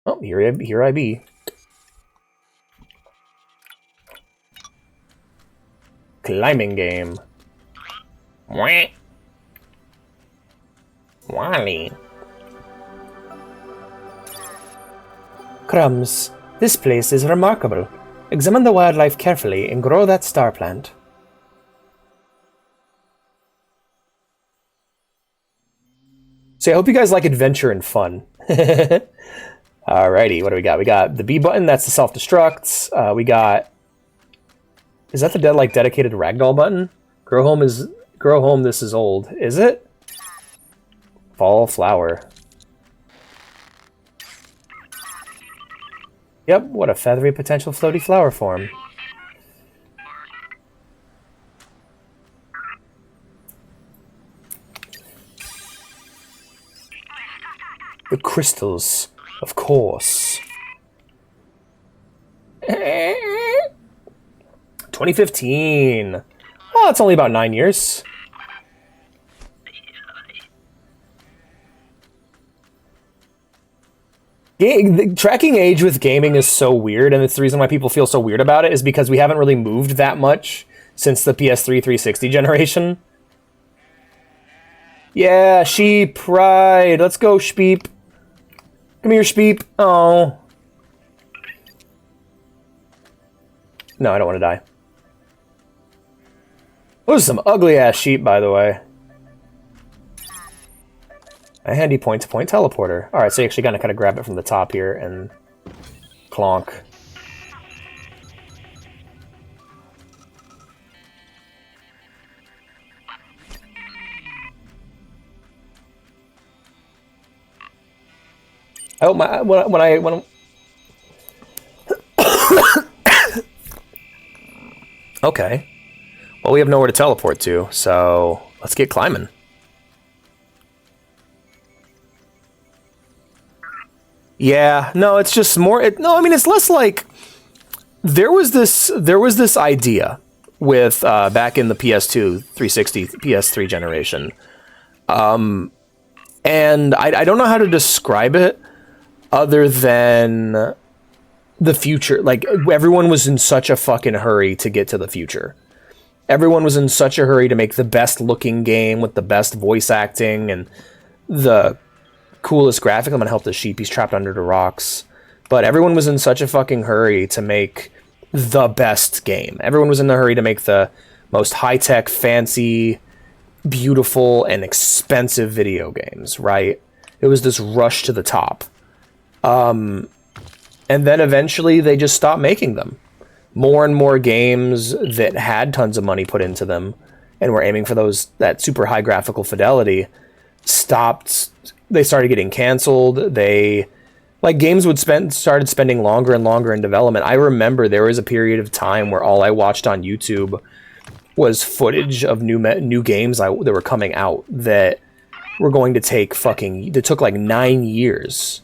Oh, here I be. Climbing game. Wah. Wally. Crumbs. This place is remarkable. Examine the wildlife carefully and grow that star plant. So I hope you guys like adventure and fun. Alrighty, what do we got? We got the B button, that's the self-destructs. We got... Is that the dedicated ragdoll button? Grow home, this is old. Is it? Fall flower. Yep, what a feathery potential floaty flower form. The crystals, of course. 2015. Oh, it's only about 9 years. Tracking age with gaming is so weird, and it's the reason why people feel so weird about it is because we haven't really moved that much since the PS3 360 generation. Yeah, sheep, right. Let's go, Sheep. Come here, Sheep. Oh. No, I don't want to die. Those are some ugly-ass sheep, by the way. A handy point-to-point teleporter. Alright, so you actually gotta kind of grab it from the top here and clonk. Oh, when Okay. Well, we have nowhere to teleport to, so let's get climbing. Yeah, no, it's just more. No, I mean it's less like there was this idea with back in the PS2, 360, PS3 generation, and I don't know how to describe it other than the future. Like everyone was in such a fucking hurry to get to the future. Everyone was in such a hurry to make the best looking game with the best voice acting and the coolest graphic. I'm gonna help the sheep. He's trapped under the rocks. But everyone was in such a fucking hurry to make the best game. Everyone was in a hurry to make the most high-tech, fancy, beautiful, and expensive video games, right? It was this rush to the top. And then eventually they just stopped making them. More and more games that had tons of money put into them and were aiming for that super high graphical fidelity stopped. They started getting canceled. Games started spending longer and longer in development. I remember there was a period of time where all I watched on YouTube was footage of new games that were coming out that were going to take that took like 9 years.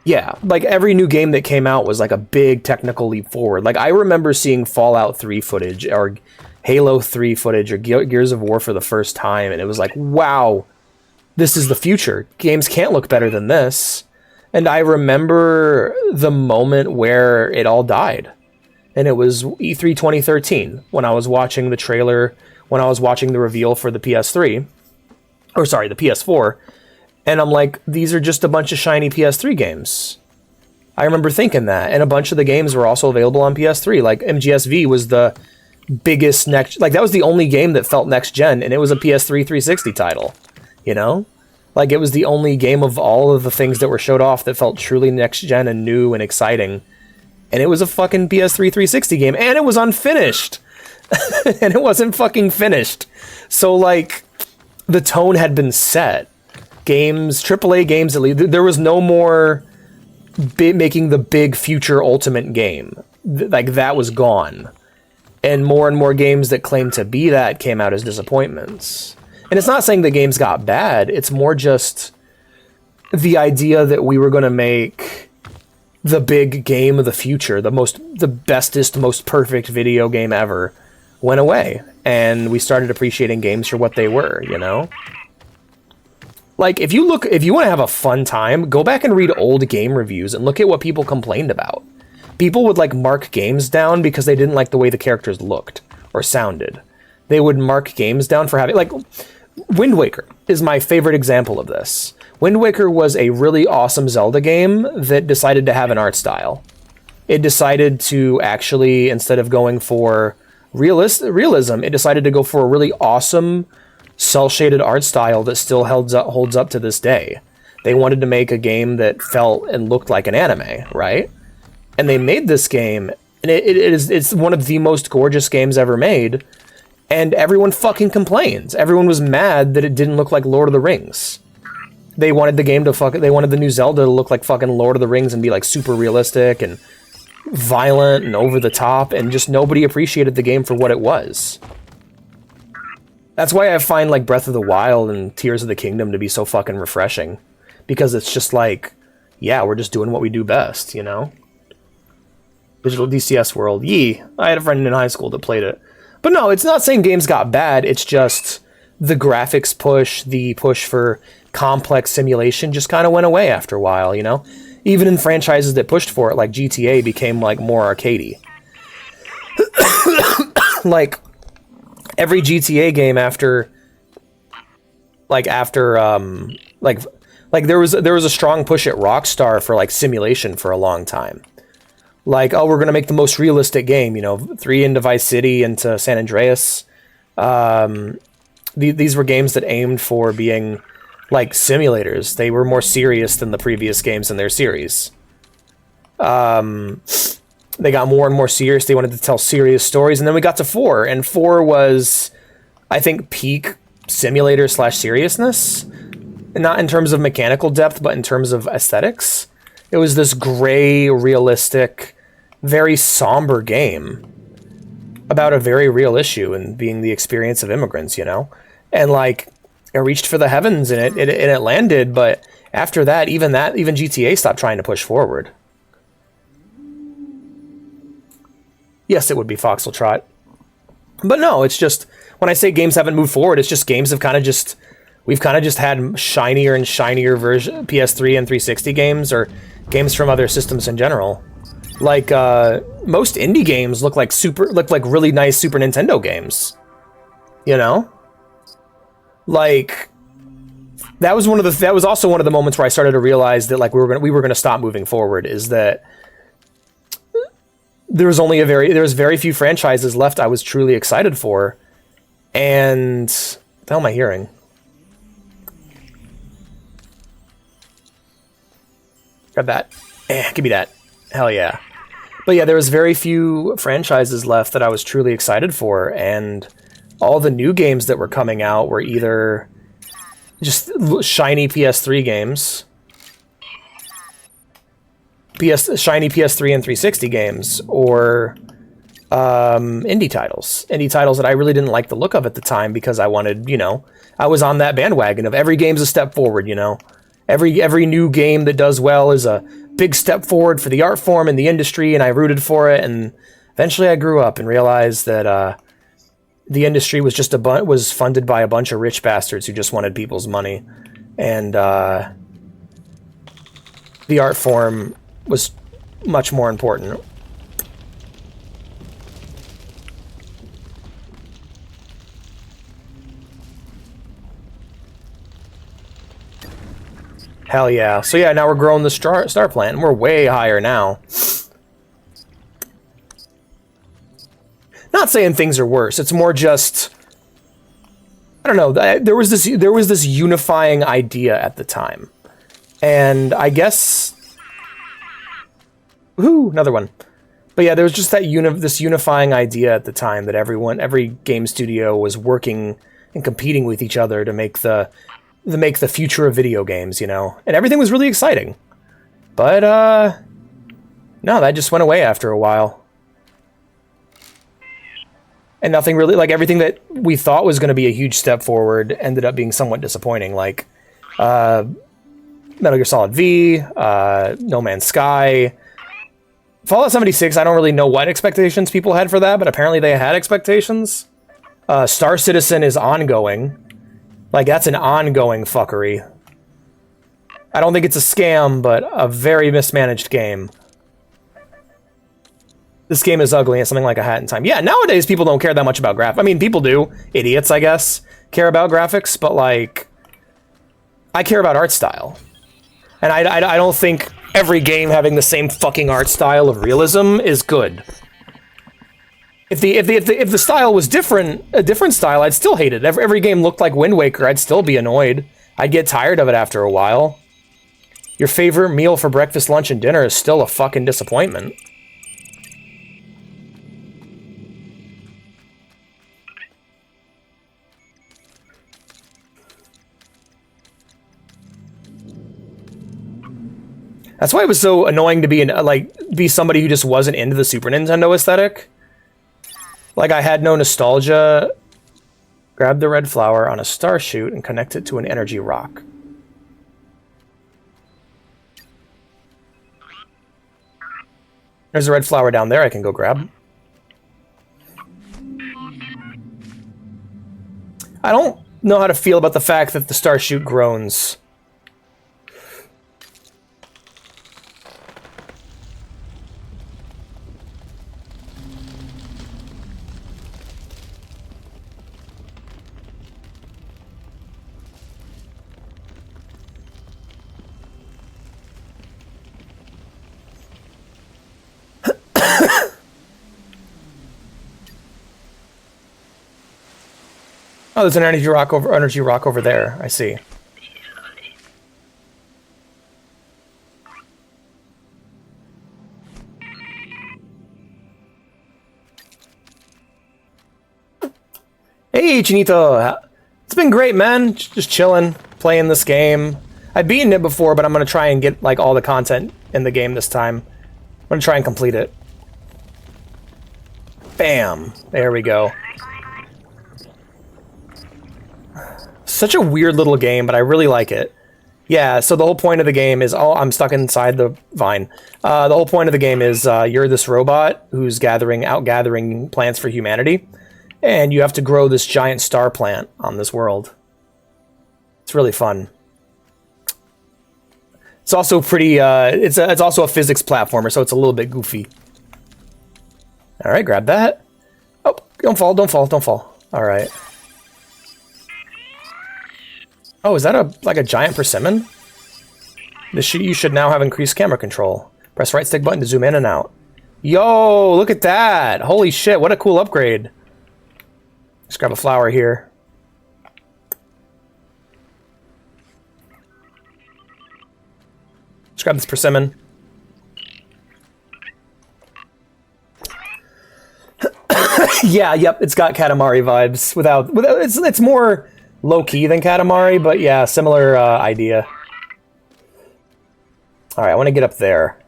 Yeah, like every new game that came out was like a big technical leap forward. Like I remember seeing Fallout 3 footage or Halo 3 footage or Gears of War for the first time, and it was like, wow, this is the future. Games can't look better than this. And I remember the moment where it all died. And it was E3 2013 when I was watching the trailer, when I was watching the reveal for the PS3, or sorry, the PS4. And I'm like, these are just a bunch of shiny PS3 games. I remember thinking that. And a bunch of the games were also available on PS3. Like MGSV was the biggest that was the only game that felt next gen, and it was a PS3 360 title. You know? Like it was the only game of all of the things that were showed off that felt truly next gen and new and exciting. And it was a fucking PS3 360 game, and it was unfinished. And it wasn't fucking finished. So like the tone had been set. Games, AAA games, at least, there was no more making the big future ultimate game. Like, that was gone. And more games that claimed to be that came out as disappointments. And it's not saying the games got bad, it's more just the idea that we were going to make the big game of the future, the bestest, most perfect video game ever, went away. And we started appreciating games for what they were, you know? Like, if you want to have a fun time, go back and read old game reviews and look at what people complained about. People would, like, mark games down because they didn't like the way the characters looked or sounded. They would mark games down for having, like, Wind Waker is my favorite example of this. Wind Waker was a really awesome Zelda game that decided to have an art style. It decided to actually, instead of going for realism, it decided to go for a really awesome cel-shaded art style that still holds up to this day. They wanted to make a game that felt and looked like an anime, right? And they made this game, and it's one of the most gorgeous games ever made, and everyone fucking complains. Everyone was mad that it didn't look like Lord of the Rings. They wanted the game to they wanted the new Zelda to look like fucking Lord of the Rings and be like super realistic and violent and over the top, and just nobody appreciated the game for what it was. That's why I find like Breath of the Wild and Tears of the Kingdom to be so fucking refreshing, because it's just like, yeah, we're just doing what we do best, you know? Digital DCS World, yee. I had a friend in high school that played it. But no, it's not saying games got bad, it's just the graphics push, the push for complex simulation just kind of went away after a while, you know? Even in franchises that pushed for it, like GTA became like more arcadey. Like, every GTA game after there was a strong push at Rockstar for like simulation for a long time. Like, oh, we're gonna make the most realistic game, you know, 3 into Vice City, into San Andreas. These were games that aimed for being like simulators. They were more serious than the previous games in their series. They got more and more serious. They wanted to tell serious stories, and then we got to 4, and 4 was, I think, peak simulator / seriousness. Not in terms of mechanical depth, but in terms of aesthetics. It was this gray, realistic, very somber game about a very real issue, and being the experience of immigrants, you know? And like, it reached for the heavens, and it landed, but after that, even GTA stopped trying to push forward. Yes, it would be Foxel Trot. But no, it's just, when I say games haven't moved forward, it's just games have kind of just, we've kind of just had shinier and shinier version PS3 and 360 games, or games from other systems in general. Like, most indie games look like really nice Super Nintendo games. You know? Like, that was also one of the moments where I started to realize that like we were gonna stop moving forward, is that there's very few franchises left I was truly excited for. And what the hell am I hearing? Grab that. Give me that. Hell yeah. But yeah, there was very few franchises left that I was truly excited for, and all the new games that were coming out were either just shiny PS3 games, shiny PS3 and 360 games, or indie titles that I really didn't like the look of at the time, because I wanted, you know, I was on that bandwagon of every game's a step forward, you know. Every new game that does well is a big step forward for the art form and the industry, and I rooted for it. And eventually I grew up and realized that the industry was just was funded by a bunch of rich bastards who just wanted people's money, and the art form was much more important. Hell yeah. So yeah, now we're growing the star plant, and we're way higher now. Not saying things are worse. It's more just, I don't know. There was this unifying idea at the time, and I guess, woohoo, another one. But yeah, there was just that this unifying idea at the time that every game studio was working and competing with each other to make the future of video games, you know? And everything was really exciting. But, no, that just went away after a while. And nothing really, like, everything that we thought was going to be a huge step forward ended up being somewhat disappointing. Like, Metal Gear Solid V, No Man's Sky, Fallout 76, I don't really know what expectations people had for that, but apparently they had expectations. Star Citizen is ongoing. Like, that's an ongoing fuckery. I don't think it's a scam, but a very mismanaged game. This game is ugly and something like A Hat in Time. Yeah, nowadays people don't care that much about graphics. I mean, people do. Idiots, I guess, care about graphics, but, like, I care about art style. And I don't think every game having the same fucking art style of realism is good. If the style was different, a different style, I'd still hate it. Every game looked like Wind Waker, I'd still be annoyed. I'd get tired of it after a while. Your favorite meal for breakfast, lunch, and dinner is still a fucking disappointment. That's why it was so annoying to be somebody who just wasn't into the Super Nintendo aesthetic. Like, I had no nostalgia. Grab the red flower on a star shoot and connect it to an energy rock. There's a red flower down there I can go grab. I don't know how to feel about the fact that the star shoot groans. Oh, there's an energy rock over there. I see. Hey, Chinito. It's been great, man. Just chilling, playing this game. I've beaten it before, but I'm gonna try and get like all the content in the game this time. I'm gonna try and complete it. Bam. There we go. Such a weird little game, but I really like it. Yeah, so the whole point of the game is... Oh, I'm stuck inside the vine. The whole point of the game is you're this robot who's out gathering plants for humanity, and you have to grow this giant star plant on this world. It's really fun. It's also pretty... it's also a physics platformer, so it's a little bit goofy. Alright, grab that. Oh, don't fall, don't fall, don't fall. Alright. Oh, is that like a giant persimmon? You should now have increased camera control. Press right stick button to zoom in and out. Yo, look at that! Holy shit, what a cool upgrade. Let's grab a flower here. Let's grab this persimmon. Yeah, yep, it's got Katamari vibes. Without it's more low-key than Katamari, but yeah, similar idea. Alright, I want to get up there.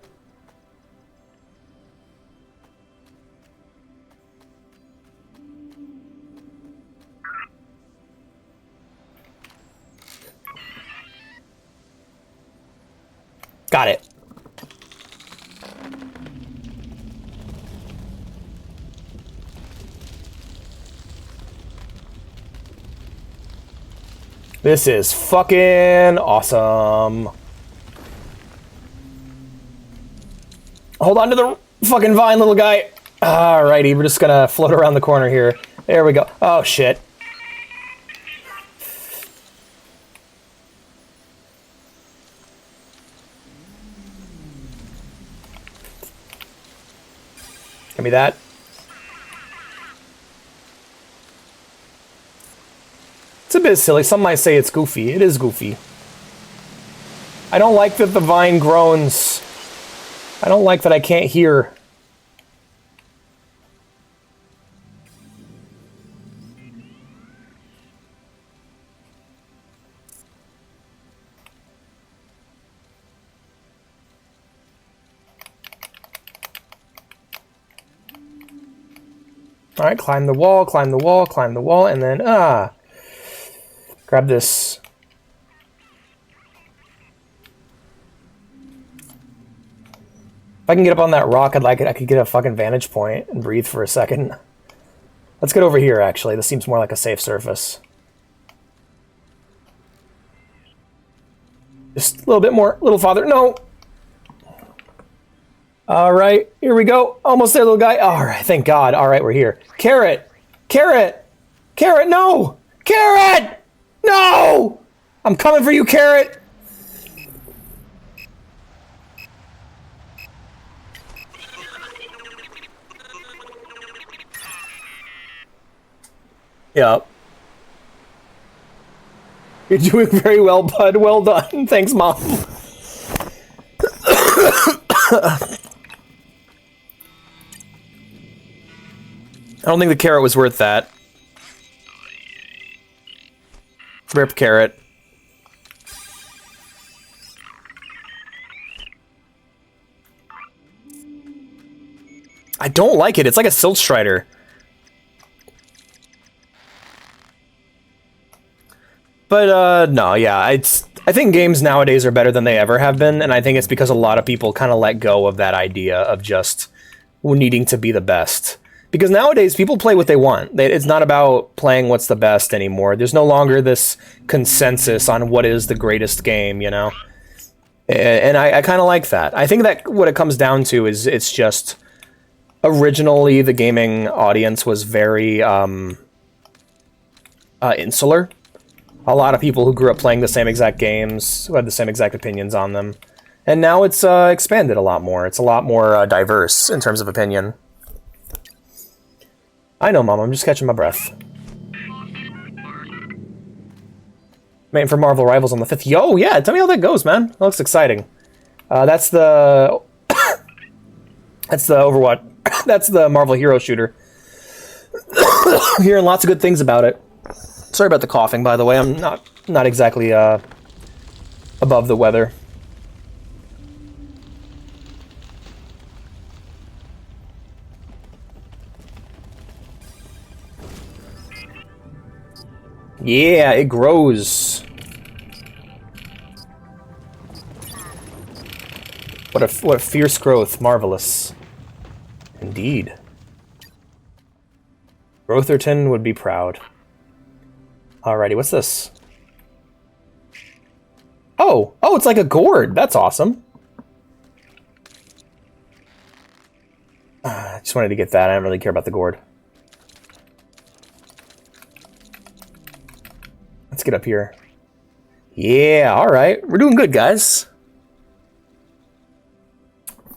Got it. This is fucking awesome. Hold on to the fucking vine, little guy. Alrighty, we're just gonna float around the corner here. There we go. Oh, shit. Give me that. It's a bit silly. Some might say it's goofy. It is goofy. I don't like that the vine groans. I don't like that I can't hear. All right, climb the wall, climb the wall, climb the wall, and then, grab this. If I can get up on that rock, I could get a fucking vantage point and breathe for a second. Let's get over here, actually. This seems more like a safe surface. Just a little bit more, a little farther. No. All right, here we go. Almost there, little guy. All right, thank God. All right, we're here. Carrot! Carrot! Carrot, no! Carrot! No! I'm coming for you, Carrot! Yep. You're doing very well, bud. Well done. Thanks, Mom. I don't think the carrot was worth that. Rip carrot. I don't like it. It's like a Silt Strider. But, no, yeah, I think games nowadays are better than they ever have been, and I think it's because a lot of people kind of let go of that idea of just needing to be the best. Because nowadays, people play what they want. It's not about playing what's the best anymore. There's no longer this consensus on what is the greatest game, you know? And I kind of like that. I think that what it comes down to is it's just... Originally, the gaming audience was very insular. A lot of people who grew up playing the same exact games, who had the same exact opinions on them. And now it's expanded a lot more. It's a lot more diverse in terms of opinion. I know, Mom. I'm just catching my breath. Waiting for Marvel Rivals on the 5th. Yo, yeah, tell me how that goes, man. That looks exciting. That's the... that's the Overwatch... that's the Marvel Hero Shooter. Hearing lots of good things about it. Sorry about the coughing, by the way. I'm not exactly above the weather. Yeah, it grows. What a fierce growth. Marvelous. Indeed. Growtherton would be proud. Alrighty, what's this? Oh, it's like a gourd. That's awesome. I just wanted to get that. I don't really care about the gourd. Let's get up here. Yeah, alright. We're doing good, guys.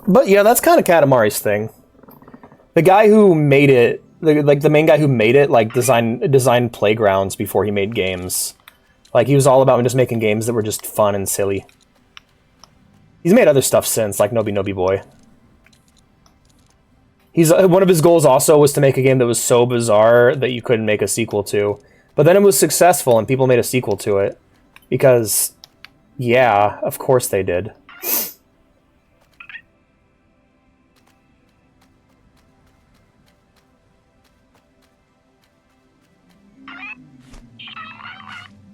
But yeah, that's kind of Katamari's thing. The guy who made it, the main guy who made it, like, designed playgrounds before he made games. Like, he was all about just making games that were just fun and silly. He's made other stuff since, like Nobi Nobi Boy. One of his goals also was to make a game that was so bizarre that you couldn't make a sequel to. But then it was successful and people made a sequel to it. Because, yeah, of course they did.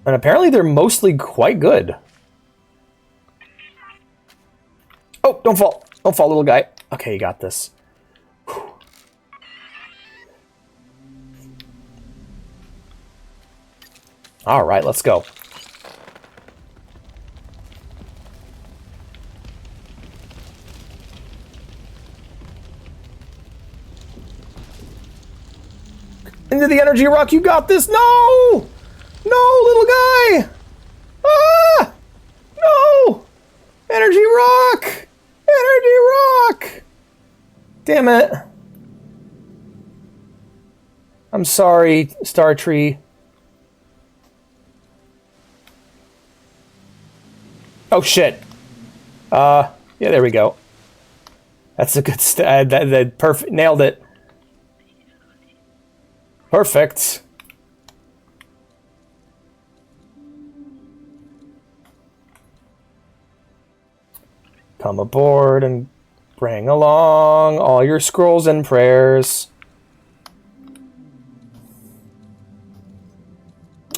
And apparently they're mostly quite good. Oh, don't fall. Don't fall, little guy. Okay, you got this. Whew. All right, let's go. Into the energy rock, you got this. No! No, little guy! Ah! No! Energy rock! Energy rock! Damn it. I'm sorry, Star Tree. Oh, shit. Yeah, there we go. That's a good that perfect. Nailed it. Perfect. Come aboard and bring along all your scrolls and prayers.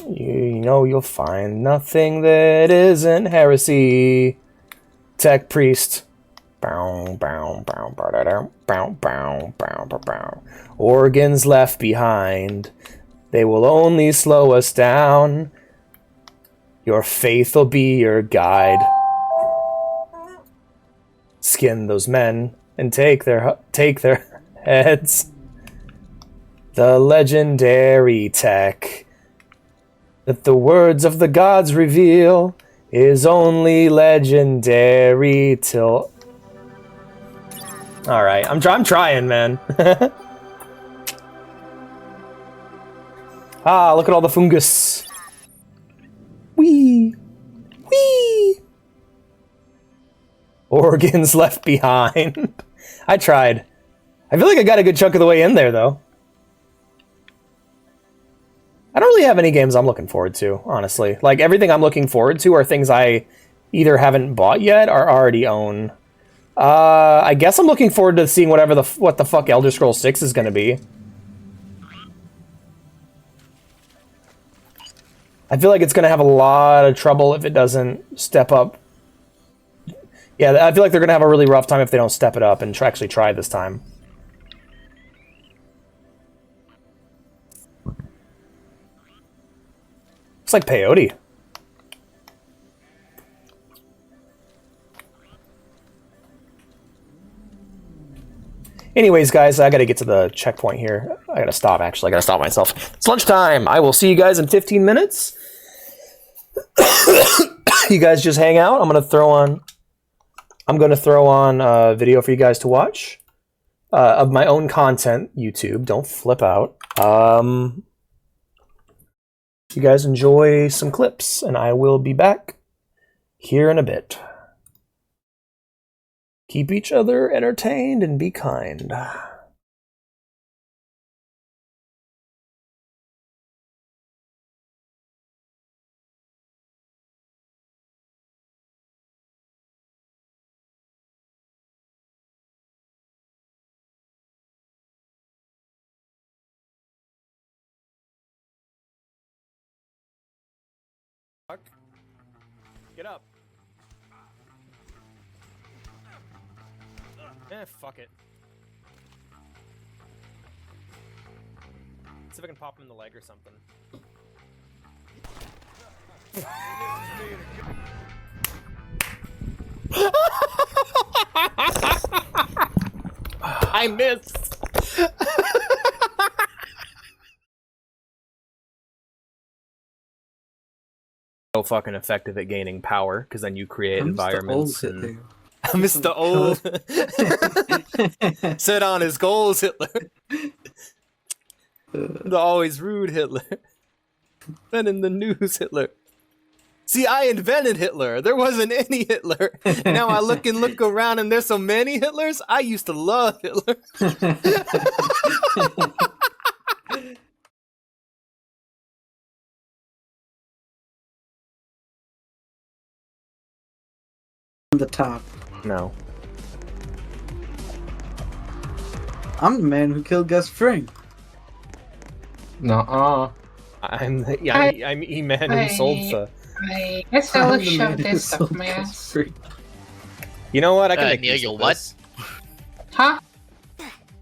You know you'll find nothing that isn't heresy. Tech priest. Organs left behind. They will only slow us down. Your faith will be your guide. Skin those men and take their heads. The legendary tech that the words of the gods reveal is only legendary till... Alright, I'm trying, man. Ah, look at all the fungus. Wee! Wee! Organs left behind. I tried. I feel like I got a good chunk of the way in there, though. I don't really have any games I'm looking forward to, honestly. Like, everything I'm looking forward to are things I either haven't bought yet or already own. I guess I'm looking forward to seeing what the fuck Elder Scrolls 6 is gonna be. I feel like it's gonna have a lot of trouble if it doesn't step up. Yeah, I feel like they're gonna have a really rough time if they don't step it up and actually try this time. It's like peyote. Anyways, guys, I gotta get to the checkpoint here. I gotta stop, actually. I gotta stop myself. It's lunchtime. I will see you guys in 15 minutes. You guys just hang out. I'm gonna throw on a video for you guys to watch of my own content. YouTube, don't flip out. You guys enjoy some clips, and I will be back here in a bit. Keep each other entertained and be kind. Get up. Fuck it. See if I can pop him in the leg or something. I missed. So fucking effective at gaining power, because then you create environments and... Mr. Old set on his goals, Hitler. The always rude Hitler. Then in the news, Hitler. See, I invented Hitler. There wasn't any Hitler. Now I look around and there's so many Hitlers. I used to love Hitler. The top. No. I'm the man who killed Gus Fring. Nuh-uh. I'm E-Man who sold the... I guess I'll shove this up my ass. You know what? I can make Neil, use you of what? this. Huh?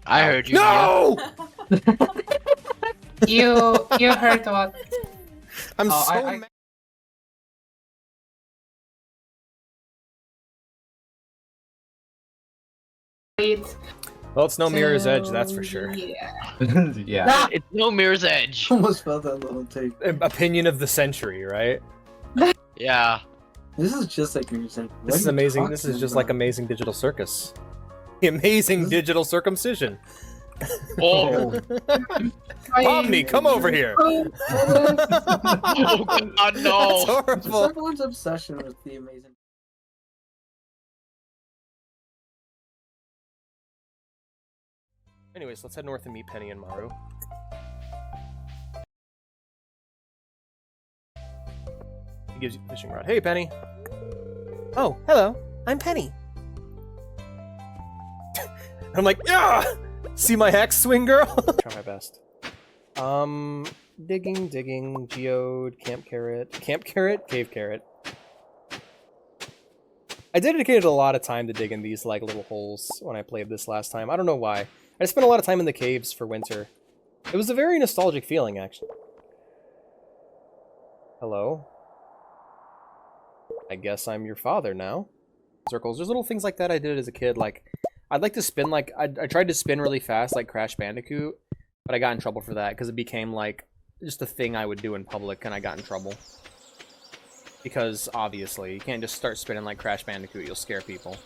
I heard you. No! You heard what? I'm so mad. Well, it's no Mirror's Edge, that's for sure. Yeah. Yeah. It's no Mirror's Edge. Almost felt that little tape. Opinion of the century, right? Yeah. This is just like Mirror's Edge. This is amazing. This is just like Amazing Digital Circus. The Amazing Digital Circumcision. Oh. Pomni, come over here. Oh God, no. That's horrible. Everyone's obsession with the Amazing. Anyways, let's head north and meet Penny and Maru. He gives you the fishing rod. Hey, Penny. Oh, hello. I'm Penny. I'm like, yeah. See my axe swing, girl? Try my best. Digging, geode, camp carrot, cave carrot. I dedicated a lot of time to digging these like little holes when I played this last time. I don't know why. I spent a lot of time in the caves for winter. It was a very nostalgic feeling, actually. Hello? I guess I'm your father now. circles. There's little things like that I did as a kid. Like, I'd like to spin, like, I tried to spin really fast, like Crash Bandicoot, but I got in trouble for that because it became, like, just a thing I would do in public, and I got in trouble. Because, obviously, you can't just start spinning like Crash Bandicoot, you'll scare people.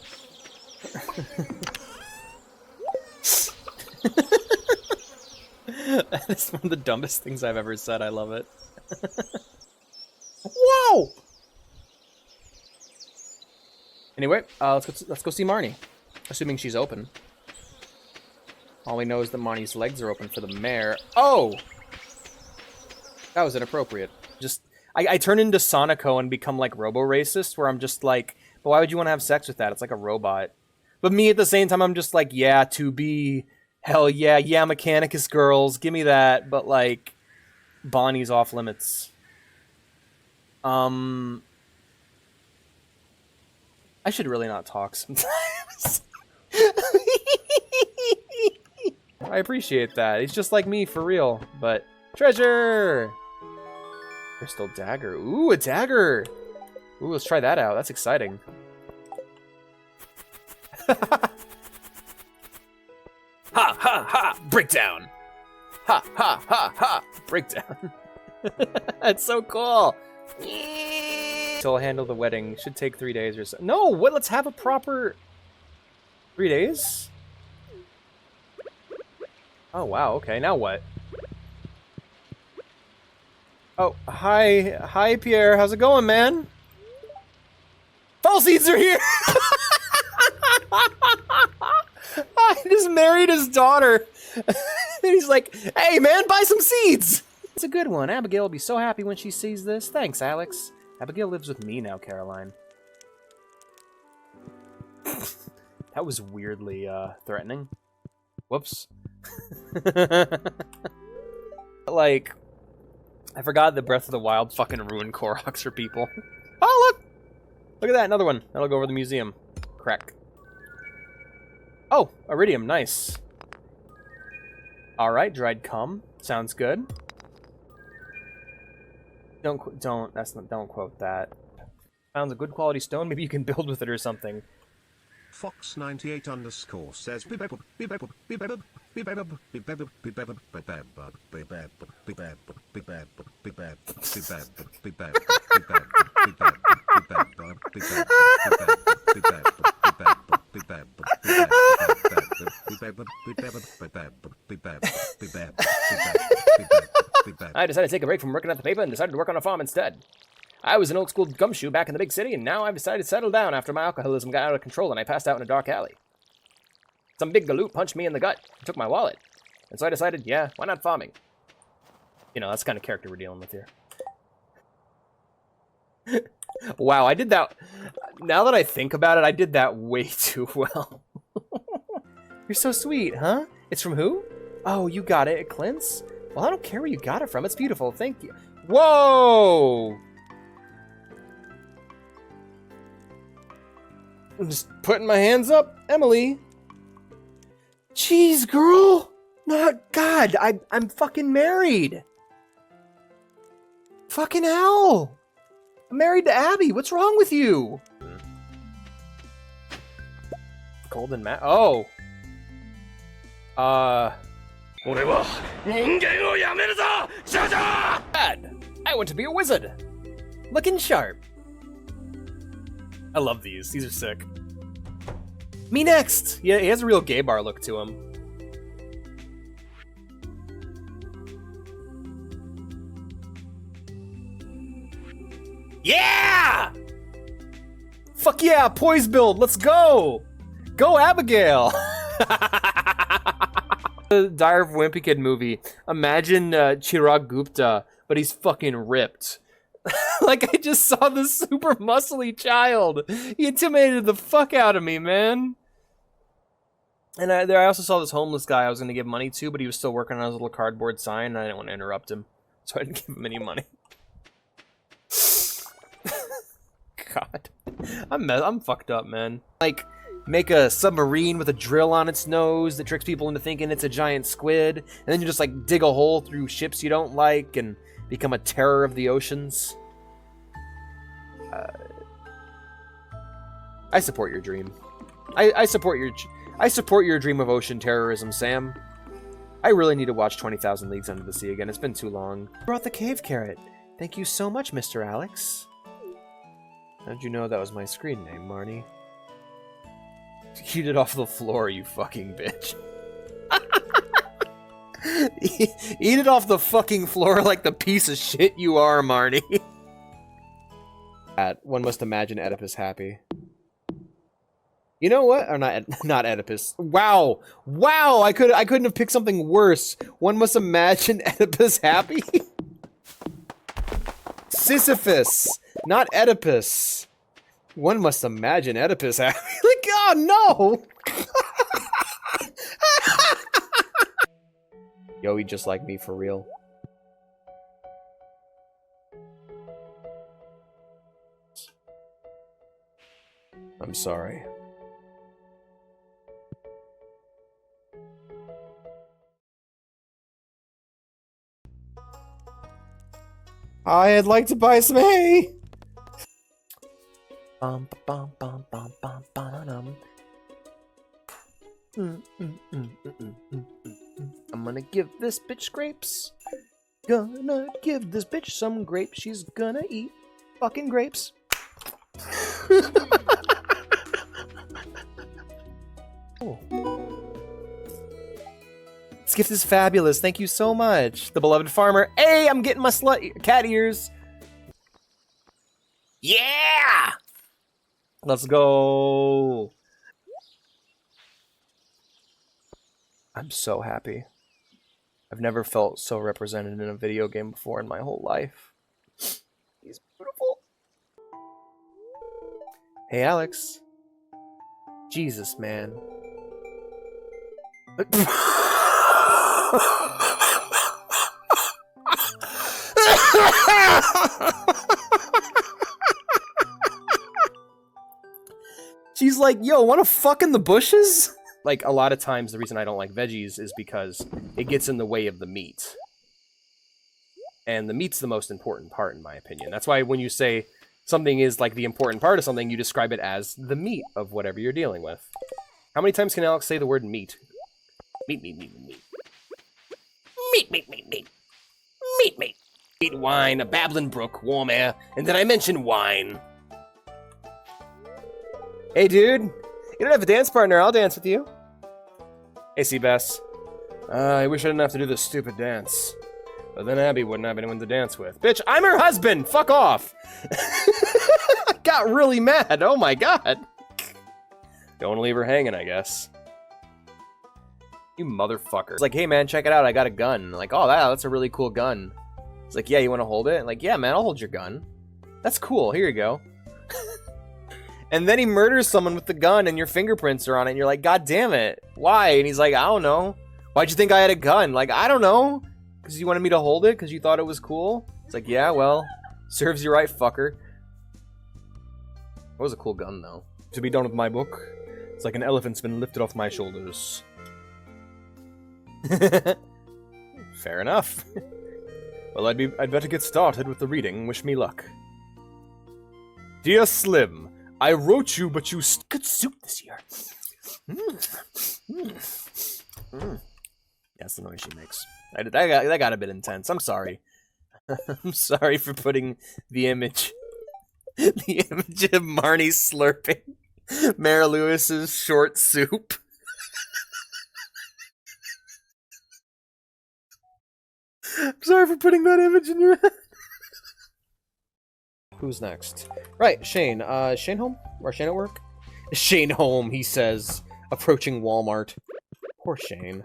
That's one of the dumbest things I've ever said. I love it. Whoa! Anyway, let's go see Marnie. Assuming she's open. All we know is that Marnie's legs are open for the mayor. Oh! That was inappropriate. Just, I turn into Sonico and become like Robo-Racist, where I'm just like, but why would you want to have sex with that? It's like a robot. But me at the same time, I'm just like, yeah, to be... Hell yeah, yeah, Mechanicus girls, give me that, but like, Bonnie's off limits. I should really not talk sometimes. I appreciate that. He's just like me, for real, but... Treasure! Crystal dagger. Ooh, a dagger! Ooh, let's try that out. That's exciting. Ha ha ha! Breakdown! Ha ha ha ha! Breakdown! That's so cool! So I'll handle the wedding. Should take 3 days or so. No! What? Let's have a proper... 3 days? Oh wow, okay. Now what? Oh, hi. Hi, Pierre. How's it going, man? Fall seeds are here! I just married his daughter. And he's like, hey, man, buy some seeds. It's a good one. Abigail will be so happy when she sees this. Thanks, Alex. Abigail lives with me now, Caroline. That was weirdly threatening. Whoops. Like, I forgot that Breath of the Wild fucking ruined Koroks for people. Oh, look! Look at that, another one. That'll go over the museum. Crack. Oh, iridium, nice. Alright, dried cum. Sounds good. Don't quote that. Found a good quality stone, maybe you can build with it or something. Fox98 underscore says I decided to take a break from working at the paper and decided to work on a farm instead. I was an old school gumshoe back in the big city, and now I've decided to settle down after my alcoholism got out of control and I passed out in a dark alley. Some big galoot punched me in the gut and took my wallet. And so I decided, yeah, why not farming? You know, that's the kind of character we're dealing with here. Wow, I did that... Now that I think about it, I did that way too well. You're so sweet, huh? It's from who? Oh, you got it at Clint's? Well, I don't care where you got it from. It's beautiful. Thank you. Whoa! I'm just putting my hands up. Emily. Jeez, girl. Not God. I'm fucking married. Fucking hell. I'm married to Abby. What's wrong with you? Golden mat. Oh. Bad. I want to be a wizard. Looking sharp. I love these. These are sick. Me next. Yeah, he has a real gay bar look to him. Yeah! Fuck yeah, poise build. Let's go. Go Abigail. The Diary of a Wimpy Kid movie. Imagine Chirag Gupta, but he's fucking ripped. Like, I just saw this super muscly child. He intimidated the fuck out of me, man. And I also saw this homeless guy I was going to give money to, but he was still working on his little cardboard sign, and I didn't want to interrupt him. So I didn't give him any money. God. I'm fucked up, man. Like, make a submarine with a drill on its nose that tricks people into thinking it's a giant squid, and then you just, like, dig a hole through ships you don't like, and become a terror of the oceans. I support your dream. I support your dream of ocean terrorism, Sam. I really need to watch 20,000 Leagues Under the Sea again. It's been too long. Brought the cave carrot. Thank you so much, Mr. Alex. How'd you know that was my screen name, Marnie? Eat it off the floor, you fucking bitch. Eat it off the fucking floor like the piece of shit you are, Marnie. One must imagine Oedipus happy. You know what? Or not Oedipus. Wow. Wow, I couldn't have picked something worse. One must imagine Oedipus happy. Sisyphus, not Oedipus. One must imagine Oedipus happy. Like, oh no! Yo, he just like me for real. I'm sorry. I'd like to buy some hay. I'm gonna give this bitch grapes. Gonna give this bitch some grapes. She's gonna eat fucking grapes. Oh. This gift is fabulous. Thank you so much. The beloved farmer. Hey, I'm getting my cat ears. Yeah! Let's go. I'm so happy. I've never felt so represented in a video game before in my whole life. He's beautiful. Hey, Alex. Jesus, man. She's like, yo, wanna fuck in the bushes? Like, a lot of times the reason I don't like veggies is because it gets in the way of the meat. And the meat's the most important part, in my opinion. That's why when you say something is like the important part of something, you describe it as the meat of whatever you're dealing with. How many times can Alex say the word meat? Meat, meat, meat, meat. Meat, meat, meat, meat. Meat, meat. Meat, wine, a babbling brook, warm air, and then I mention wine. Hey, dude. You don't have a dance partner, I'll dance with you. Hey, Seabass. I wish I didn't have to do this stupid dance. But then Abby wouldn't have anyone to dance with. Bitch, I'm her husband! Fuck off! I got really mad, oh my god! Don't want to leave her hanging, I guess. You motherfucker. It's like, hey man, check it out, I got a gun. Like, oh, that's a really cool gun. It's like, yeah, you want to hold it? Like, yeah, man, I'll hold your gun. That's cool, here you go. And then he murders someone with the gun and your fingerprints are on it and you're like, god damn it, why? And he's like, I don't know. Why'd you think I had a gun? Like, I don't know. Because you wanted me to hold it? Because you thought it was cool? It's like, yeah, well, serves you right, fucker. That was a cool gun, though. To be done with my book, it's like an elephant's been lifted off my shoulders. Fair enough. Well, I'd better get started with the reading. Wish me luck. Dear Slim, I wrote you, but you good soup this year. That's the noise she makes. That got a bit intense. I'm sorry. I'm sorry for putting the image of Marnie slurping Mara Lewis's short soup. I'm sorry for putting that image in your head. Who's next? Right, Shane. Shane home? Or Shane at work? Shane home, he says, approaching Walmart. Poor Shane.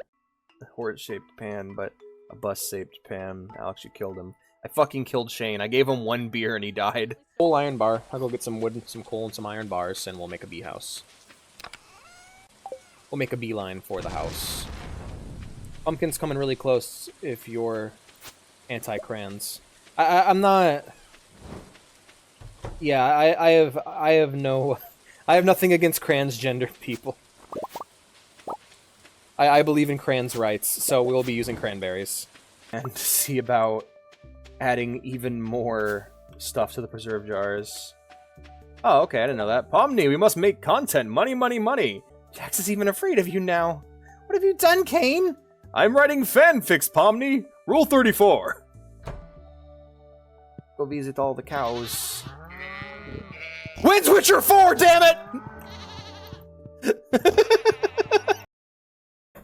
A horse-shaped pan, but a bus-shaped pan. Alex, you killed him. I fucking killed Shane. I gave him one beer and he died. Full iron bar. I'll go get some wood, some coal, and some iron bars, and we'll make a bee house. We'll make a beeline for the house. Pumpkin's coming really close if you're anti-crans. I'm not... Yeah, I have nothing against transgender people. I believe in crans' rights, so we'll be using cranberries. And see about adding even more stuff to the preserve jars. Oh, okay, I didn't know that. Pomni, we must make content. Money, money, money. Jax is even afraid of you now. What have you done, Kane? I'm writing fanfics, Pomni. Rule 34. Go visit all the cows. Winds Witcher 4, damn it!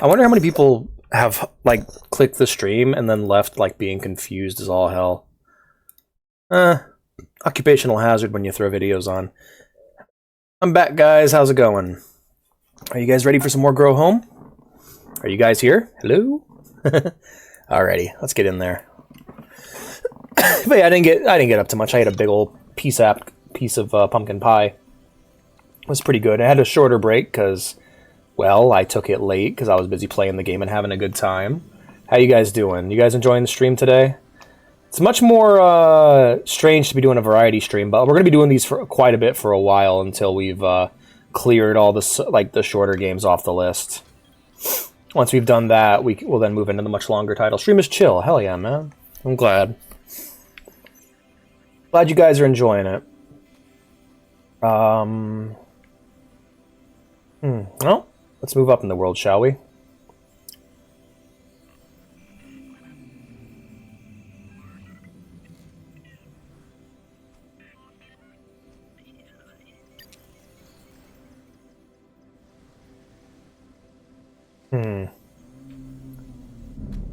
I wonder how many people have, like, clicked the stream and then left, like, being confused as all hell. Occupational hazard when you throw videos on. I'm back, guys. How's it going? Are you guys ready for some more Grow Home? Are you guys here? Hello? Alrighty, let's get in there. But yeah, I didn't get up to much. I had a big old piece of pumpkin pie. It was pretty good. I had a shorter break because, well, I took it late because I was busy playing the game and having a good time. How you guys doing? You guys enjoying the stream today? It's much more strange to be doing a variety stream, but we're going to be doing these for quite a bit for a while until we've cleared all the shorter games off the list. Once we've done that, we'll then move into the much longer title. Stream is chill. Hell yeah, man. I'm glad. Glad you guys are enjoying it. Well, let's move up in the world, shall we?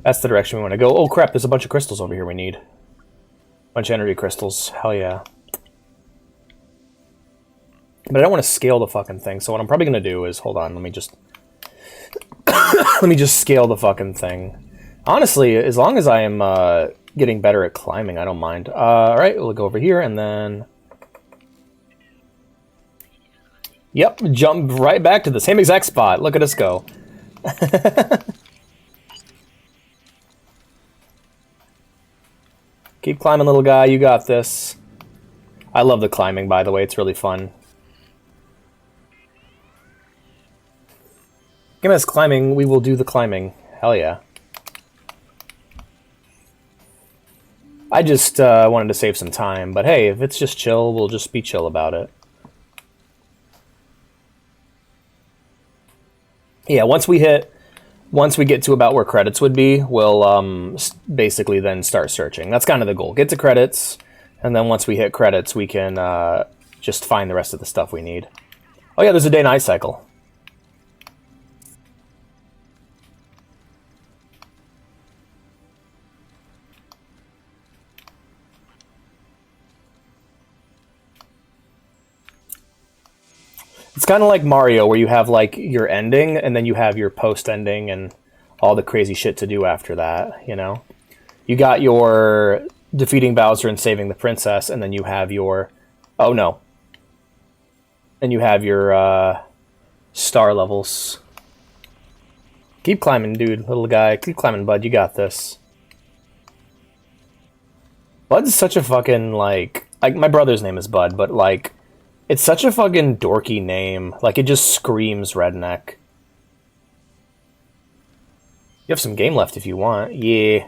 That's the direction we want to go. Oh crap, there's a bunch of crystals over here we need. Bunch of energy crystals. Hell yeah. But I don't want to scale the fucking thing, so what I'm probably going to do is... Hold on, let me just... let me just scale the fucking thing. Honestly, as long as I am getting better at climbing, I don't mind. Alright, we'll go over here, and then... Yep, jump right back to the same exact spot. Look at us go. Keep climbing, little guy. You got this. I love the climbing, by the way. It's really fun. Give us climbing. We will do the climbing. Hell yeah. I just wanted to save some time. But hey, if it's just chill, we'll just be chill about it. Yeah, once we get to about where credits would be, we'll basically then start searching. That's kind of the goal. Get to credits, and then once we hit credits, we can just find the rest of the stuff we need. Oh yeah, there's a day-night cycle. It's kind of like Mario, where you have like your ending, and then you have your post-ending and all the crazy shit to do after that, you know? You got your defeating Bowser and saving the princess, and then you have your... Oh, no. And you have your star levels. Keep climbing, dude, little guy. Keep climbing, bud. You got this. Bud's such a fucking, like... my brother's name is Bud, but, like... It's such a fucking dorky name. Like, it just screams redneck. You have some game left if you want. Yeah.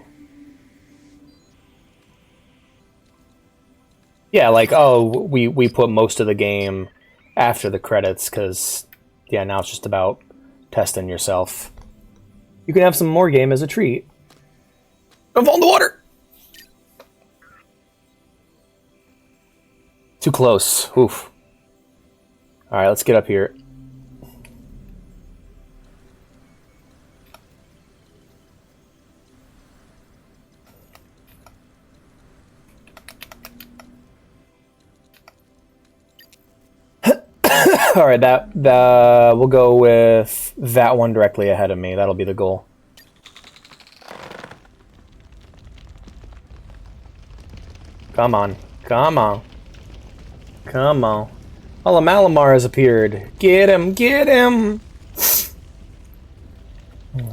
Yeah, like, oh, we put most of the game after the credits, because, yeah, now it's just about testing yourself. You can have some more game as a treat. Don't fall in the water! Too close. Oof. Alright, let's get up here. Alright, we'll go with that one directly ahead of me. That'll be the goal. Come on. Come on. Come on. Oh, Malamar has appeared. Get him! Get him!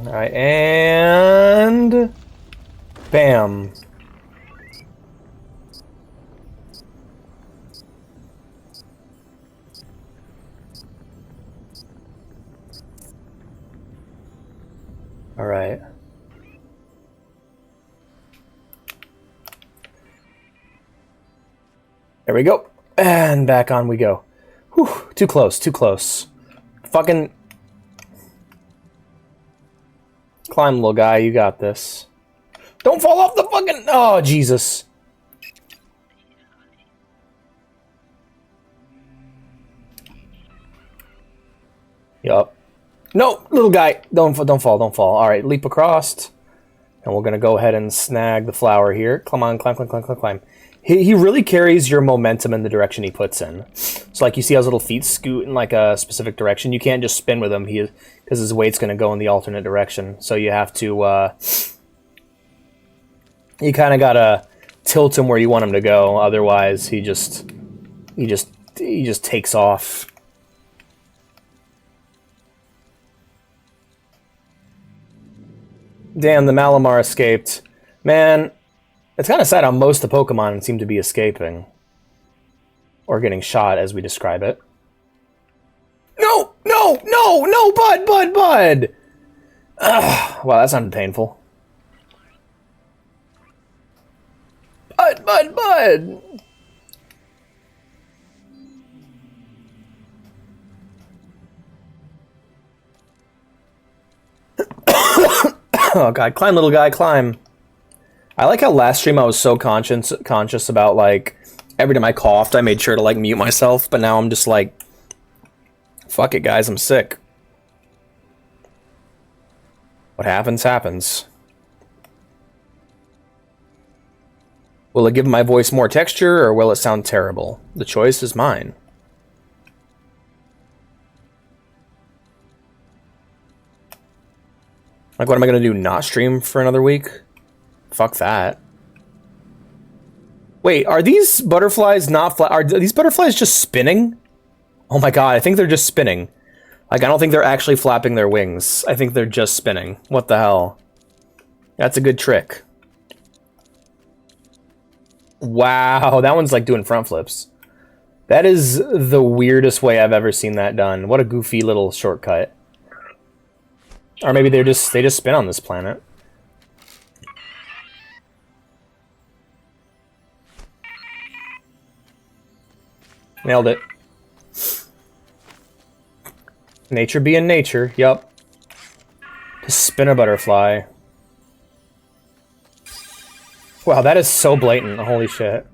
Alright, and... Bam. Alright. There we go. And back on we go. Whew, too close, too close. Fucking... Climb, little guy, you got this. Don't fall off the fucking... Oh, Jesus. Yup. No, little guy, don't fall, don't fall. All right, leap across. And we're going to go ahead and snag the flower here. Come on, climb, climb, climb, climb, climb. He really carries your momentum in the direction he puts in. So like you see how his little feet scoot in like a specific direction. You can't just spin with him because his weight's going to go in the alternate direction. So you have to... you kind of got to tilt him where you want him to go. Otherwise, he just takes off. Damn, the Malamar escaped. Man, it's kind of sad how most of the Pokemon seem to be escaping. Or getting shot, as we describe it. No! No! No! No! Bud! Bud! Bud! Ugh, wow, that sounded painful. Bud! Bud! Bud! Oh god, climb, little guy, climb. I like how last stream I was so conscious about, like, every time I coughed, I made sure to, like, mute myself, but now I'm just like, fuck it, guys, I'm sick. What happens, happens. Will it give my voice more texture, or will it sound terrible? The choice is mine. Like, what am I gonna do? Not stream for another week? Fuck that. Wait, are these butterflies not are these butterflies just spinning? Oh my god, I think they're just spinning. Like, I don't think they're actually flapping their wings. I think they're just spinning. What the hell? That's a good trick. Wow, that one's like doing front flips. That is the weirdest way I've ever seen that done. What a goofy little shortcut. Or maybe they just spin on this planet. Nailed it. Nature being nature, yup. To spin a butterfly. Wow, that is so blatant, holy shit.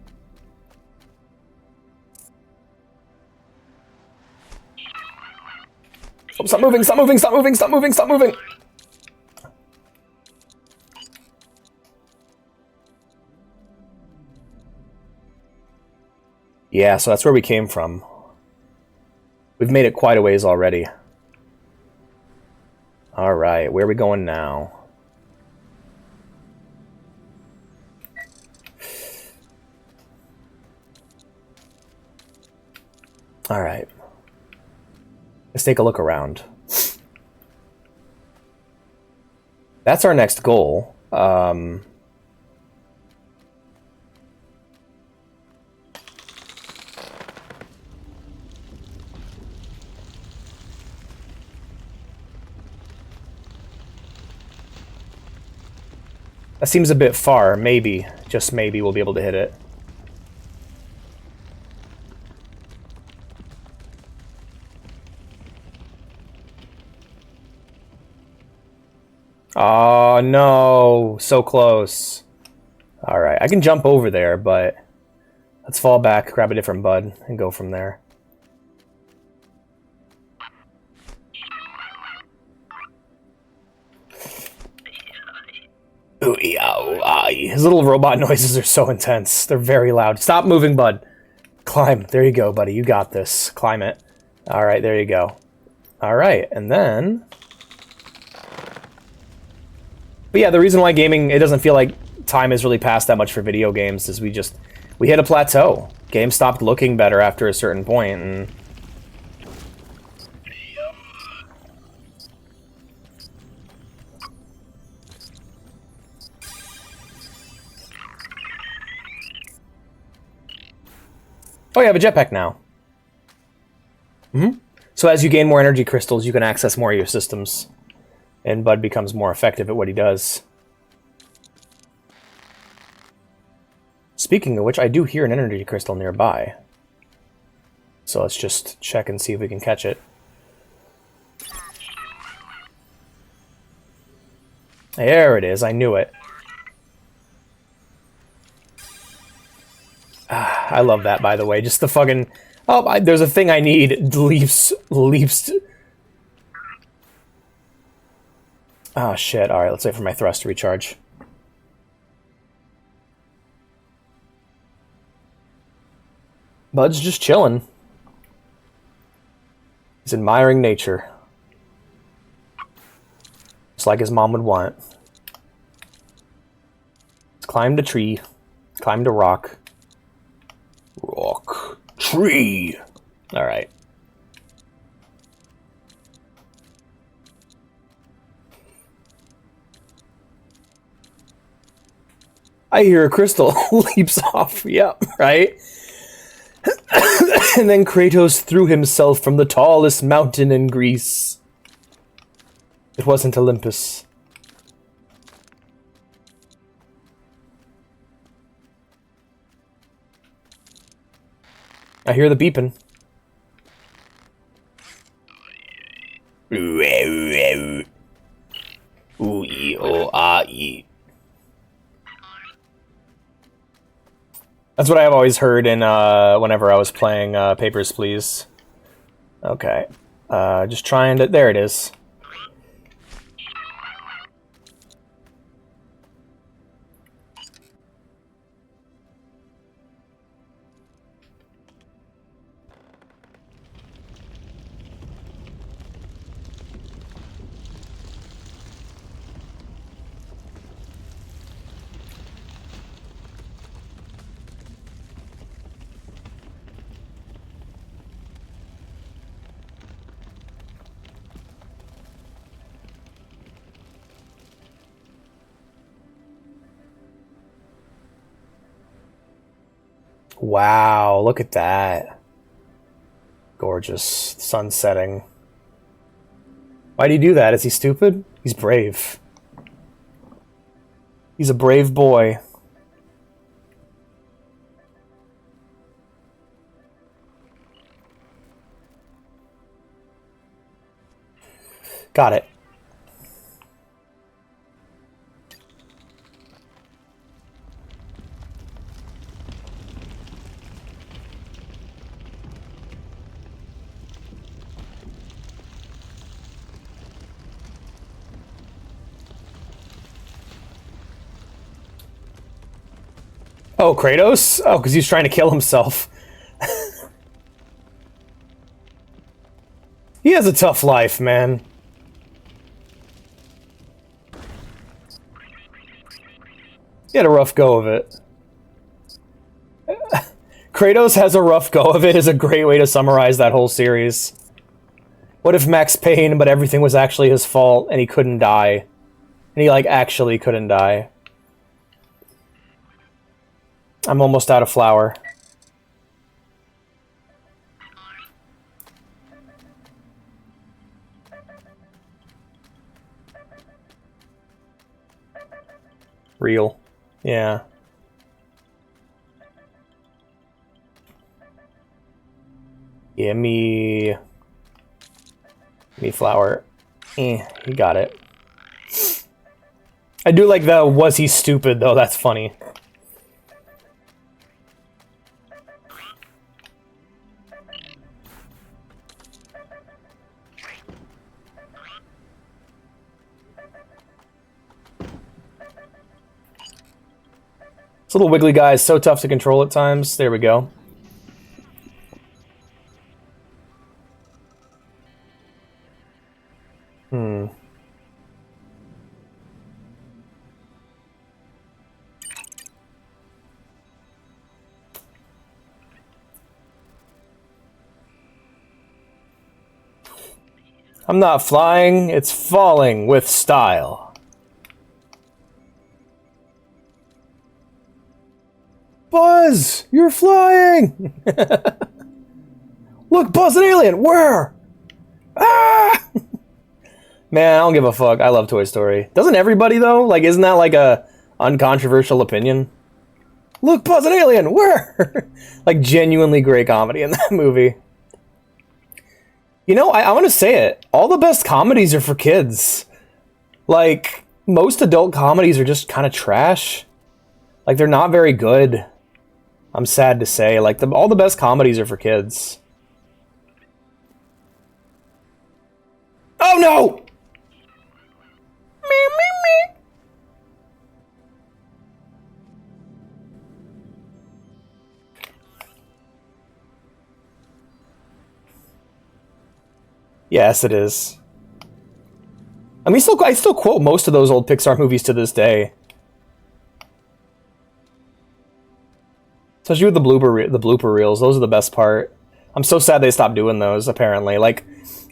Oh, stop moving, stop moving, stop moving, stop moving, stop moving! Yeah, so that's where we came from. We've made it quite a ways already. Alright, where are we going now? Alright. Let's take a look around. That's our next goal. That seems a bit far. Maybe, just maybe, we'll be able to hit it. Oh, no. So close. Alright, I can jump over there, but let's fall back, grab a different bud, and go from there. Ooh, ow, ay. His little robot noises are so intense. They're very loud. Stop moving, bud. Climb. There you go, buddy. You got this. Climb it. Alright, there you go. Alright, and then... But yeah, the reason why gaming, it doesn't feel like time has really passed that much for video games is we hit a plateau. Games stopped looking better after a certain point, and... Oh, you have a jetpack now. So as you gain more energy crystals, you can access more of your systems. And Bud becomes more effective at what he does. Speaking of which, I do hear an energy crystal nearby. So let's just check and see if we can catch it. There it is. I knew it. I love that, by the way. Just the fucking... Oh, there's a thing I need. Leaps. Oh, shit. Alright, let's wait for my thrust to recharge. Bud's just chilling. He's admiring nature. Just like his mom would want. He's climbed a tree. Climbed a rock. Rock. Tree! Alright. I hear a crystal leaps off. Yep, right? And then Kratos threw himself from the tallest mountain in Greece. It wasn't Olympus. I hear the beeping. That's what I've always heard in whenever I was playing Papers, Please. Okay. Just trying to... There it is. Wow, look at that. Gorgeous. Sun setting. Why'd he do that? Is he stupid? He's brave. He's a brave boy. Got it. Oh, Kratos? Oh, because he's trying to kill himself. He has a tough life, man. He had a rough go of it. Kratos has a rough go of it is a great way to summarize that whole series. What if Max Payne, but everything was actually his fault, and he couldn't die? And he, like, actually couldn't die. I'm almost out of flour. Real. Yeah. Yeah, me flour. You got it. I do like the was he stupid though, that's funny. This little wiggly guy is so tough to control at times. There we go. I'm not flying, it's falling with style. Buzz! You're flying! Look, Buzz, an alien! Where? Ah! Man, I don't give a fuck. I love Toy Story. Doesn't everybody, though? Like, isn't that like a uncontroversial opinion? Look, Buzz, an alien! Where? Like, genuinely great comedy in that movie. You know, I want to say it. All the best comedies are for kids. Like, most adult comedies are just kind of trash. Like, they're not very good. I'm sad to say. Like, all the best comedies are for kids. Oh, no! Yes, it is. I mean, I still quote most of those old Pixar movies to this day. Especially with the blooper reels. Those are the best part. I'm so sad they stopped doing those, apparently. Like,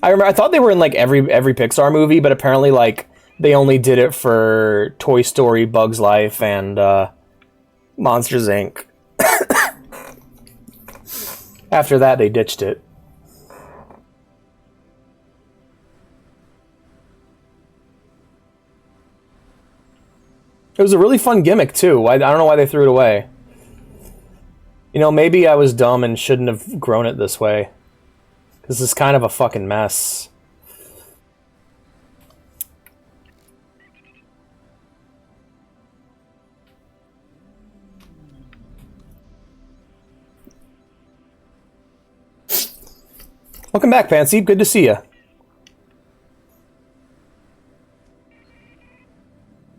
I thought they were in, like, every Pixar movie, but apparently, like, they only did it for Toy Story, Bug's Life, and, Monsters, Inc. After that, they ditched it. It was a really fun gimmick, too. I don't know why they threw it away. You know, maybe I was dumb and shouldn't have grown it this way. This is kind of a fucking mess. Welcome back, Pansy. Good to see you.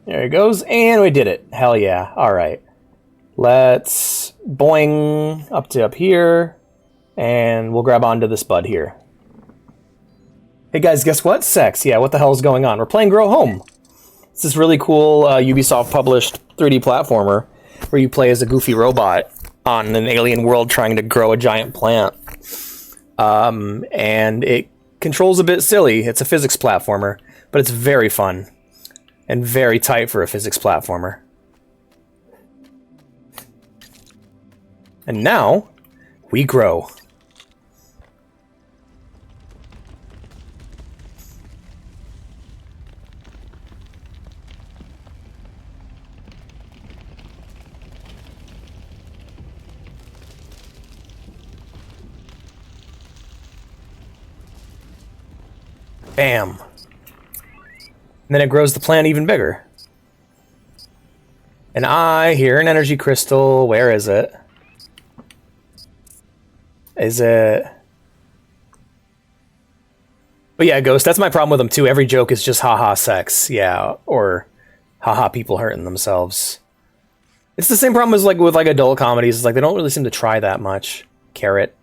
There he goes, and we did it. Hell yeah. Alright. Let's boing up here, and we'll grab onto this bud here. Hey guys, guess what? Sex. Yeah, what the hell is going on? We're playing Grow Home. It's this really cool Ubisoft-published 3D platformer where you play as a goofy robot on an alien world trying to grow a giant plant. And it controls a bit silly. It's a physics platformer, but it's very fun. And very tight for a physics platformer. And now, we grow. Bam. And then it grows the plant even bigger. And I hear an energy crystal. Where is it? Is it... But yeah, Ghost, that's my problem with them too. Every joke is just haha sex. Yeah, or haha people hurting themselves. It's the same problem as like with like adult comedies. It's like they don't really seem to try that much. Carrot.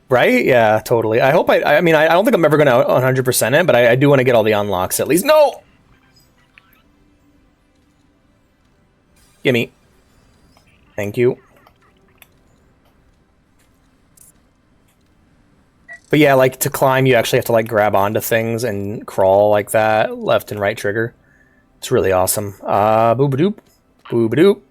Right? Yeah, totally. I hope I mean, I don't think I'm ever going to 100% it, but I do want to get all the unlocks at least. No! Gimme. Thank you. But yeah, like, to climb, you actually have to, like, grab onto things and crawl like that. Left and right trigger. It's really awesome. Booba-doop. Booba-doop.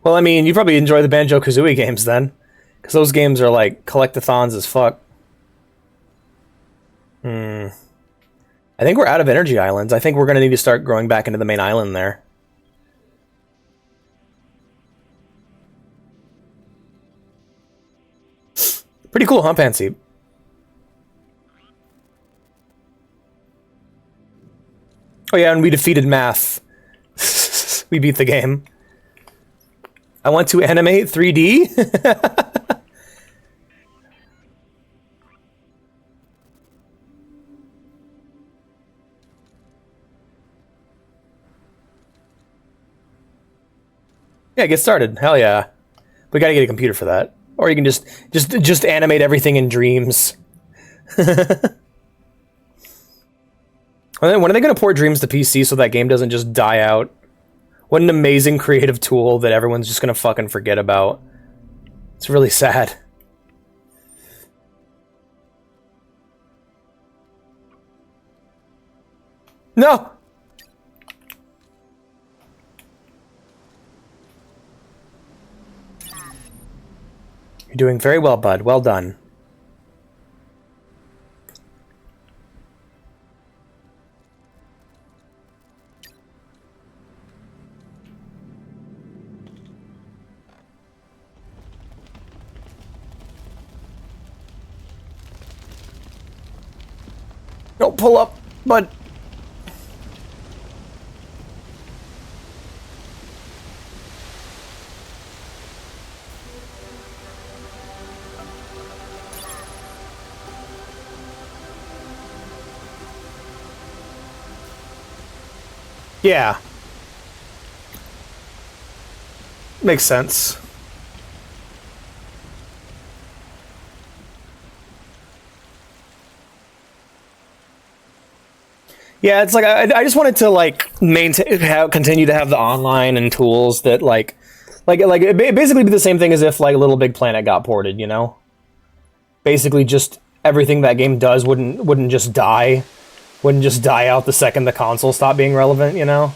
Well, I mean, you probably enjoy the Banjo-Kazooie games then. Because those games are, like, collectathons as fuck. I think we're out of energy islands. I think we're going to need to start growing back into the main island there. Pretty cool, huh, Pansy? Oh yeah, and we defeated math. We beat the game. I want to animate 3D? Yeah, get started. Hell yeah. We gotta get a computer for that. Or you can just animate everything in Dreams. When are they gonna port Dreams to PC so that game doesn't just die out? What an amazing creative tool that everyone's just gonna fucking forget about. It's really sad. No! You're doing very well, bud. Well done. No, pull up, bud. Yeah. Makes sense. Yeah, it's like I just wanted to like continue to have the online and tools that like it basically be the same thing as if like Little Big Planet got ported, you know? Basically just everything that game does wouldn't just die out the second the console stopped being relevant, you know?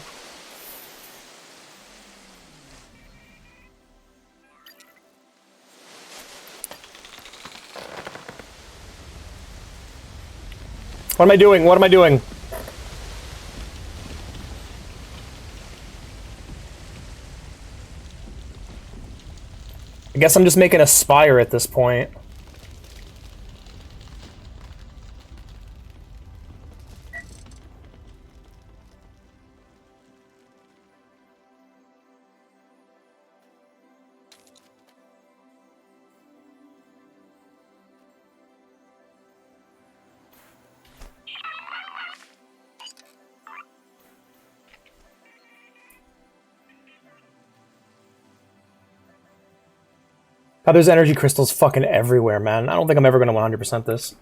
What am I doing? What am I doing? I guess I'm just making a spire at this point. God, there's energy crystals fucking everywhere, man. I don't think I'm ever gonna 100% this.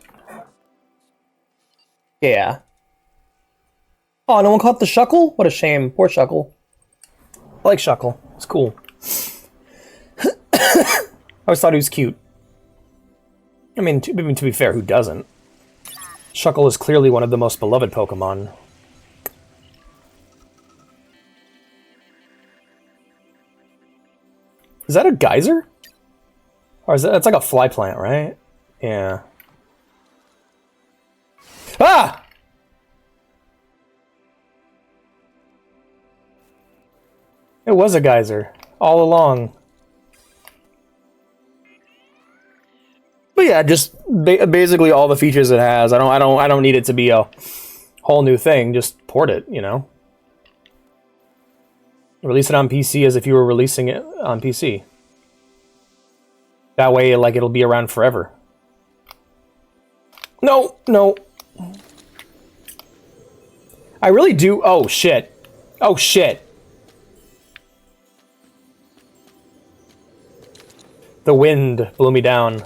Yeah. Oh, no one caught the Shuckle? What a shame. Poor Shuckle. I like Shuckle. It's cool. I always thought he was cute. I mean, to be fair, who doesn't? Shuckle is clearly one of the most beloved Pokemon. Is that a geyser? Or is that, it's like a fly plant, right? Yeah. Ah! It was a geyser all along. But yeah, just basically all the features it has. I don't need it to be a whole new thing. Just port it, you know. Release it on PC as if you were releasing it on PC. That way, like, it'll be around forever. No, no. I really do. Oh, shit. Oh, shit. The wind blew me down.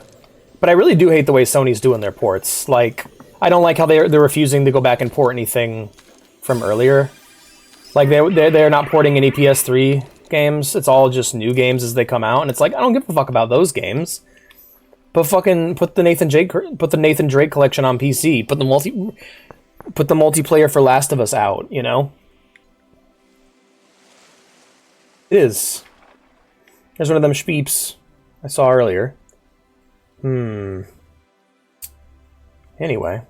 But I really do hate the way Sony's doing their ports. Like, I don't like how they're refusing to go back and port anything from earlier. Like, they're not porting any PS3 games. It's all just new games as they come out, and it's like, I don't give a fuck about those games. But fucking put the Nathan Drake collection on PC. Put the multiplayer for Last of Us out, you know? It is. There's one of them shpeeps I saw earlier. Anyway.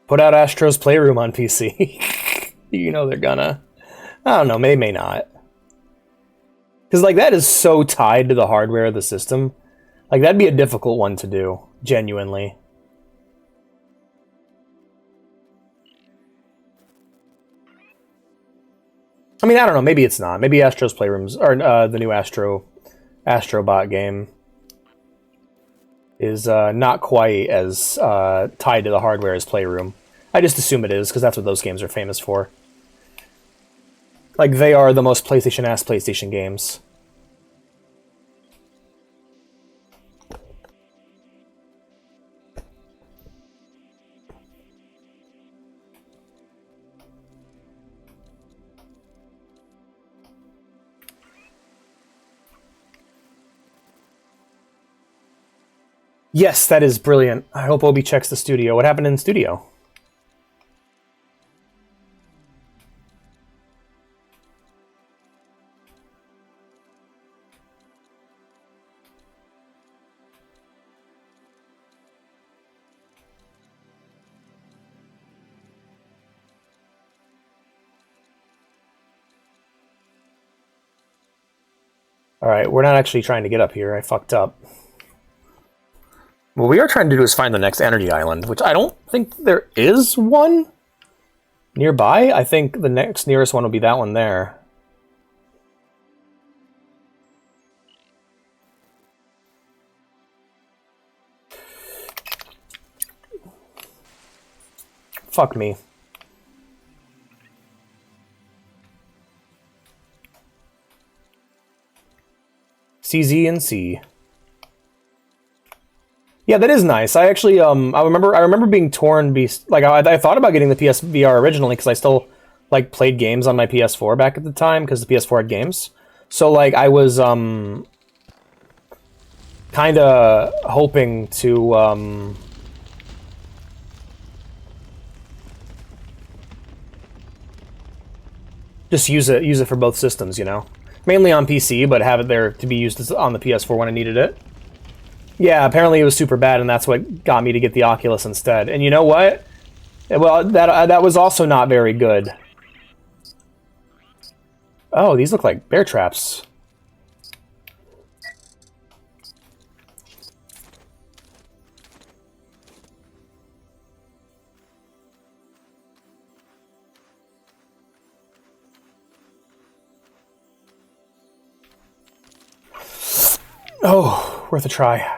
Put out Astro's Playroom on PC. You know they're gonna. I don't know, may not. Because, like, that is so tied to the hardware of the system. Like, that'd be a difficult one to do, genuinely. I mean, I don't know, maybe it's not. Maybe Astro's Playrooms, or the new Astrobot game is not quite as tied to the hardware as Playroom. I just assume it is, because that's what those games are famous for. Like, they are the most PlayStation-ass PlayStation games. Yes, that is brilliant. I hope Obi checks the studio. What happened in the studio? Alright, we're not actually trying to get up here. I fucked up. What we are trying to do is find the next energy island, which I don't think there is one nearby. I think the next nearest one will be that one there. Fuck me. CZ and C. Yeah, that is nice. I actually, I remember being torn. I thought about getting the PSVR originally because I still like played games on my PS4 back at the time because the PS4 had games. So like I was kind of hoping to just use it for both systems, you know. Mainly on PC, but have it there to be used on the PS4 when I needed it. Yeah, apparently it was super bad, and that's what got me to get the Oculus instead. And you know what? Well, that was also not very good. Oh, these look like bear traps. Oh, worth a try.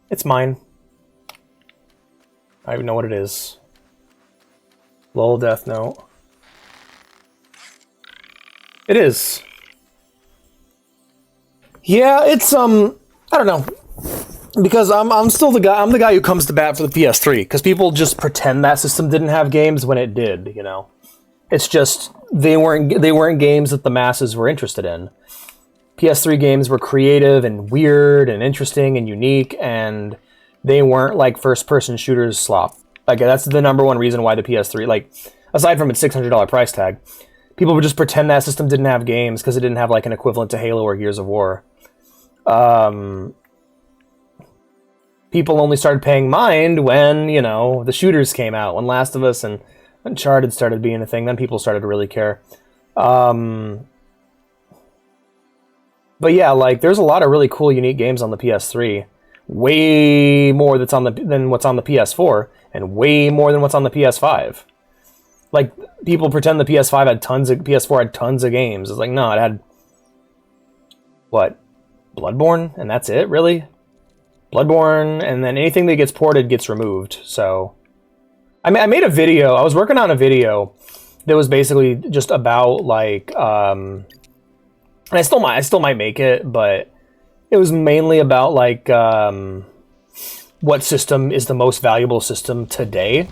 It's mine. I know what it is. Lol, Death Note. It is. Yeah, it's I don't know. Because I'm still the guy. I'm the guy who comes to bat for the PS3 because people just pretend that system didn't have games when it did, you know. It's just they weren't games that the masses were interested in. PS3 games were creative and weird and interesting and unique, and they weren't like first-person shooters slop. Like that's the number one reason why the PS3, like aside from its $600 price tag, people would just pretend that system didn't have games because it didn't have like an equivalent to Halo or Gears of War. People only started paying mind when, you know, the shooters came out, when Last of Us and Uncharted started being a thing. Then people started to really care. But yeah, like there's a lot of really cool, unique games on the PS3. Way more than what's on the PS4, and way more than what's on the PS5. Like people pretend the PS4 had tons of games. It's like no, it had what? Bloodborne, and that's it, really? Bloodborne, and then anything that gets ported gets removed. So I made a video. I was working on a video that was basically just about like and I still might make it, but it was mainly about like what system is the most valuable system today.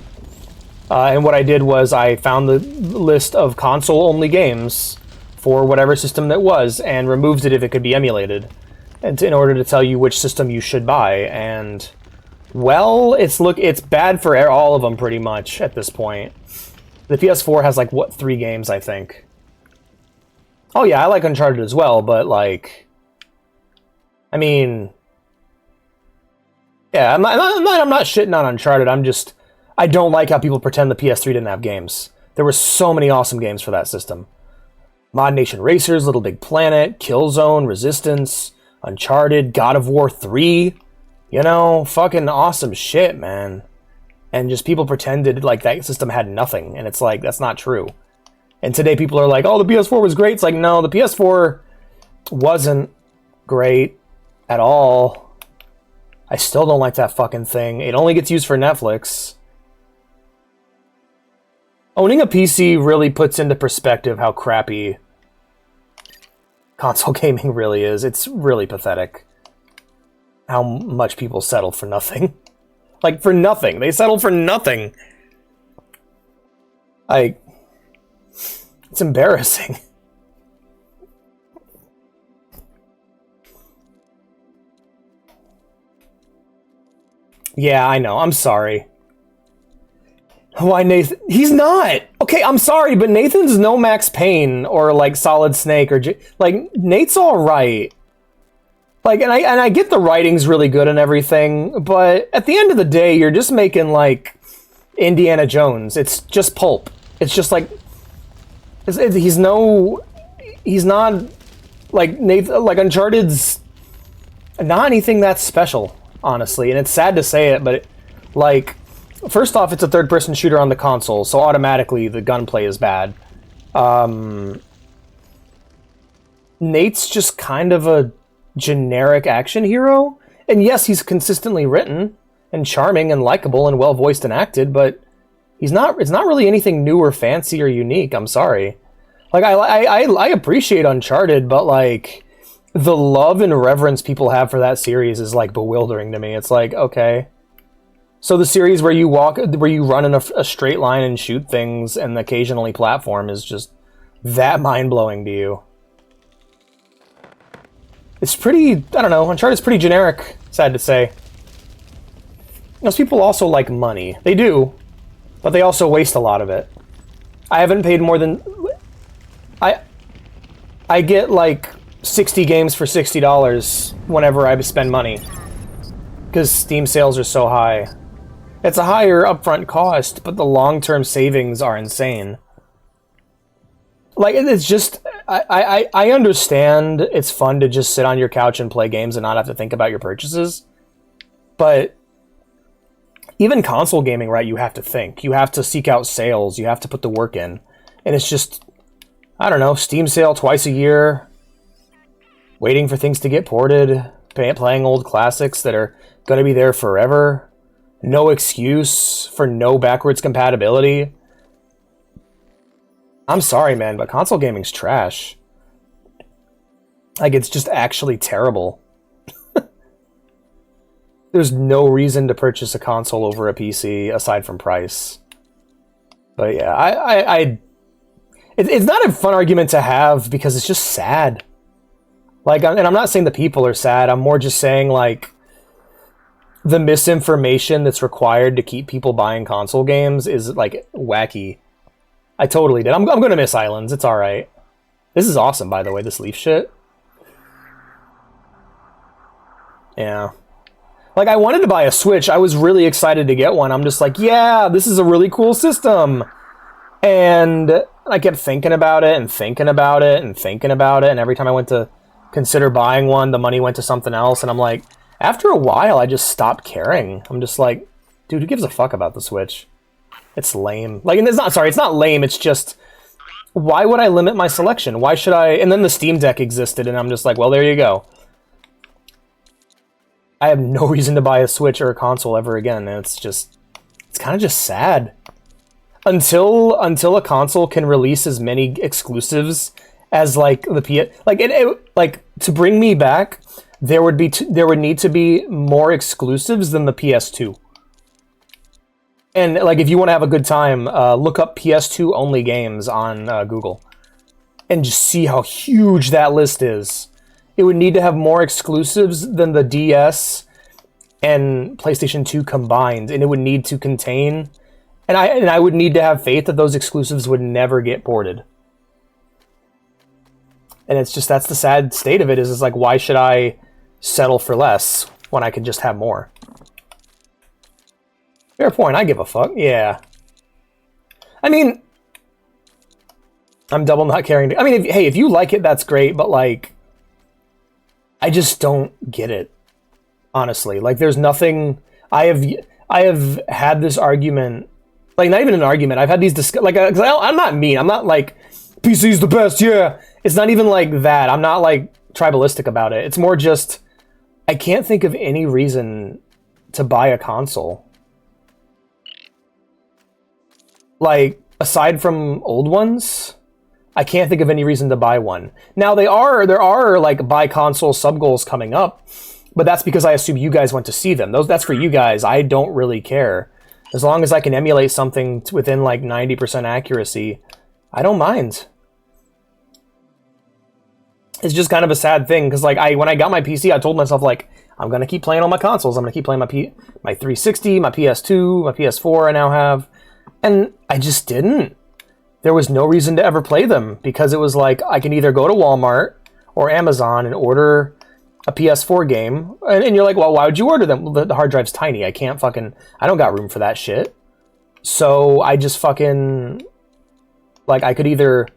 And what I did was I found the list of console-only games for whatever system that was and removed it if it could be emulated, and in order to tell you which system you should buy. And well, it's bad for all of them pretty much at this point. The PS4 has like what 3 games, I think. Oh yeah, I like Uncharted as well, but like, I mean, yeah, I'm not shitting on Uncharted. I don't like how people pretend the PS3 didn't have games. There were so many awesome games for that system. Mod Nation Racers, Little Big Planet, Killzone, Resistance, Uncharted, God of War 3. You know, fucking awesome shit, man. And just people pretended like that system had nothing, and it's like, that's not true. And today people are like, oh, the PS4 was great. It's like, no, the PS4 wasn't great at all. I still don't like that fucking thing. It only gets used for Netflix. Owning a PC really puts into perspective how crappy console gaming really is. It's really pathetic how much people settle for nothing. Like, for nothing. They settle for nothing. It's embarrassing. Yeah, I know. I'm sorry. Why, Nathan? He's not! Okay, I'm sorry, but Nathan's no Max Payne or, like, Solid Snake or... like, Nate's alright. Like, and I get the writing's really good and everything, but at the end of the day, you're just making, like, Indiana Jones. It's just pulp. It's just like he's not like like Uncharted's not anything that's special, honestly. And it's sad to say it, but like, first off, it's a third-person shooter on the console, so automatically the gunplay is bad. Nate's just kind of a generic action hero, and yes, he's consistently written and charming and likable and well voiced and acted, but it's not really anything new or fancy or unique. I'm sorry. Like, I appreciate Uncharted, but like, the love and reverence people have for that series is like bewildering to me. It's like, okay, so the series where you run in a straight line and shoot things and occasionally platform is just that mind-blowing to you. It's pretty, I don't know, Uncharted's pretty generic, sad to say. Those people also like money. They do, but they also waste a lot of it. I haven't paid more than... I get like 60 games for $60 whenever I spend money, because Steam sales are so high. It's a higher upfront cost, but the long-term savings are insane. Like, it's just... I understand it's fun to just sit on your couch and play games and not have to think about your purchases, but even console gaming, right, you have to think. You have to seek out sales. You have to put the work in. And it's just, I don't know, Steam sale twice a year, waiting for things to get ported, playing old classics that are going to be there forever, no excuse for no backwards compatibility. I'm sorry, man, but console gaming's trash. Like, it's just actually terrible. There's no reason to purchase a console over a PC aside from price. But yeah, it's not a fun argument to have because it's just sad. Like, and I'm not saying the people are sad. I'm more just saying, like, the misinformation that's required to keep people buying console games is, like, wacky. I totally did. I'm gonna miss Islands. It's alright. This is awesome, by the way, this Leaf shit. Yeah. Like, I wanted to buy a Switch. I was really excited to get one. I'm just like, yeah, this is a really cool system. And I kept thinking about it and thinking about it and thinking about it. And every time I went to consider buying one, the money went to something else. And I'm like, after a while, I just stopped caring. I'm just like, dude, who gives a fuck about the Switch? It's lame. Like, and it's not lame. It's just, why would I limit my selection? Why should I? And then the Steam Deck existed, and I'm just like, well, there you go. I have no reason to buy a Switch or a console ever again. And it's kind of just sad. Until a console can release as many exclusives as like the PS, like to bring me back, there would need to be more exclusives than the PS2. And like, if you want to have a good time, look up PS2 only games on Google, and just see how huge that list is. It would need to have more exclusives than the DS and PlayStation 2 combined, and it would need to contain, and I would need to have faith that those exclusives would never get ported. And it's just, that's the sad state of it, is like, why should I settle for less when I could just have more? Fair point, I give a fuck. Yeah. I mean, I'm double not caring. I mean, if you like it, that's great, but like, I just don't get it. Honestly, like, there's nothing. I have had this argument, like, not even an argument. I've had these like, 'cause I'm not mean. I'm not like, PC's the best. Yeah, it's not even like that. I'm not like tribalistic about it. It's more just, I can't think of any reason to buy a console. Like, aside from old ones, I can't think of any reason to buy one. Now, there are like buy console sub goals coming up, but that's because I assume you guys went to see them. That's for you guys. I don't really care. As long as I can emulate something within like 90% accuracy, I don't mind. It's just kind of a sad thing, because like, when I got my PC, I told myself, like, I'm gonna keep playing all my consoles. I'm gonna keep playing my 360, my PS2, my PS4 I now have, and I just didn't. There was no reason to ever play them, because it was like, I can either go to Walmart or Amazon and order a PS4 game, and you're like, well, why would you order them? Well, the hard drive's tiny. I don't got room for that shit. So I just fucking Like, I could either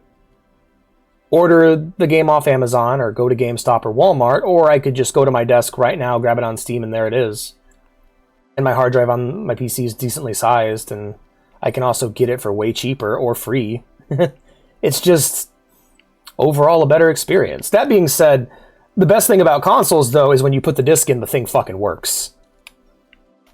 order the game off Amazon or go to GameStop or Walmart, or I could just go to my desk right now, grab it on Steam, and there it is. And my hard drive on my PC is decently sized, and I can also get it for way cheaper or free. It's just overall a better experience. That being said, the best thing about consoles, though, is when you put the disc in, the thing fucking works.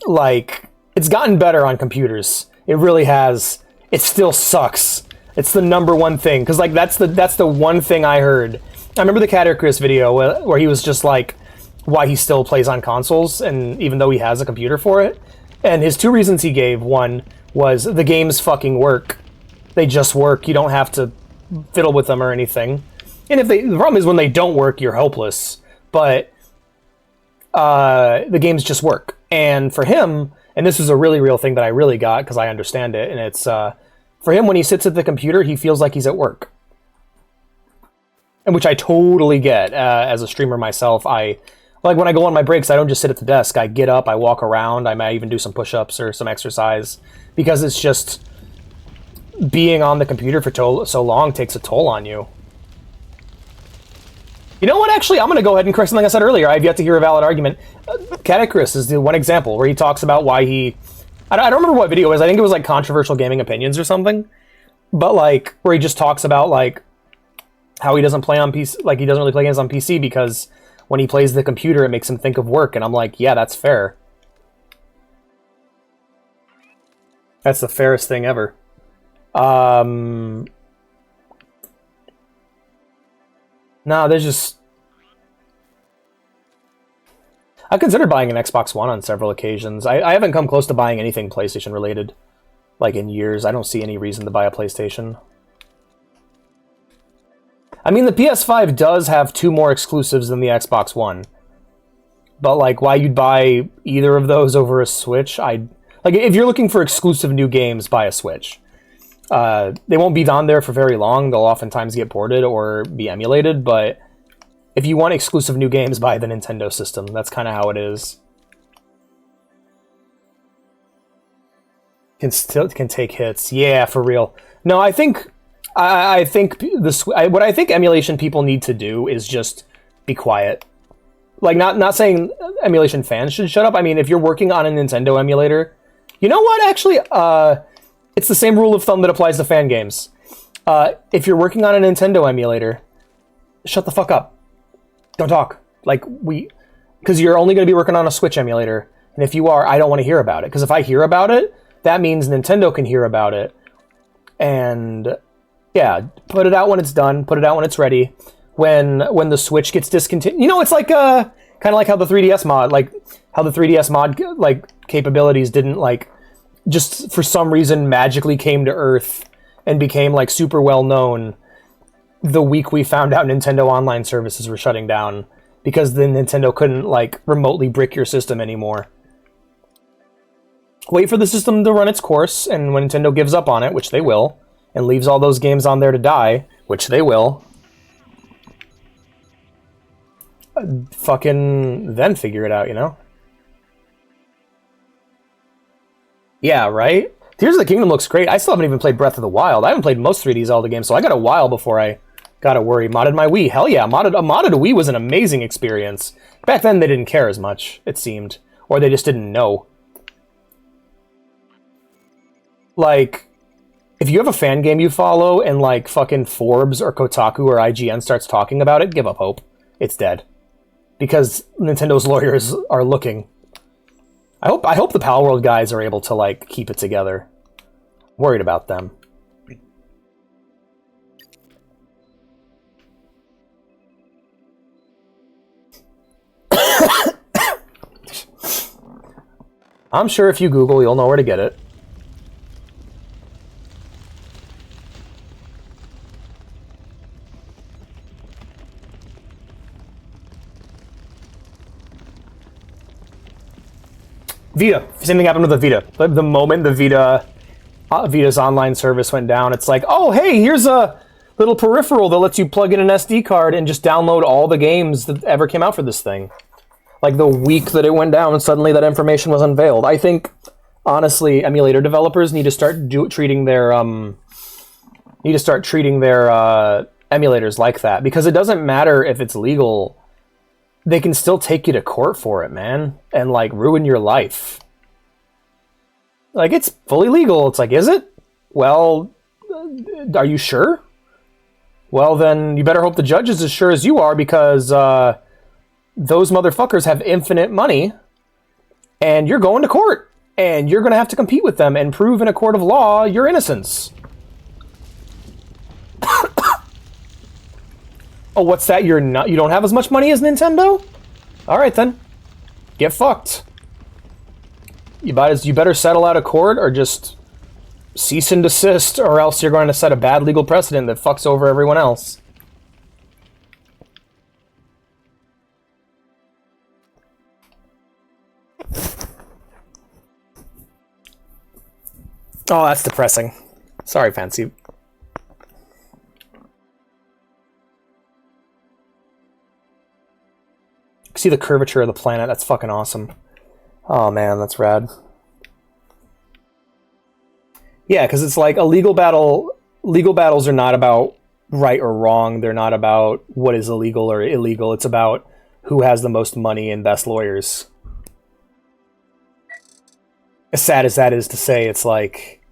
Like, it's gotten better on computers. It really has. It still sucks. It's the number one thing, because like that's the one thing I heard. I remember the Caterchris video where he was just like, why he still plays on consoles, and even though he has a computer for it. And his two reasons he gave, one was the games fucking work. They just work. You don't have to fiddle with them or anything. And the problem is when they don't work, you're helpless. But the games just work. And for him, and this is a really real thing that I really got because I understand it, and it's for him, when he sits at the computer, he feels like he's at work. And which I totally get. As a streamer myself, like when I go on my breaks, I don't just sit at the desk. I get up, I walk around, I might even do some push-ups or some exercise, because it's just being on the computer for so long takes a toll on you. You know what, actually, I'm going to go ahead and correct something I said earlier. I've yet to hear a valid argument. Catechris is the one example where he talks about why he... I don't remember what video it was. I think it was like Controversial Gaming Opinions or something. But like, where he just talks about like how he doesn't play on PC, like he doesn't really play games on PC because when he plays the computer, it makes him think of work. And I'm like, yeah, that's fair. That's the fairest thing ever. No, there's just... I've considered buying an Xbox One on several occasions. I haven't come close to buying anything PlayStation related, like in years. I don't see any reason to buy a PlayStation. I mean, the PS5 does have 2 more exclusives than the Xbox One. But like, why you'd buy either of those over a Switch? Like, if you're looking for exclusive new games, buy a Switch. They won't be on there for very long. They'll oftentimes get ported or be emulated, but if you want exclusive new games, buy the Nintendo system. That's kind of how it is. Can take hits. Yeah, for real. No, I think what I think emulation people need to do is just be quiet. Like, not saying emulation fans should shut up. I mean, if you're working on a Nintendo emulator, you know what? Actually, it's the same rule of thumb that applies to fan games. If you're working on a Nintendo emulator, shut the fuck up. Don't talk. Like, because you're only going to be working on a Switch emulator. And if you are, I don't want to hear about it. Because if I hear about it, that means Nintendo can hear about it. And yeah, put it out when it's done. Put it out when it's ready. When the Switch gets discontinued. You know, it's like kind of like how the 3DS mod, like capabilities didn't like just for some reason magically came to Earth and became like super well known the week we found out Nintendo Online services were shutting down because then Nintendo couldn't like remotely brick your system anymore. Wait for the system to run its course, and when Nintendo gives up on it, which they will, and leaves all those games on there to die, which they will, fucking then figure it out, you know? Yeah, right? Tears of the Kingdom looks great. I still haven't even played Breath of the Wild. I haven't played most 3D Zelda games, so I got a while before I gotta worry. Modded my Wii. Hell yeah, a modded Wii was an amazing experience. Back then, they didn't care as much, it seemed. Or they just didn't know. Like, if you have a fan game you follow and, like, fucking Forbes or Kotaku or IGN starts talking about it, give up hope. It's dead. Because Nintendo's lawyers are looking. I hope the Palworld guys are able to, like, keep it together. Worried about them. I'm sure if you Google, you'll know where to get it. Vita. Same thing happened with the Vita. The moment the Vita's online service went down, it's like, oh, hey, here's a little peripheral that lets you plug in an SD card and just download all the games that ever came out for this thing. Like, the week that it went down, suddenly that information was unveiled. I think, honestly, emulator developers need to start treating their need to start treating their emulators like that, because it doesn't matter if it's legal. They can still take you to court for it, man, and like ruin your life. Like, it's fully legal. It's like, is it? Well, are you sure? Well, then you better hope the judge is as sure as you are, because those motherfuckers have infinite money, and you're going to court, and you're going to have to compete with them and prove in a court of law your innocence. Oh, what's that? You don't have as much money as Nintendo? All right, then. Get fucked. You better settle out of court or just cease and desist, or else you're going to set a bad legal precedent that fucks over everyone else. Oh, that's depressing. Sorry, Fancy. See the curvature of the planet. That's fucking awesome. Oh man, that's rad. Yeah, because it's like a legal battle. Legal battles are not about right or wrong. They're not about what is illegal or illegal. It's about who has the most money and best lawyers. As sad as that is to say, it's like...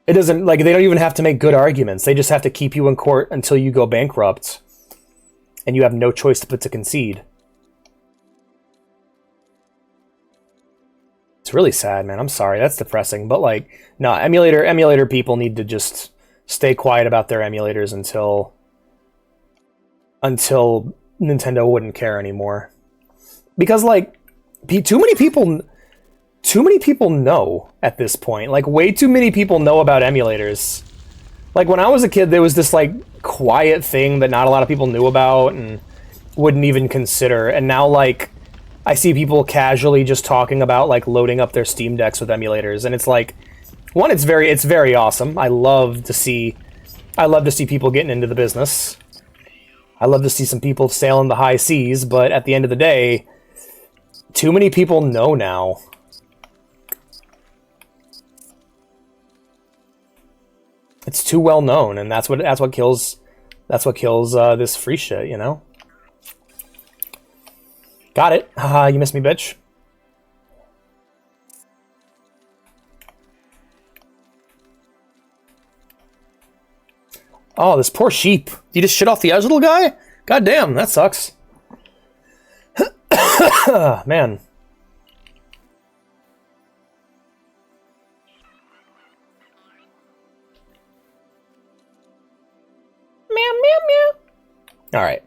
It doesn't... Like, they don't even have to make good arguments. They just have to keep you in court until you go bankrupt. And you have no choice but to concede. It's really sad, man. I'm sorry. That's depressing. But, like, no, emulator people need to just stay quiet about their emulators until Nintendo wouldn't care anymore. Because, like, too many people know at this point. Like, way too many people know about emulators. Like, when I was a kid, there was this, like, quiet thing that not a lot of people knew about and wouldn't even consider. And now, like, I see people casually just talking about, like, loading up their Steam Decks with emulators. And it's like, one, it's very awesome. I love to see people getting into the business. I love to see some people sailing the high seas. But at the end of the day, too many people know now. It's too well known, and that's what kills this free shit, you know? Got it. Haha, you missed me, bitch. Oh, this poor sheep. You just shit off the edge, little guy? God damn, that sucks. Man. Meow, meow, meow. All right.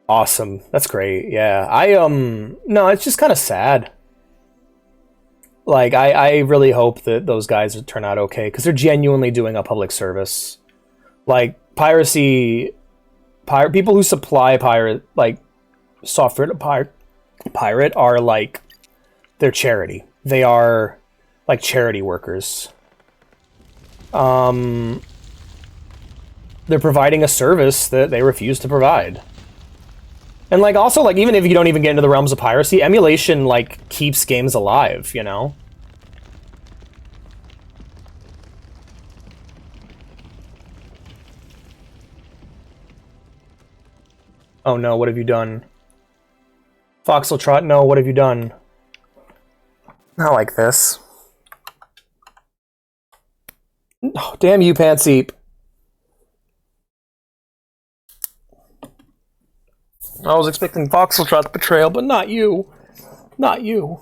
Awesome. That's great. Yeah. No, it's just kind of sad. Like, I really hope that those guys turn out okay, because they're genuinely doing a public service. Like, piracy... people who supply software to pirate are, like, they're charity. They are... like charity workers. They're providing a service that they refuse to provide. And like also like even if you don't even get into the realms of piracy, emulation like keeps games alive, you know? Oh no, what have you done? Foxeltrot, no, what have you done? Not like this. Oh, damn you, Pantseep. I was expecting Foxeltrot's betrayal, but not you. Not you.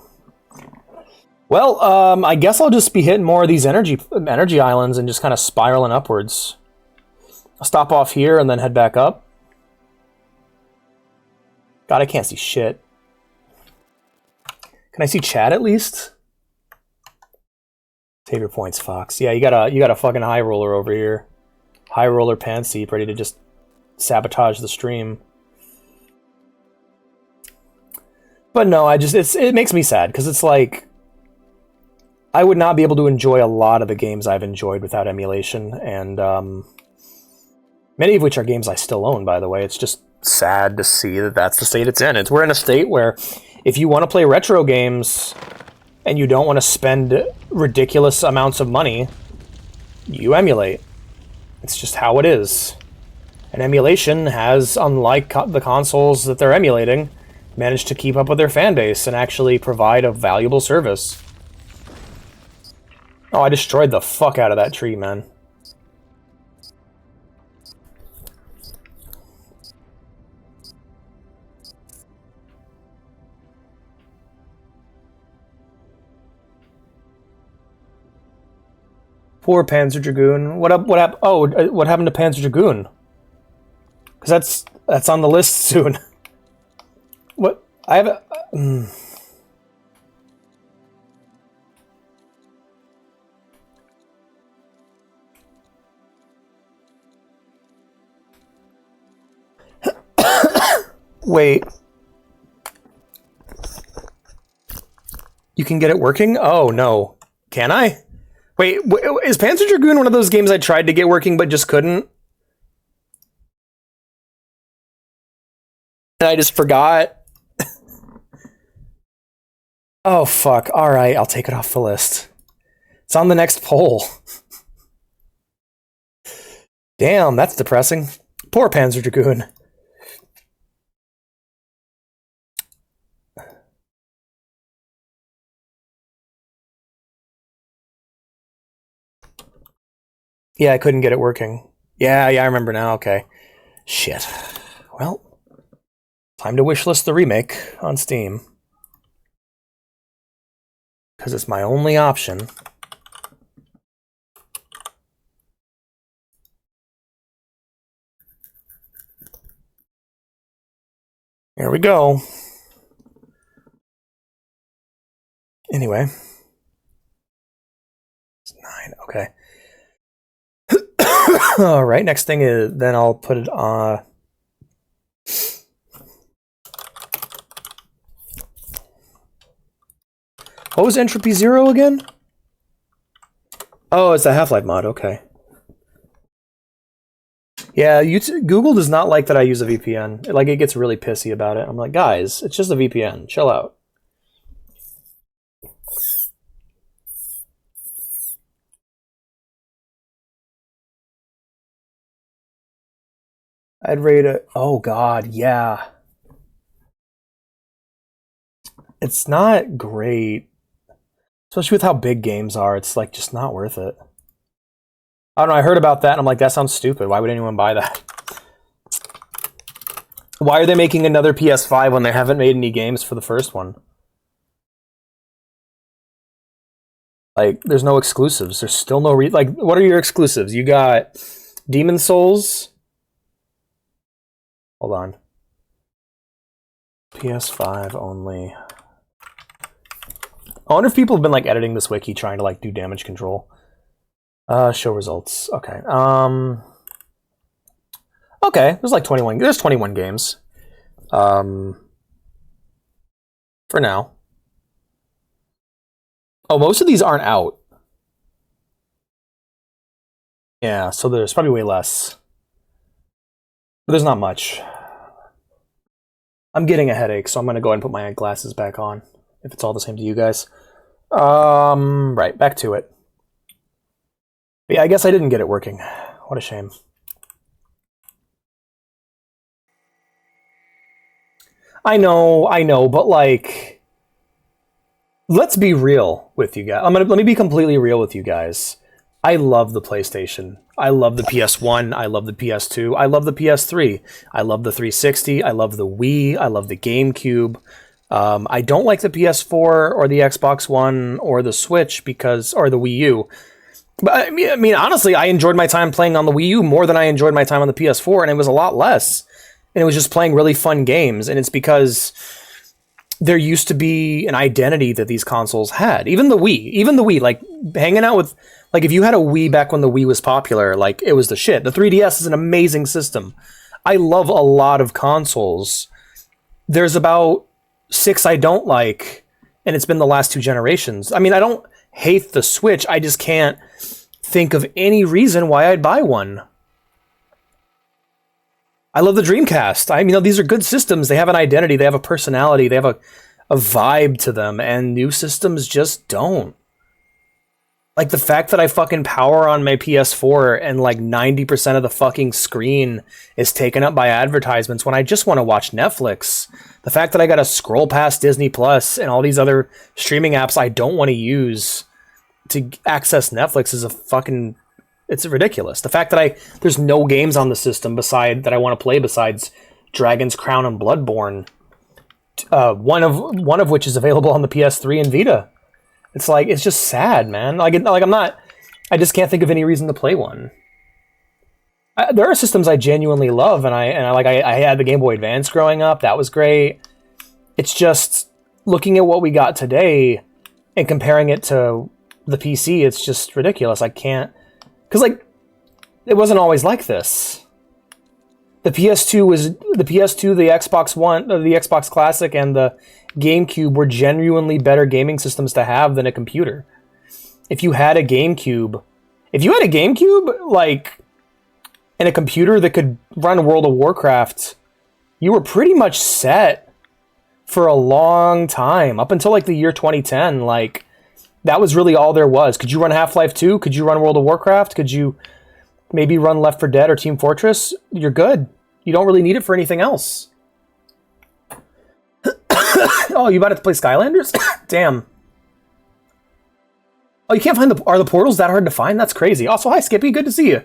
Well, I guess I'll just be hitting more of these energy islands and just kind of spiraling upwards. I'll stop off here and then head back up. God, I can't see shit. Can I see chat at least? Save your points, Fox. Yeah, you got a fucking high roller over here. High roller Pantseep ready to just sabotage the stream. But no, it makes me sad because it's like I would not be able to enjoy a lot of the games I've enjoyed without emulation, and many of which are games I still own, by the way. It's just sad to see that that's the state it's in. We're in a state where if you want to play retro games and you don't want to spend ridiculous amounts of money, you emulate. It's just how it is. And emulation has, unlike the consoles that they're emulating, managed to keep up with their fan base and actually provide a valuable service. Oh, I destroyed the fuck out of that tree, man. Poor Panzer Dragoon. What up? What happened? Oh, what happened to Panzer Dragoon? Because that's on the list soon. What? I have a... Wait. You can get it working? Oh, no. Can I? Wait, is Panzer Dragoon one of those games I tried to get working but just couldn't? And I just forgot? Oh, fuck. Alright, I'll take it off the list. It's on the next poll. Damn, that's depressing. Poor Panzer Dragoon. Yeah, I couldn't get it working. Yeah, I remember now. Okay. Shit. Well, time to wishlist the remake on Steam. Because it's my only option. Here we go. Anyway. It's 9, okay. Alright, next thing is, then I'll put it on... What was Entropy Zero again? Oh, it's a Half-Life mod, okay. Yeah, Google does not like that I use a VPN. Like, it gets really pissy about it. I'm like, guys, it's just a VPN. Chill out. I'd rate it... Oh, God, yeah. It's not great. Especially with how big games are. It's, like, just not worth it. I don't know, I heard about that, and I'm like, that sounds stupid. Why would anyone buy that? Why are they making another PS5 when they haven't made any games for the first one? Like, there's no exclusives. There's still no... Like, what are your exclusives? You got Demon's Souls... Hold on. PS5 only. I wonder if people have been like editing this wiki trying to like do damage control. Show results. Okay. Okay, there's like 21. There's 21 games. For now. Oh, most of these aren't out. Yeah, so there's probably way less. But there's not much. I'm getting a headache, so I'm going to go ahead and put my glasses back on, if it's all the same to you guys. Right, back to it. But yeah, I guess I didn't get it working. What a shame. I know, but like... Let's be real with you guys. Let me be completely real with you guys. I love the PlayStation. I love the PS1. I love the PS2. I love the PS3. I love the 360. I love the Wii. I love the GameCube. I don't like the PS4 or the Xbox One or the Switch or the Wii U. But I mean, honestly, I enjoyed my time playing on the Wii U more than I enjoyed my time on the PS4, and it was a lot less. And it was just playing really fun games, and it's because there used to be an identity that these consoles had. Even the Wii, like hanging out with, like if you had a Wii back when the Wii was popular, like it was the shit. The 3DS is an amazing system. I love a lot of consoles. There's about 6 I don't like, and it's been the last 2 generations. I mean, I don't hate the Switch. I just can't think of any reason why I'd buy one. I love the Dreamcast. I mean, these are good systems. They have an identity. They have a personality. They have a vibe to them, and new systems just don't. Like, the fact that I fucking power on my PS4 and like 90% of the fucking screen is taken up by advertisements when I just want to watch Netflix. The fact that I gotta scroll past Disney Plus and all these other streaming apps I don't want to use to access Netflix is it's ridiculous. The fact that there's no games on the system that I want to play besides Dragon's Crown and Bloodborne. One of which is available on the PS3 and Vita. It's like, it's just sad, man. I just can't think of any reason to play one. There are systems I genuinely love, and I had the Game Boy Advance growing up. That was great. It's just looking at what we got today and comparing it to the PC. It's just ridiculous. I can't, because like, it wasn't always like this. The PS2, the Xbox One, the Xbox Classic, and the GameCube were genuinely better gaming systems to have than a computer. If you had a GameCube, like, and a computer that could run World of Warcraft, you were pretty much set for a long time, up until like the year 2010. Like, that was really all there was. Could you run Half-Life 2? Could you run World of Warcraft? Could you maybe run Left 4 Dead or Team Fortress? You're good. You don't really need it for anything else. Oh, you about to play Skylanders? Damn. Oh, you can't find are the portals that hard to find? That's crazy. Also, hi Skippy, good to see you.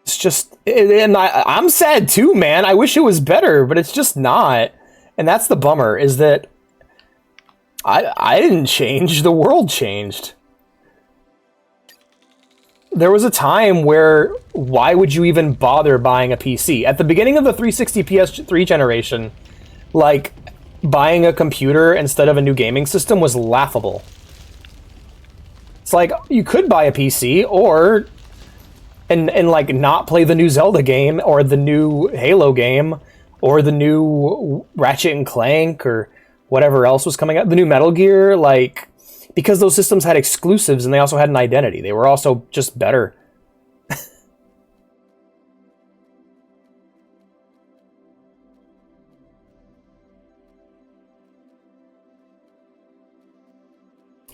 It's just, and I'm sad too, man. I wish it was better, but it's just not. And that's the bummer, is that I didn't change, the world changed. There was a time where, why would you even bother buying a PC? At the beginning of the 360 PS3 generation, like, buying a computer instead of a new gaming system was laughable. It's like, you could buy a PC, or, and like, not play the new Zelda game, or the new Halo game, or the new Ratchet and Clank, or whatever else was coming out, the new Metal Gear, like, because those systems had exclusives and they also had an identity. They were also just better.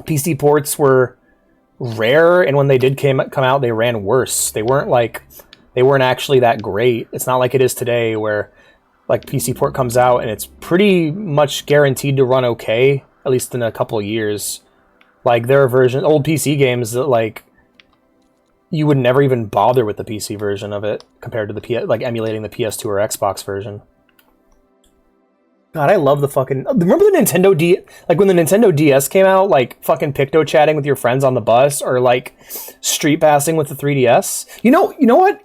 PC ports were rare, and when they did come out, they ran worse. They weren't actually that great. It's not like it is today, where like PC port comes out and it's pretty much guaranteed to run okay, at least in a couple of years. Like, there are old PC games that, like, you would never even bother with the PC version of it compared to the emulating the PS2 or Xbox version. God, I love the fucking... Remember the Nintendo when the Nintendo DS came out, like, fucking picto chatting with your friends on the bus, or like street passing with the 3DS? You know what?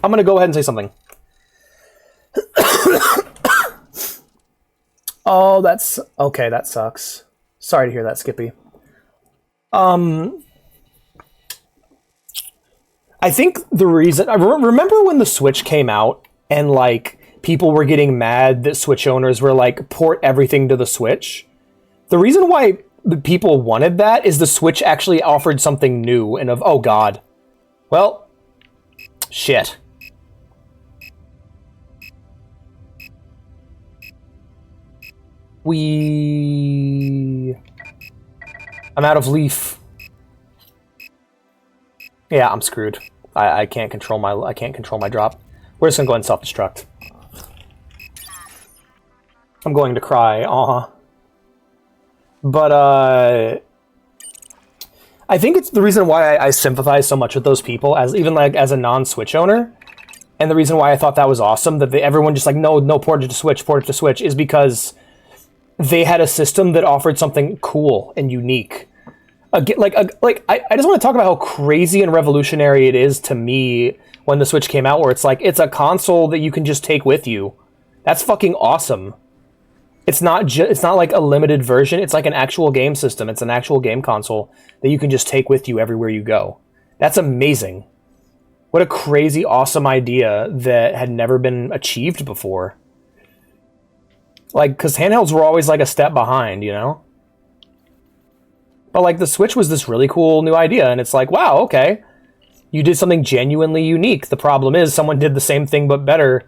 I'm gonna go ahead and say something. Oh, that's okay. That sucks. Sorry to hear that, Skippy. I think the reason... I remember when the Switch came out and, like, people were getting mad that Switch owners were like, port everything to the Switch? The reason why the people wanted that is the Switch actually offered something new and oh god. Well, shit. I'm out of leaf. Yeah, I'm screwed. I can't control my drop. We're just gonna go ahead and self-destruct. I'm going to cry. But I think it's the reason why I sympathize so much with those people, as a non-Switch owner, and the reason why I thought that was awesome, that everyone just like, no, port it to Switch, is because they had a system that offered something cool and unique. I just want to talk about how crazy and revolutionary it is to me when the Switch came out, where it's like, it's a console that you can just take with you. That's fucking awesome. It's not like a limited version. It's like an actual game system. It's an actual game console that you can just take with you everywhere you go. That's amazing. What a crazy, awesome idea that had never been achieved before. Like, because handhelds were always like a step behind, you know? But like, the Switch was this really cool new idea, and it's like, wow, okay. You did something genuinely unique. The problem is someone did the same thing but better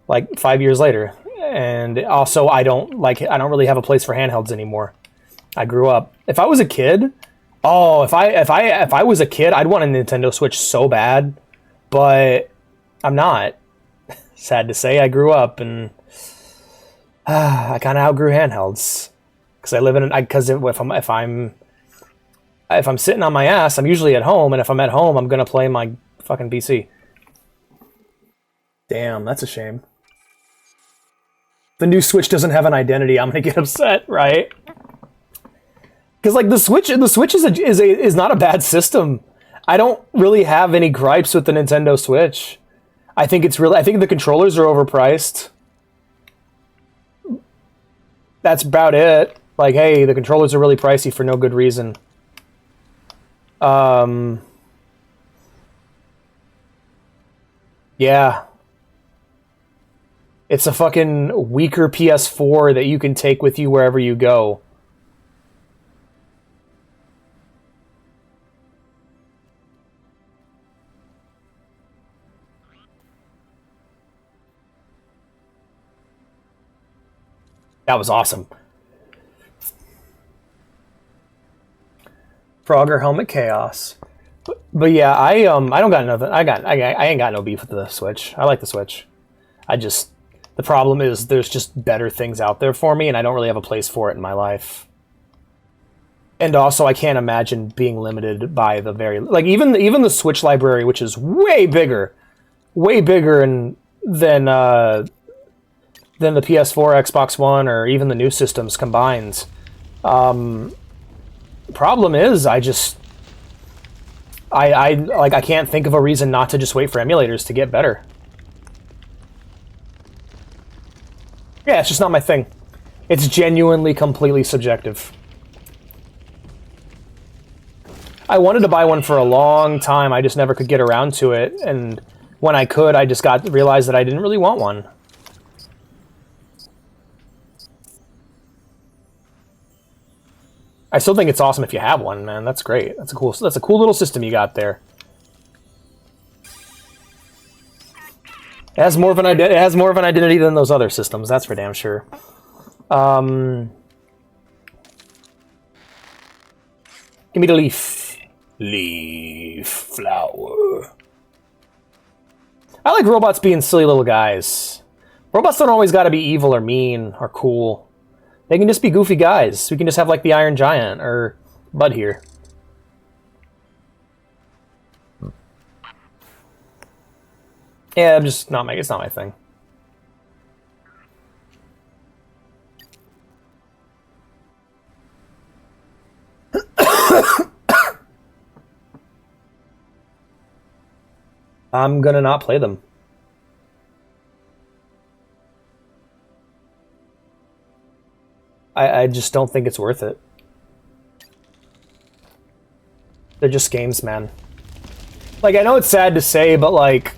like 5 years later. And also, I don't really have a place for handhelds anymore. I grew up. If I was a kid, if I was a kid, I'd want a Nintendo Switch so bad, but I'm not. Sad to say, I grew up and I kind of outgrew handhelds because I live in because if I'm sitting on my ass, I'm usually at home, and if I'm at home, I'm gonna play my fucking PC. Damn, that's a shame. The new Switch doesn't have an identity. I'm gonna get upset, right? Because like the Switch is not a bad system. I don't really have any gripes with the Nintendo Switch. I think the controllers are overpriced. That's about it. Like, hey, the controllers are really pricey for no good reason. Yeah. It's a fucking weaker PS4 that you can take with you wherever you go. That was awesome. Frogger Helmet Chaos. But yeah, I don't got nothing. I ain't got no beef with the Switch. I like the Switch. The problem is there's just better things out there for me, and I don't really have a place for it in my life. And also, I can't imagine being limited by the like even the Switch library, which is way bigger than the PS4, Xbox One, or even the new systems combined. Problem is, I can't think of a reason not to just wait for emulators to get better. Yeah, it's just not my thing. It's genuinely completely subjective. I wanted to buy one for a long time, I just never could get around to it, and when I could, I just realized that I didn't really want one. I still think it's awesome if you have one, man. That's great. That's a cool little system you got there. It has more of an identity than those other systems. That's for damn sure. Give me the leaf. Leaf flower. I like robots being silly little guys. Robots don't always gotta be evil or mean or cool. They can just be goofy guys. We can just have like the Iron Giant or Bud here. Yeah, it's not my thing. I'm gonna not play them. I just don't think it's worth it. They're just games, man. Like, I know it's sad to say, but like,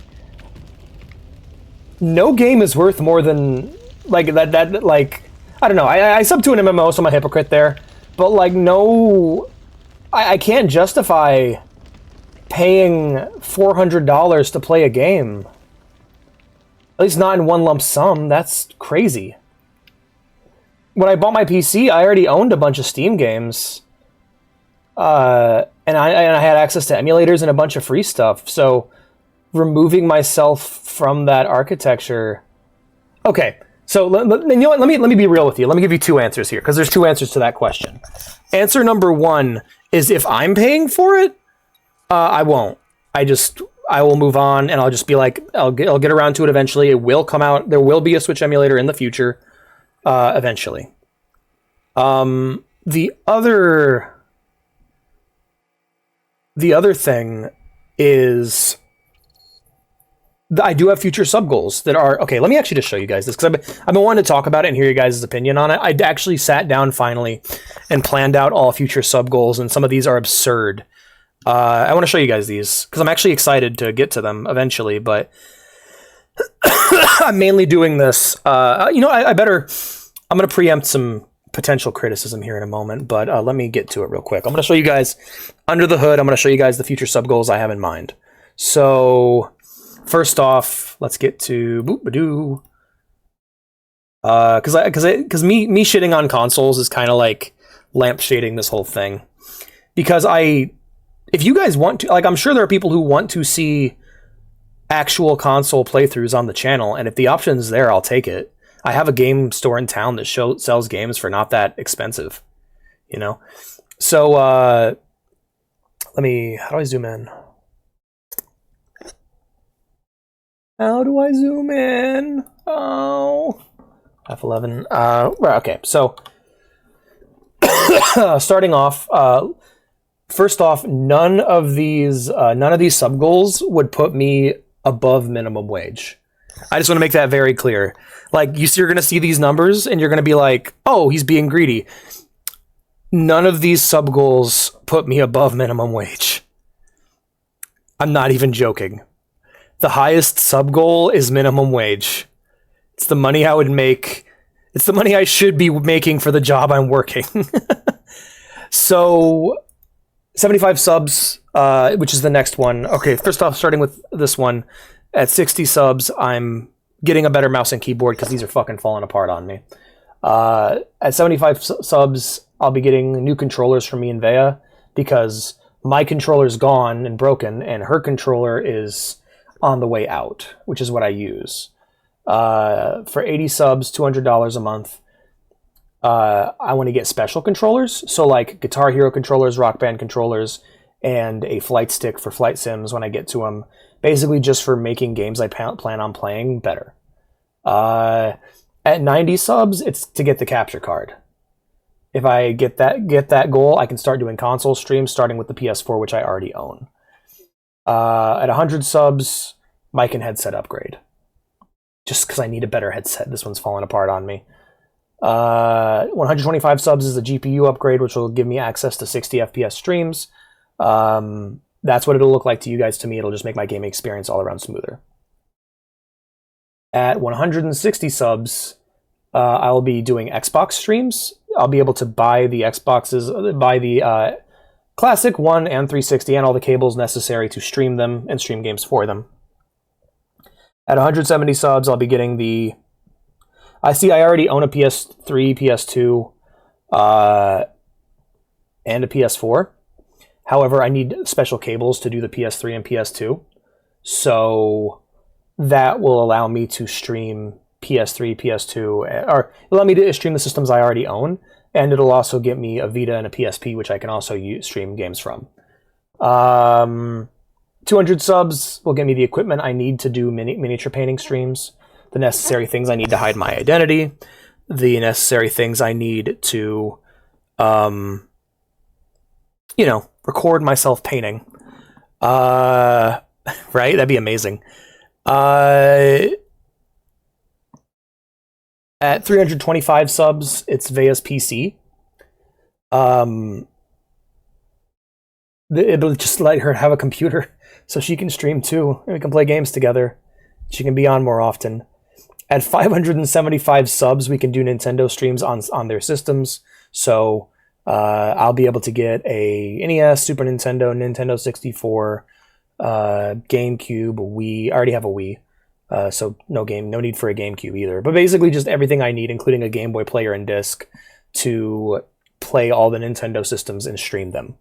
no game is worth more than like that like, I don't know. I sub to an MMO, so I'm a hypocrite there. But like, no, I can't justify paying $400 to play a game. At least not in one lump sum. That's crazy. When I bought my PC, I already owned a bunch of Steam games, and I had access to emulators and a bunch of free stuff. So, removing myself from that architecture. Okay, so you know what? Let me be real with you. Let me give you two answers here, because there's two answers to that question. Answer number one is if I'm paying for it, I won't. I will move on, and I'll just be like, I'll get around to it eventually. It will come out. There will be a Switch emulator in the future. Eventually. The other thing is I do have future sub goals that are okay. Let me actually just show you guys this, because I've been wanting to talk about it and hear you guys' opinion on it. I actually sat down finally and planned out all future sub goals, and some of these are absurd. I want to show you guys these because I'm actually excited to get to them eventually, but I'm mainly doing this. I'm going to preempt some potential criticism here in a moment, but let me get to it real quick. I'm going to show you guys under the hood. I'm going to show you guys the future sub goals I have in mind. So, first off, let's get to boop-a-doo. Because me shitting on consoles is kind of like lampshading this whole thing. Because if you guys want to, like, I'm sure there are people who want to see actual console playthroughs on the channel, and if the option's there, I'll take it. I have a game store in town that sells games for not that expensive, you know? So, how do I zoom in? How do I zoom in? Oh, F11. Right, okay, so, starting off, first off, none of these sub goals would put me above minimum wage. I just want to make that very clear. Like, you're going to see these numbers and you're going to be like, oh, he's being greedy. None of these sub goals put me above minimum wage. I'm not even joking. The highest sub goal is minimum wage. It's the money I would make. It's the money I should be making for the job I'm working. So 75 subs, which is the next one. Okay, first off, starting with this one, at 60 subs, I'm getting a better mouse and keyboard because these are fucking falling apart on me. At 75 subs, I'll be getting new controllers from me and Vea because my controller's gone and broken, and her controller is on the way out, which is what I use. For 80 subs, $200 a month, I want to get special controllers. So like Guitar Hero controllers, Rock Band controllers, and a flight stick for flight sims when I get to them. Basically just for making games I plan on playing better. At 90 subs, it's to get the capture card. If I get that goal, I can start doing console streams, starting with the PS4, which I already own. At 100 subs, mic and headset upgrade. Just because I need a better headset. This one's falling apart on me. 125 subs is a GPU upgrade, which will give me access to 60 FPS streams. That's what it'll look like to you guys. To me, it'll just make my gaming experience all around smoother. At 160 subs, I'll be doing Xbox streams. I'll be able to buy the Xboxes, buy the Classic, One, and 360, and all the cables necessary to stream them and stream games for them. At 170 subs, I'll be getting the... I already own a PS3, PS2, and a PS4. However, I need special cables to do the PS3 and PS2. So that will allow me to stream PS3, PS2, or allow me to stream the systems I already own. And it'll also get me a Vita and a PSP, which I can also stream games from. 200 subs will get me the equipment I need to do miniature painting streams. The necessary things I need to hide my identity. The necessary things I need to, record myself painting. Right? That'd be amazing. At 325 subs, it's Vea's PC. It'll just let her have a computer so she can stream too, and we can play games together. She can be on more often. At 575 subs, we can do Nintendo streams on their systems. So I'll be able to get a NES, Super Nintendo, Nintendo 64, GameCube, Wii. I already have a Wii. So no need for a GameCube either. But basically just everything I need, including a Game Boy player and disc, to play all the Nintendo systems and stream them.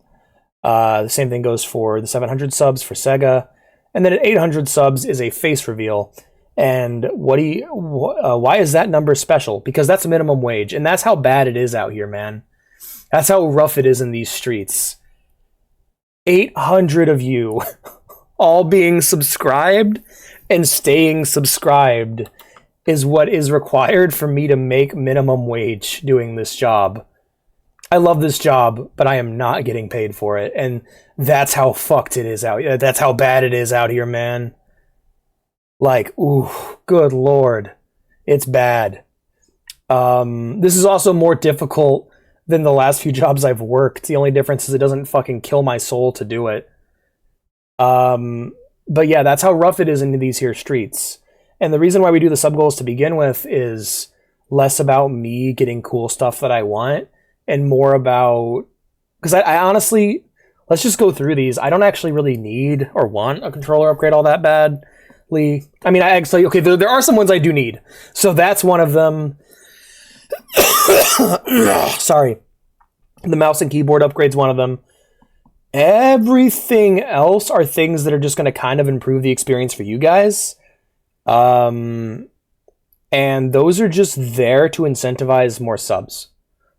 The same thing goes for the 700 subs for Sega. And then at 800 subs is a face reveal. And why is that number special? Because that's minimum wage. And that's how bad it is out here, man. That's how rough it is in these streets. 800 of you all being subscribed and staying subscribed is what is required for me to make minimum wage doing this job. I love this job, but I am not getting paid for it. And that's how fucked it is out here. That's how bad it is out here, man. Like, ooh, good lord. It's bad. This is also more difficult than the last few jobs I've worked. The only difference is it doesn't fucking kill my soul to do it. But yeah, that's how rough it is in these here streets. And the reason why we do the sub goals to begin with is less about me getting cool stuff that I want and more about... Because I honestly... Let's just go through these. I don't actually really need or want a controller upgrade all that badly. I mean, there are some ones I do need. So that's one of them. Sorry. The mouse and keyboard upgrade's one of them. Everything else are things that are just going to kind of improve the experience for you guys. And those are just there to incentivize more subs.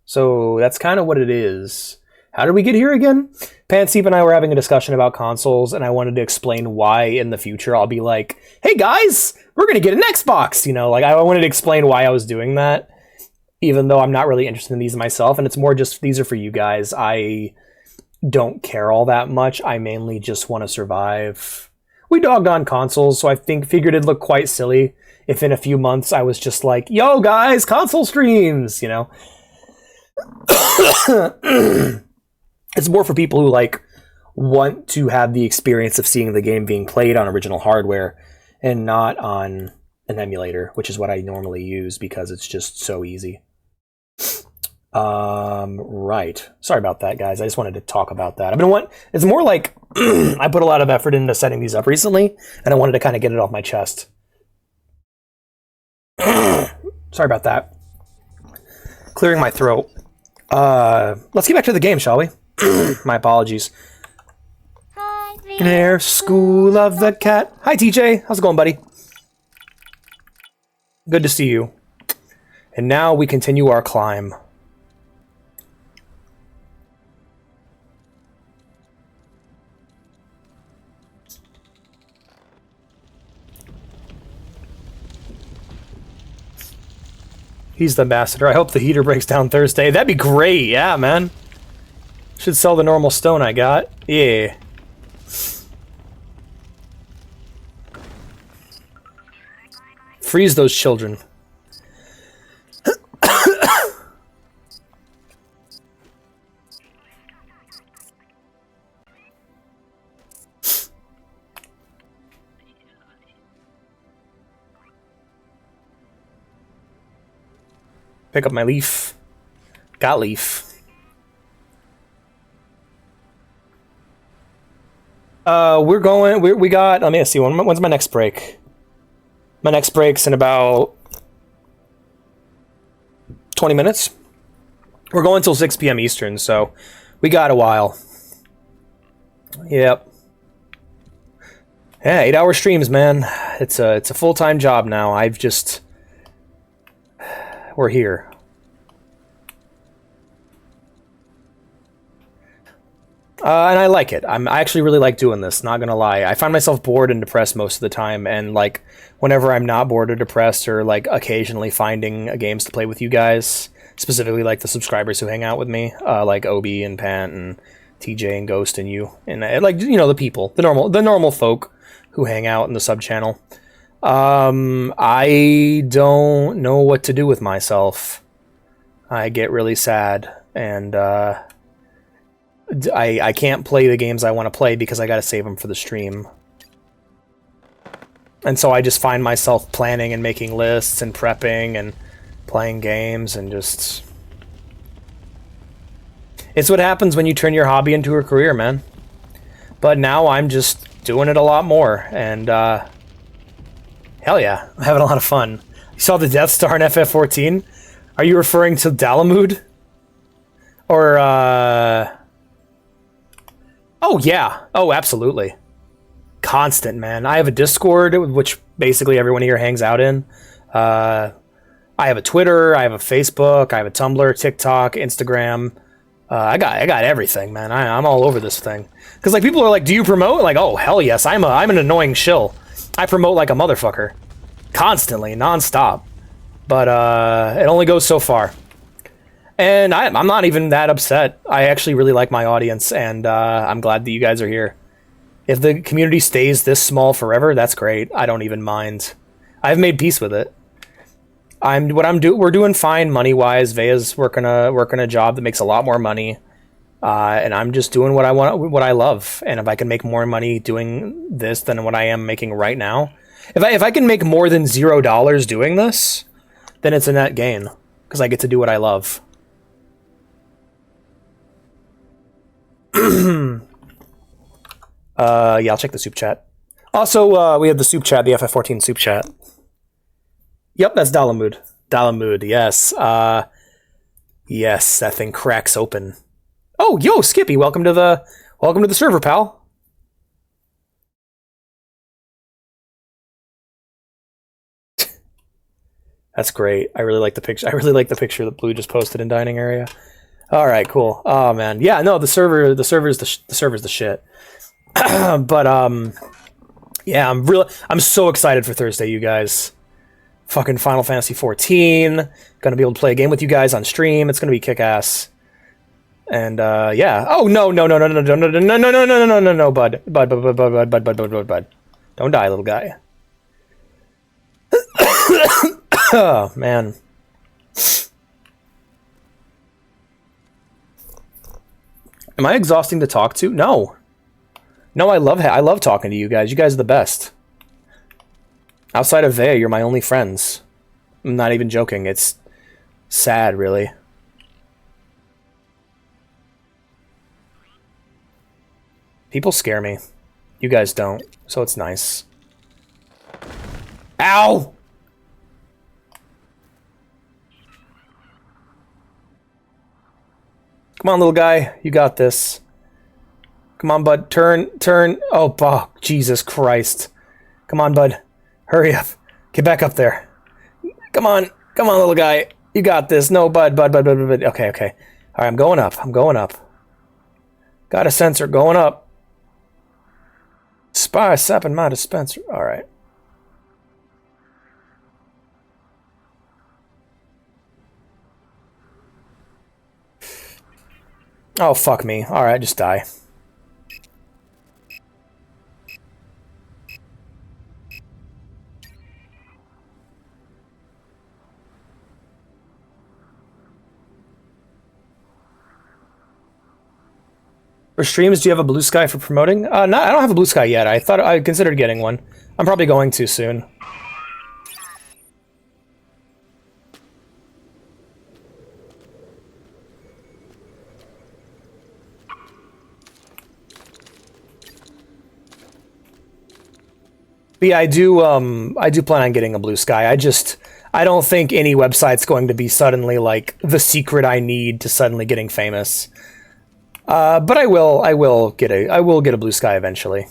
So that's kind of what it is. How did we get here again? Panseep and I were having a discussion about consoles, and I wanted to explain why in the future I'll be like, hey guys, we're going to get an Xbox. You know, like I wanted to explain why I was doing that, even though I'm not really interested in these myself. And it's more just, these are for you guys. I don't care all that much. I mainly just want to survive. We dogged on consoles, so I figured it'd look quite silly if in a few months I was just like, yo guys, console streams, you know? It's more for people who like want to have the experience of seeing the game being played on original hardware and not on an emulator, which is what I normally use because it's just so easy. Right. Sorry about that, guys. I just wanted to talk about that. It's more like I put a lot of effort into setting these up recently, and I wanted to kind of get it off my chest. Sorry about that. Clearing my throat. Let's get back to the game, shall we? My apologies. Air School of the Cat. Hi, TJ. How's it going, buddy? Good to see you. And now we continue our climb. He's the ambassador. I hope the heater breaks down Thursday. That'd be great. Yeah, man. Should sell the normal stone I got. Yeah. Freeze those children. Pick up my leaf. Got leaf. We got, let me see, when's my next break? My next break's in about 20 minutes. We're going till 6 p.m. Eastern, so we got a while. Yep. Yeah, 8-hour streams, man. It's a full-time job now. We're here. And I like it. I actually really like doing this, not gonna lie. I find myself bored and depressed most of the time, and like whenever I'm not bored or depressed, or like occasionally finding games to play with you guys, specifically like the subscribers who hang out with me, like Obi and Pant and TJ and Ghost and you, and like, you know, the people, the normal folk who hang out in the sub channel. I don't know what to do with myself. I get really sad, and I can't play the games I want to play because I gotta save them for the stream. And so I just find myself planning and making lists and prepping and playing games and just... It's what happens when you turn your hobby into a career, man. But now I'm just doing it a lot more, and hell yeah, I'm having a lot of fun. You saw the Death Star in FF14? Are you referring to Dalamud? Or, Oh, yeah. Oh, absolutely. Constant, man. I have a Discord, which basically everyone here hangs out in. I have a Twitter, I have a Facebook, I have a Tumblr, TikTok, Instagram. I got everything, man. I'm all over this thing. Because like people are like, do you promote? Like, oh, hell yes. I'm an annoying shill. I promote like a motherfucker. Constantly, nonstop. But it only goes so far. And I'm not even that upset. I actually really like my audience, and I'm glad that you guys are here. If the community stays this small forever, that's great. I don't even mind. I've made peace with it. We're doing fine money-wise. Vea's working a job that makes a lot more money, and I'm just doing what I want, what I love. And if I can make more money doing this than what I am making right now, if I can make more than $0 doing this, then it's a net gain because I get to do what I love. Yeah, I'll check the soup chat. Also, we have the soup chat, the FF14 soup chat. Yep, that's Dalamud. Dalamud, yes. Yes, that thing cracks open. Oh, yo, Skippy, welcome to the server, pal. That's great. I really like the picture. I really like the picture that Blue just posted in dining area. All right, cool. Oh man, yeah, no, the server's the shit. But yeah, I'm so excited for Thursday, you guys. Fucking Final Fantasy 14. Gonna be able to play a game with you guys on stream. It's gonna be kick ass. And yeah. Oh no, bud. Don't die, little guy. Oh man. Am I exhausting to talk to? No. No, I love talking to you guys. You guys are the best. Outside of Vea, you're my only friends. I'm not even joking. It's sad, really. People scare me. You guys don't, so it's nice. Ow! Come on, little guy. You got this. Come on, bud. Turn. Oh, Jesus Christ. Come on, bud. Hurry up. Get back up there. Come on, little guy. You got this. No, bud. Okay. All right, I'm going up. Got a sensor going up. Spy sapping my dispenser. All right. Oh, fuck me. All right, just die. For streams, do you have a blue sky for promoting? No, I don't have a blue sky yet. I considered getting one. I'm probably going to soon. But yeah, I do plan on getting a blue sky. I don't think any website's going to be suddenly like the secret I need to suddenly getting famous. But I will get a blue sky eventually,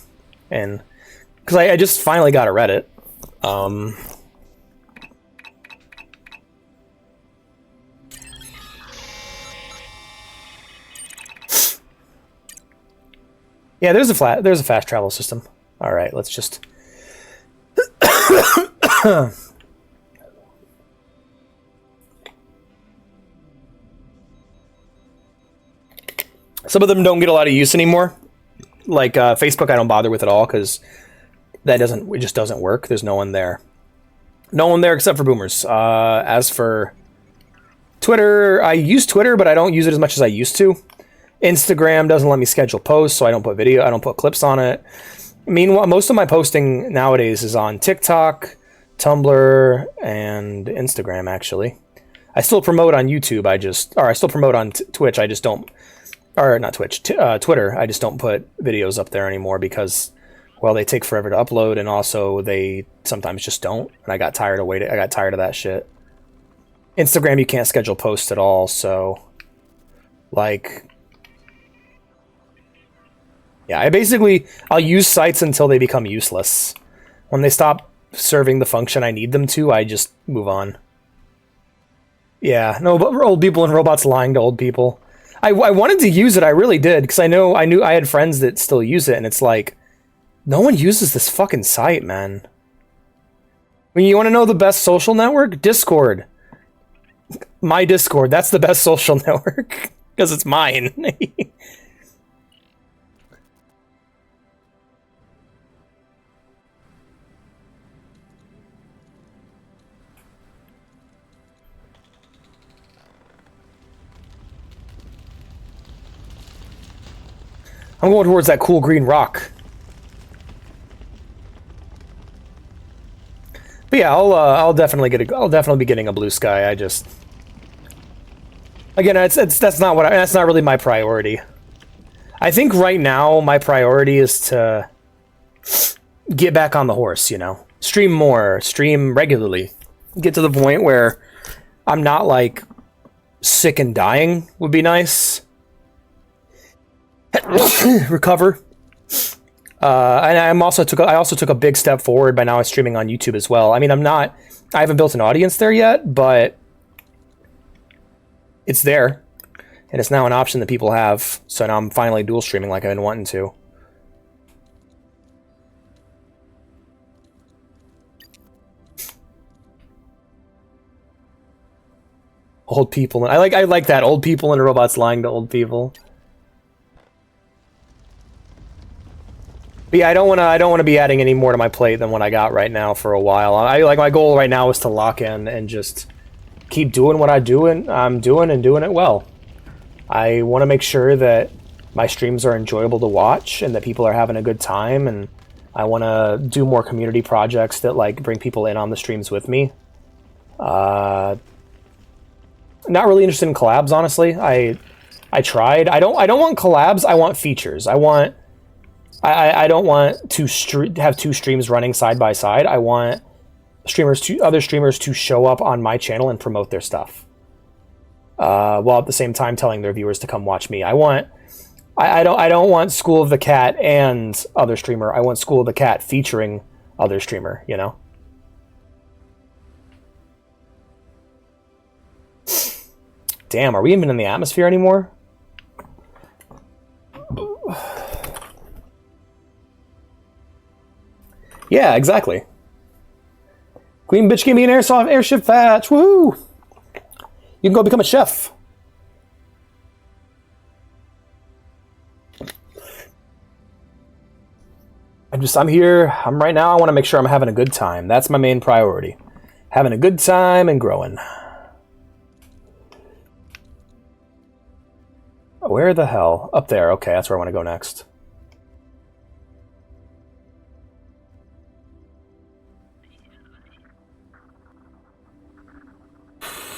and because I just finally got a Reddit. Yeah, there's a fast travel system. All right, let's just. Some of them don't get a lot of use anymore. Like Facebook, I don't bother with at all because it just doesn't work. There's no one there. No one there except for boomers. As for Twitter, I use Twitter, but I don't use it as much as I used to. Instagram doesn't let me schedule posts, so I don't put clips on it. Meanwhile, most of my posting nowadays is on TikTok, Tumblr, and Instagram, actually. I still promote on YouTube, I still promote on Twitch, I just don't, or not Twitch, Twitter, I just don't put videos up there anymore because, well, they take forever to upload, and also they sometimes just don't, and I got tired of that shit. Instagram, you can't schedule posts at all, so, like... Yeah, I'll use sites until they become useless. When they stop serving the function I need them to, I just move on. Yeah, no, but old people and robots lying to old people. I wanted to use it, I really did, because I knew I had friends that still use it, and it's like, no one uses this fucking site, man. When you want to know the best social network? Discord. My Discord, that's the best social network, because it's mine. I'm going towards that cool green rock. But yeah, I'll definitely be getting a blue sky. Again, that's not really my priority. I think right now my priority is to get back on the horse, you know. Stream more, stream regularly. Get to the point where I'm not like sick and dying would be nice. Recover. And I also took a big step forward by now streaming on YouTube as well. I mean, I haven't built an audience there yet, but it's there. And it's now an option that people have. So now I'm finally dual streaming like I've been wanting to. Old people. I like that. Old people and robots lying to old people. But yeah, I don't want to be adding any more to my plate than what I got right now for a while. My goal right now is to lock in and just keep doing what I'm doing and doing it well. I want to make sure that my streams are enjoyable to watch and that people are having a good time, and I want to do more community projects that like bring people in on the streams with me. Not really interested in collabs, honestly. I tried. I don't want collabs. I want features. I don't want to have two streams running side by side. I want other streamers to show up on my channel and promote their stuff, while at the same time telling their viewers to come watch me. I don't want School of the Cat and other streamer. I want School of the Cat featuring other streamer. You know. Damn, are we even in the atmosphere anymore? Yeah, exactly. Queen bitch gave me an airship patch. Woo! You can go become a chef. I'm here. I'm right now. I want to make sure I'm having a good time. That's my main priority. Having a good time and growing. Where the hell? Up there. Okay, that's where I want to go next.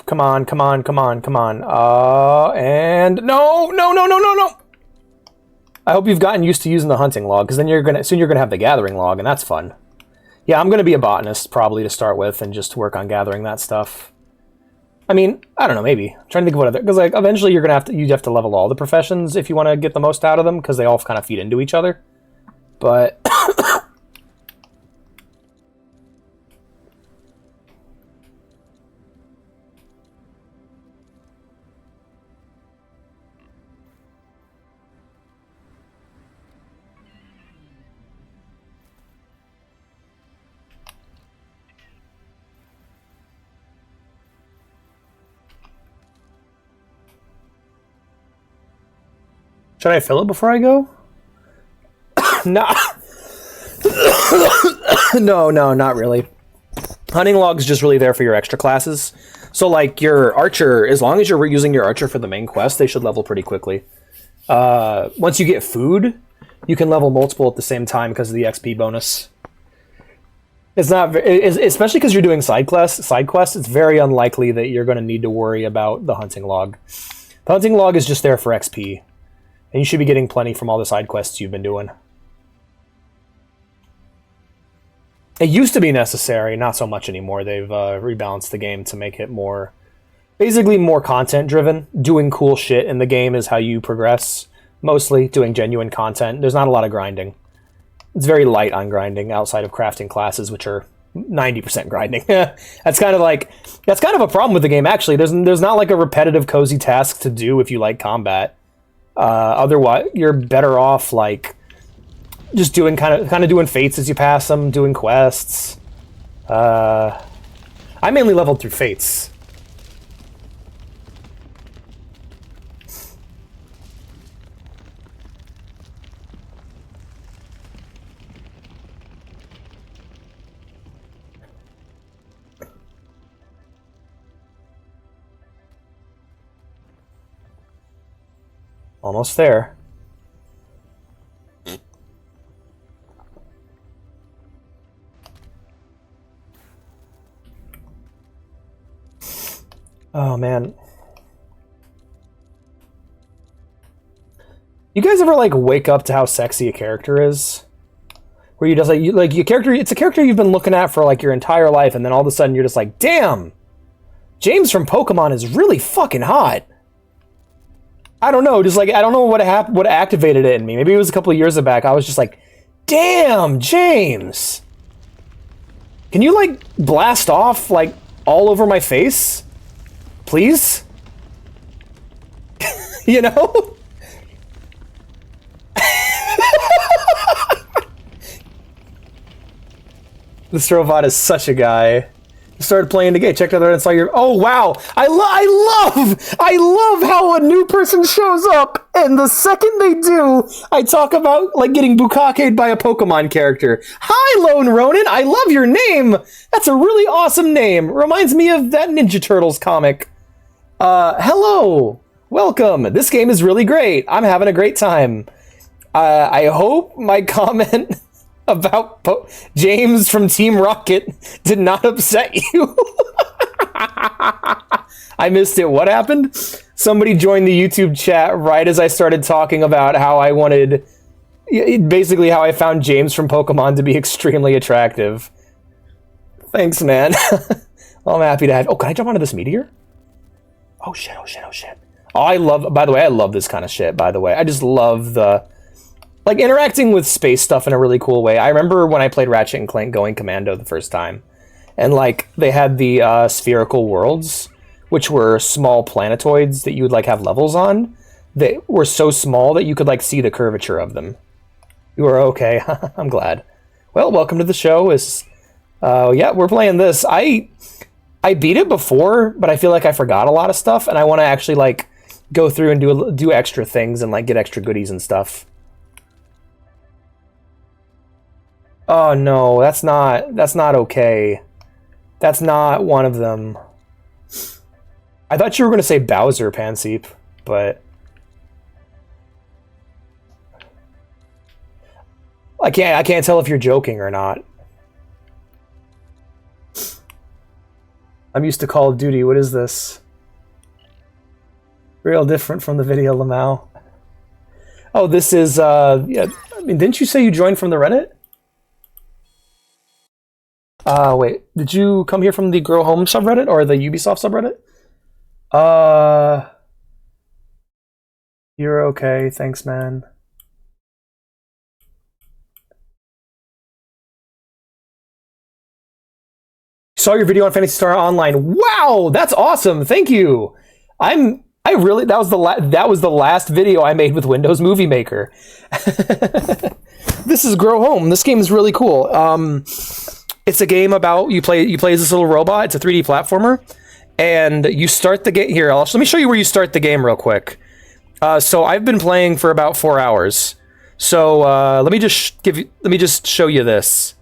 Come on, come on, come on, come on. And no. I hope you've gotten used to using the hunting log, because then soon you're gonna have the gathering log, and that's fun. Yeah, I'm gonna be a botanist probably to start with, and just work on gathering that stuff. I mean, I don't know, maybe. I'm trying to think of what other, because like eventually you'd have to level all the professions if you want to get the most out of them, because they all kind of feed into each other. But should I fill it before I go? No. No, not really. Hunting log's just really there for your extra classes. So like your archer, as long as you're using your archer for the main quest, they should level pretty quickly. Once you get food, you can level multiple at the same time because of the XP bonus. It's not, especially because you're doing side quests, it's very unlikely that you're going to need to worry about the hunting log. The hunting log is just there for XP. And you should be getting plenty from all the side quests you've been doing. It used to be necessary, not so much anymore. They've rebalanced the game to make it basically more content driven. Doing cool shit in the game is how you progress. Mostly doing genuine content. There's not a lot of grinding. It's very light on grinding outside of crafting classes, which are 90% grinding. That's kind of a problem with the game, actually. There's not like a repetitive cozy task to do if you like combat. Otherwise, you're better off like just doing kind of doing fates as you pass them, doing quests. I mainly leveled through fates. Almost there. Oh man. You guys ever like wake up to how sexy a character is? Where you just it's a character you've been looking at for like your entire life, and then all of a sudden you're just like, damn! James from Pokemon is really fucking hot. I don't know, just like, I don't know what activated it in me. Maybe it was a couple of years back. I was just like, damn, James. Can you, like, blast off, like, all over my face? Please? You know? The Strovat is such a guy. Started playing the game. Checked out there and saw your. Oh wow! I love how a new person shows up, and the second they do, I talk about like getting bukkake'd by a Pokemon character. Hi, Lone Ronin. I love your name. That's a really awesome name. Reminds me of that Ninja Turtles comic. Hello, welcome. This game is really great. I'm having a great time. I hope my comment about James from Team Rocket did not upset you. I missed it. What happened? Somebody joined the YouTube chat right as I started talking about how I wanted... Basically how I found James from Pokemon to be extremely attractive. Thanks, man. Well, I'm happy to have... Oh, can I jump onto this meteor? Oh, shit, oh, shit, oh, shit. Oh, I love... By the way, I love this kind of shit, by the way. I just love the... Like, interacting with space stuff in a really cool way. I remember when I played Ratchet and Clank going commando the first time. And, like, they had the spherical worlds, which were small planetoids that you would, like, have levels on. They were so small that you could, like, see the curvature of them. You were okay. I'm glad. Well, welcome to the show. Yeah, we're playing this. I beat it before, but I feel like I forgot a lot of stuff, and I want to actually, like, go through and do extra things and, like, get extra goodies and stuff. Oh no, that's not okay. That's not one of them. I thought you were going to say Bowser, Panseep, but... I can't tell if you're joking or not. I'm used to Call of Duty. What is this? Real different from the video, Lamau. Oh, this is, yeah, I mean, didn't you say you joined from the Reddit? Wait, did you come here from the Grow Home subreddit or the Ubisoft subreddit? You're okay, thanks, man. Saw your video on Phantasy Star Online. Wow, that's awesome. Thank you. That was the last video I made with Windows Movie Maker. This is Grow Home. This game is really cool. It's a game about you play as this little robot. It's a 3D platformer, and you start the game here. Let me show you where you start the game real quick. So I've been playing for about 4 hours. So let me just show you this.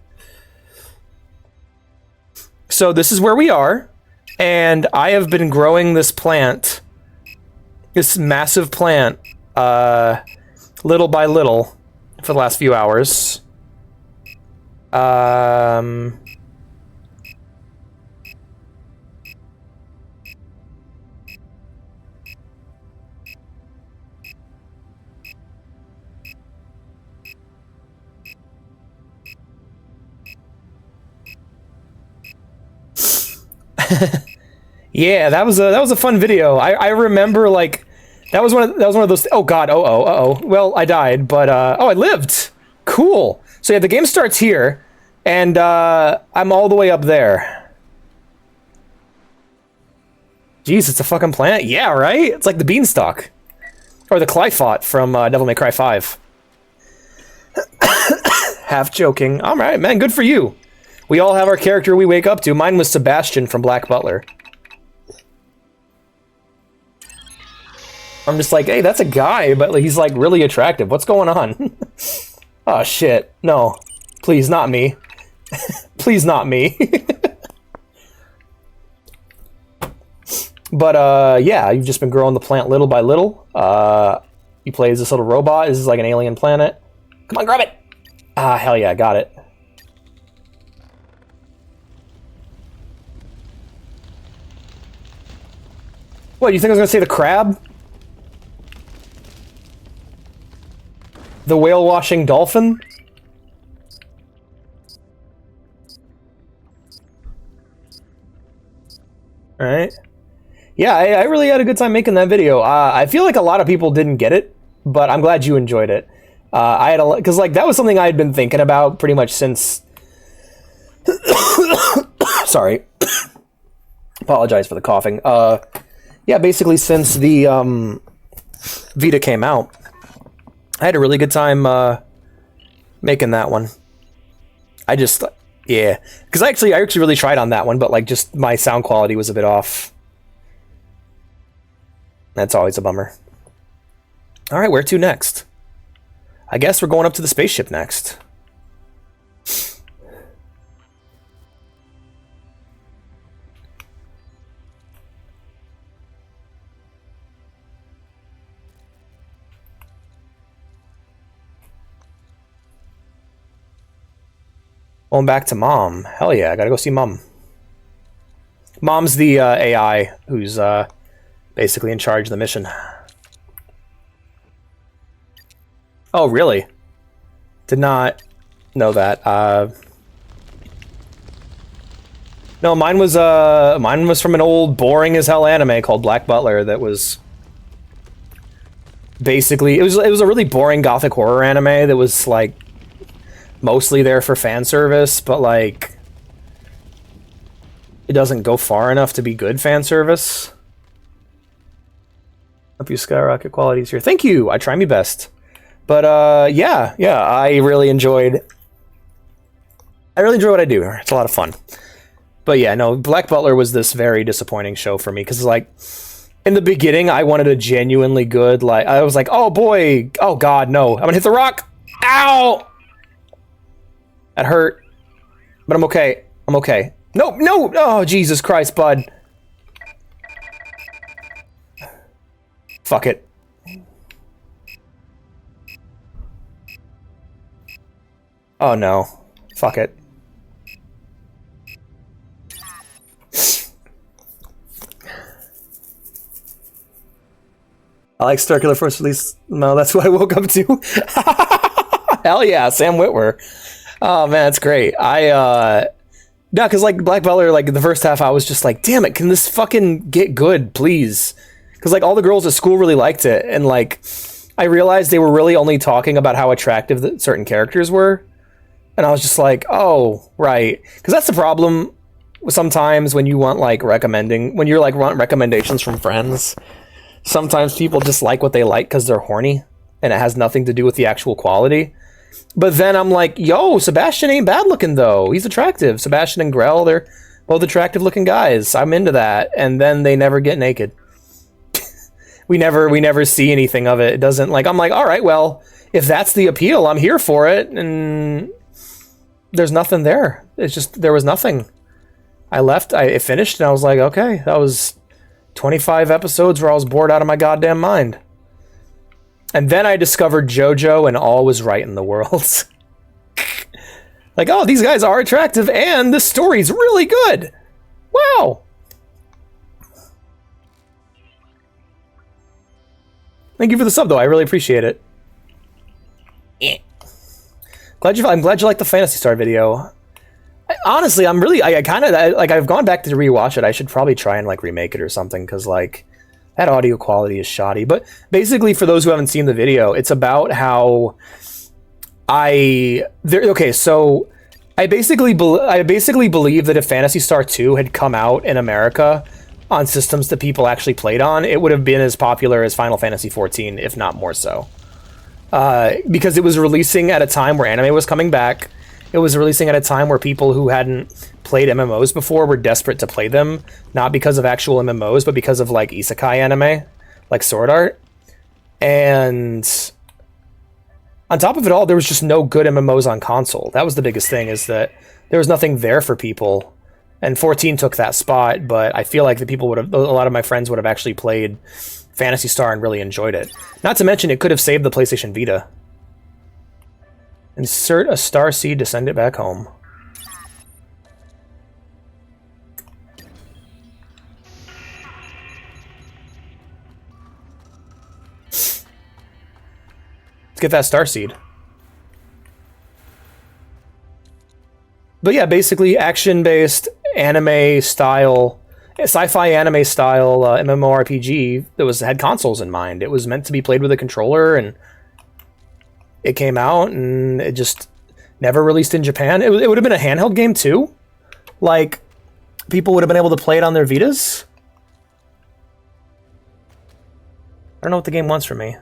So this is where we are, and I have been growing this plant, this massive plant, little by little for the last few hours. Yeah, that was a fun video. I remember, like, that was one of those. Oh god. Oh. Well, I died, but oh, I lived. Cool. So yeah, the game starts here, and I'm all the way up there. Jeez, it's a fucking plant. Yeah, right. It's like the beanstalk, or the Clyphot from Devil May Cry 5. Half joking. All right, man. Good for you. We all have our character we wake up to. Mine was Sebastian from Black Butler. I'm just like, hey, that's a guy, but he's like really attractive. What's going on? Oh shit. No. Please, not me. Please, not me. But yeah, you've just been growing the plant little by little. You play as this little robot. This is like an alien planet. Come on, grab it! Ah, hell yeah, got it. What, you think I was gonna say the crab? The whale-washing dolphin? All right. Yeah, I really had a good time making that video. I feel like a lot of people didn't get it, but I'm glad you enjoyed it. I had a because like that was something I had been thinking about pretty much since. Sorry, apologize for the coughing. Yeah, basically since the Vita came out, I had a really good time making that one. Yeah, because I actually really tried on that one, but like just my sound quality was a bit off. That's always a bummer. All right, where to next? I guess we're going up to the spaceship next. Going back to Mom. Hell yeah, I gotta go see Mom. Mom's the AI who's basically in charge of the mission. Oh, really? Did not know that. No, mine was from an old boring as hell anime called Black Butler that was basically it was a really boring gothic horror anime that was like mostly there for fan service, but like it doesn't go far enough to be good fan service. Hope you skyrocket qualities here. Thank you. I try my best. But yeah, I really enjoyed what I do. It's a lot of fun. But yeah, no, Black Butler was this very disappointing show for me because like in the beginning I wanted a genuinely good, like I was like, oh boy, oh god, no, I'm gonna hit the rock. Ow! That hurt. But I'm okay. I'm okay. No, oh Jesus Christ, bud. Fuck it. Oh no. Fuck it. I like Circular first release. No, that's what I woke up to. Hell yeah, Sam Witwer. Oh man, that's great. No, because like Black Butler, like the first half, I was just like, damn it, can this fucking get good, please? Because like all the girls at school really liked it, and like I realized they were really only talking about how attractive certain characters were, and I was just like, oh right, because that's the problem sometimes when you want like when you're like want recommendations from friends. Sometimes people just like what they like because they're horny, and it has nothing to do with the actual quality. But then I'm like, yo, Sebastian ain't bad looking though. He's attractive. Sebastian and Grell, they're both attractive looking guys. I'm into that. And then they never get naked. we never see anything of it. It doesn't like, I'm like, all right, well, if that's the appeal, I'm here for it. And there's nothing there. It's just, there was nothing. I left, I finished, and I was like, okay, that was 25 episodes where I was bored out of my goddamn mind. And then I discovered JoJo, and all was right in the world. Like, oh, these guys are attractive, and the story's really good. Wow. Thank you for the sub, though. I really appreciate it. I'm glad you liked the Phantasy Star video. Honestly, I kind of like. I've gone back to rewatch it. I should probably try and like remake it or something because like that audio quality is shoddy. But basically, for those who haven't seen the video, it's about how okay, so I basically believe that if Phantasy Star 2 had come out in America on systems that people actually played on, it would have been as popular as Final Fantasy 14, if not more so. Because it was releasing at a time where anime was coming back. It was releasing at a time where people who hadn't played MMOs before were desperate to play them, not because of actual MMOs, but because of like isekai anime, like Sword Art. And on top of it all, there was just no good MMOs on console. That was the biggest thing, is that there was nothing there for people. And 14 took that spot, but I feel like a lot of my friends would have actually played Phantasy Star and really enjoyed it. Not to mention, it could have saved the PlayStation Vita. Insert a star seed to send it back home. Let's get that star seed. But yeah, basically action-based anime style sci-fi anime style MMORPG that had consoles in mind. It was meant to be played with a controller, and it came out, and it just never released in Japan. It would have been a handheld game too. Like, people would have been able to play it on their Vitas. I don't know what the game wants from me.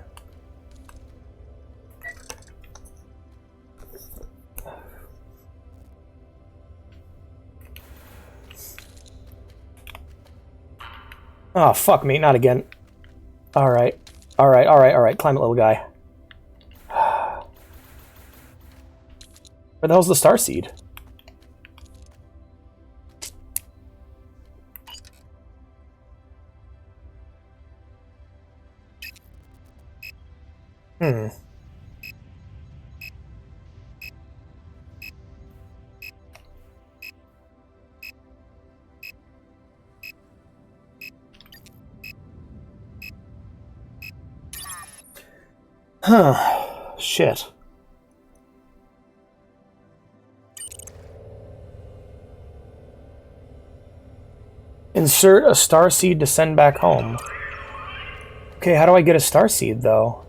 Oh, fuck me, not again. Alright. Alright, alright, alright. Climb it, little guy. Where the hell's the star seed? Hmm. Huh. Shit. Insert a star seed to send back home. Okay, how do I get a star seed, though?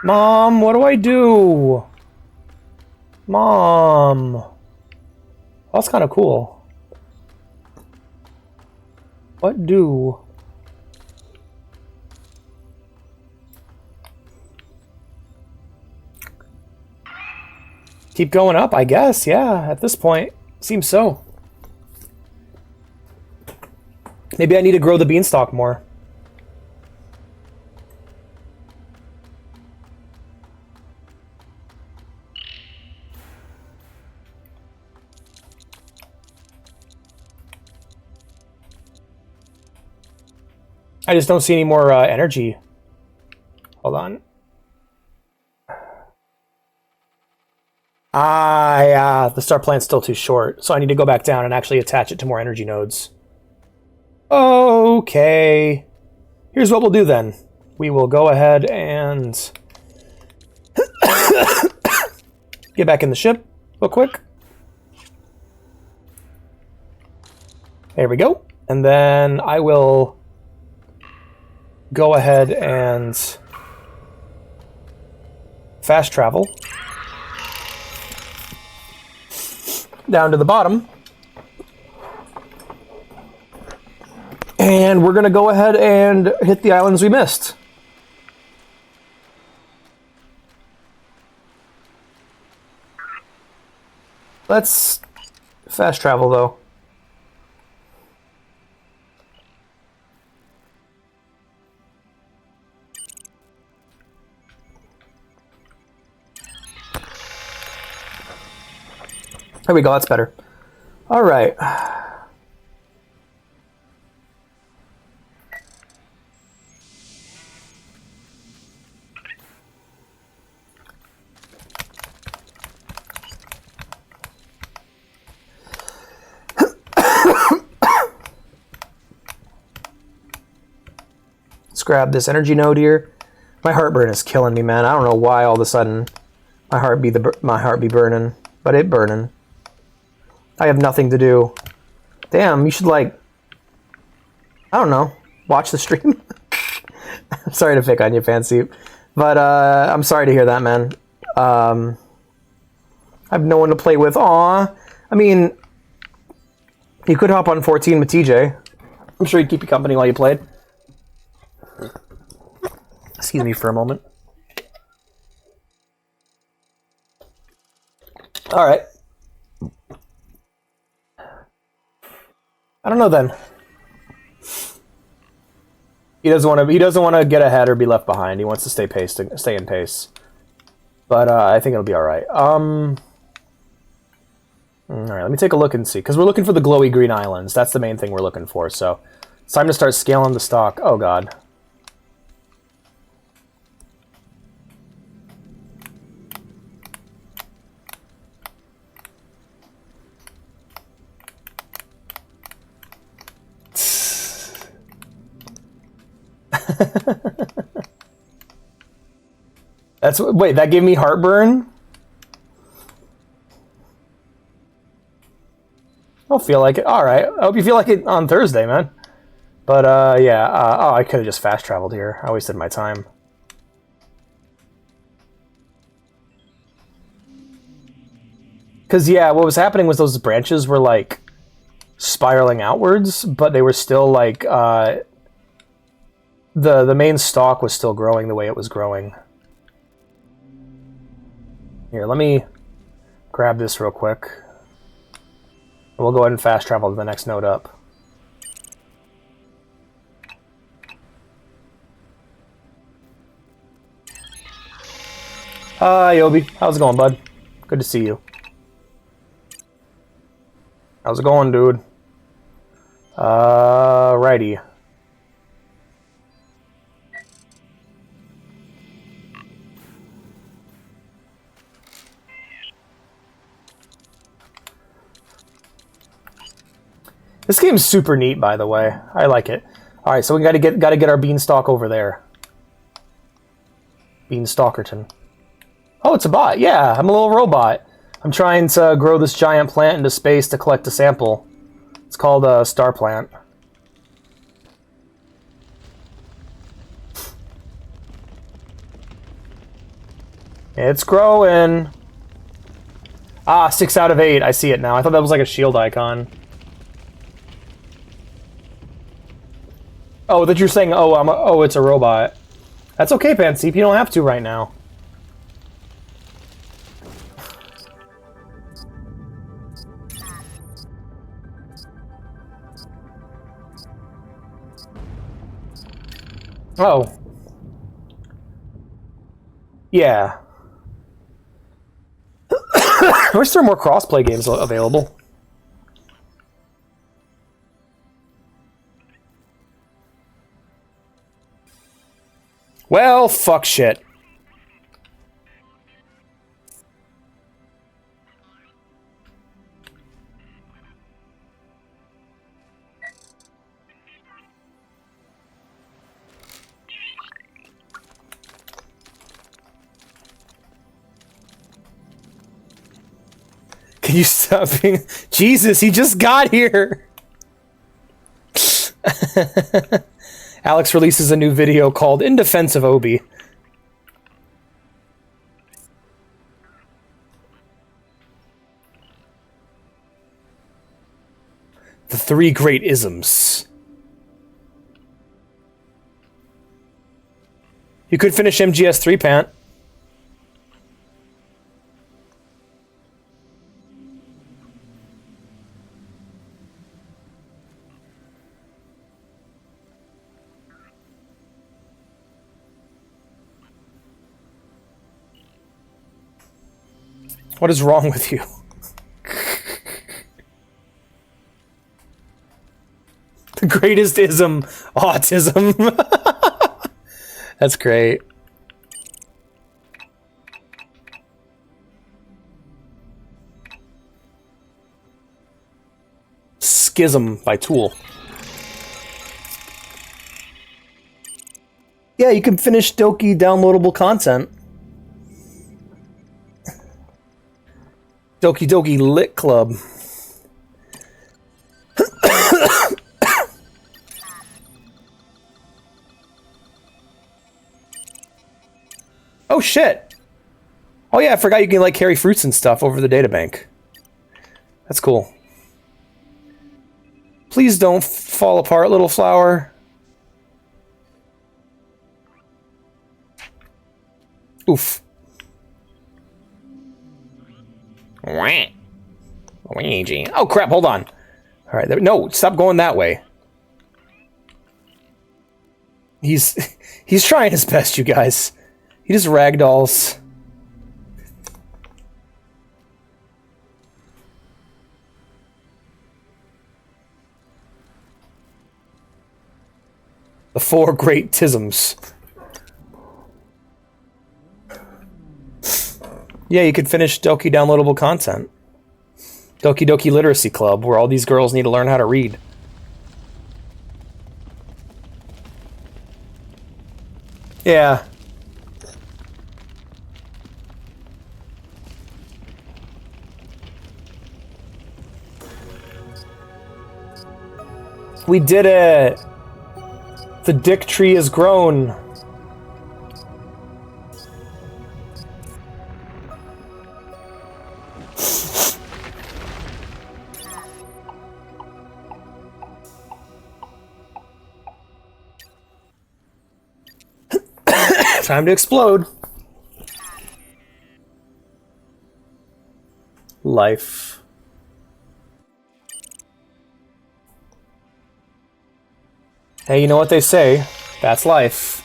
Mom, what do I do? Mom. Oh, that's kind of cool. What do? Keep going up, I guess. Yeah, at this point. Seems so. Maybe I need to grow the beanstalk more. I just don't see any more energy. Hold on. Yeah, the star plant's still too short, so I need to go back down and actually attach it to more energy nodes. Okay. Here's what we'll do then. We will go ahead and get back in the ship real quick. There we go. And then I will go ahead and fast travel down to the bottom. And we're going to go ahead and hit the islands we missed. Let's fast travel, though. There we go, that's better. All right. Let's grab this energy node here. My heartburn is killing me, man. I don't know why all of a sudden my heart be burning, but it burning. I have nothing to do. Damn, you should, like, I don't know, watch the stream. I'm sorry to pick on you, Fancy, but I'm sorry to hear that, man. I have no one to play with. Aw, I mean, you could hop on 14 with TJ. I'm sure he'd keep you company while you played. Excuse me for a moment. All right. I don't know then. He doesn't want to get ahead or be left behind. He wants to stay in pace. But I think it'll be all right. All right, let me take a look and see, because we're looking for the glowy green islands. That's the main thing we're looking for. So it's time to start scaling the stock. Oh god. Wait, that gave me heartburn? I don't feel like it. Alright, I hope you feel like it on Thursday, man. But, yeah, oh, I could have just fast traveled here. I wasted my time. Because, yeah, what was happening was those branches were, like, spiraling outwards, but they were still, like, the main stalk was still growing the way it was growing. Here, let me grab this real quick. We'll go ahead and fast travel to the next node up. Hi, Obi. How's it going, bud? Good to see you. How's it going, dude? Righty. This game's super neat, by the way. I like it. All right, so we gotta get our beanstalk over there. Beanstalkerton. Oh, it's a bot. Yeah, I'm a little robot. I'm trying to grow this giant plant into space to collect a sample. It's called a star plant. It's growing. Ah, 6 out of 8. I see it now. I thought that was like a shield icon. Oh, that you're saying, oh, it's a robot. That's okay, Panseep. You don't have to right now. Oh. Yeah. I wish there were more crossplay games available. Well, fuck shit. Can you stop being... Jesus, he just got here! Alex releases a new video called In Defense of Obi. The 3 great isms. You could finish MGS3, Pant. What is wrong with you? The greatest ism, autism. That's great. Schism by Tool. Yeah, you can finish Doki downloadable content. Doki Doki Lit Club. Oh shit! Oh yeah, I forgot you can like carry fruits and stuff over the databank. That's cool. Please don't fall apart, little flower. Oof. Oh crap, hold on. Alright, no, stop going that way. He's trying his best, you guys. He just ragdolls. The 4 great tisms. Yeah, you could finish Doki downloadable content. Doki Doki Literacy Club, where all these girls need to learn how to read. Yeah. We did it! The dick tree has grown. Time to explode. Life. Hey, you know what they say? That's life.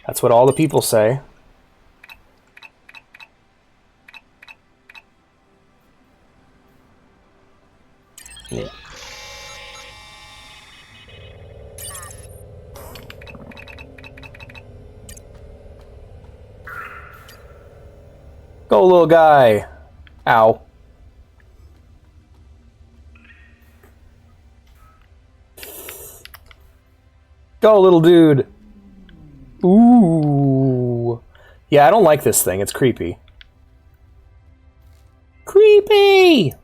That's what all the people say. Yeah. Go, little guy. Ow. Go, little dude. Ooh. Yeah, I don't like this thing. It's creepy. Creepy!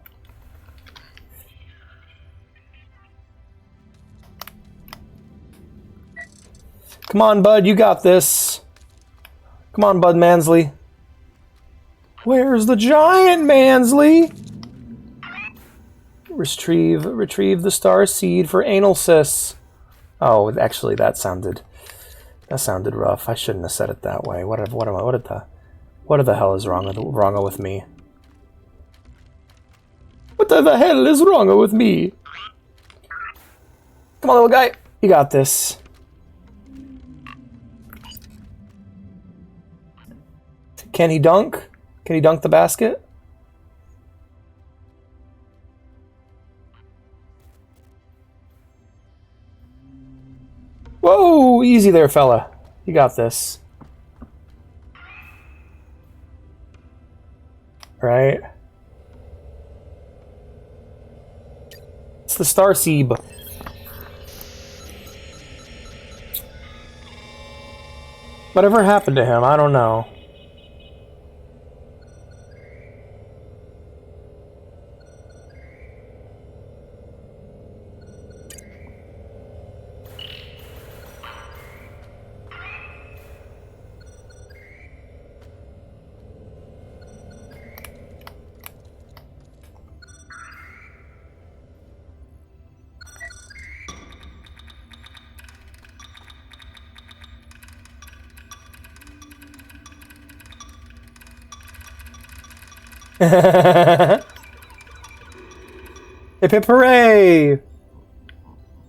Come on, bud. You got this. Come on, Bud Mansley. Where's the giant, Mansley? Retrieve the star seed for anal cis. Oh, actually, that sounded rough. I shouldn't have said it that way. What the hell is wrong with me? What the hell is wrong with me? Come on, little guy. You got this. Can he dunk? Can he dunk the basket? Whoa! Easy there, fella. You got this. Right? It's the star seed. Whatever happened to him? I don't know. Hip hip hooray!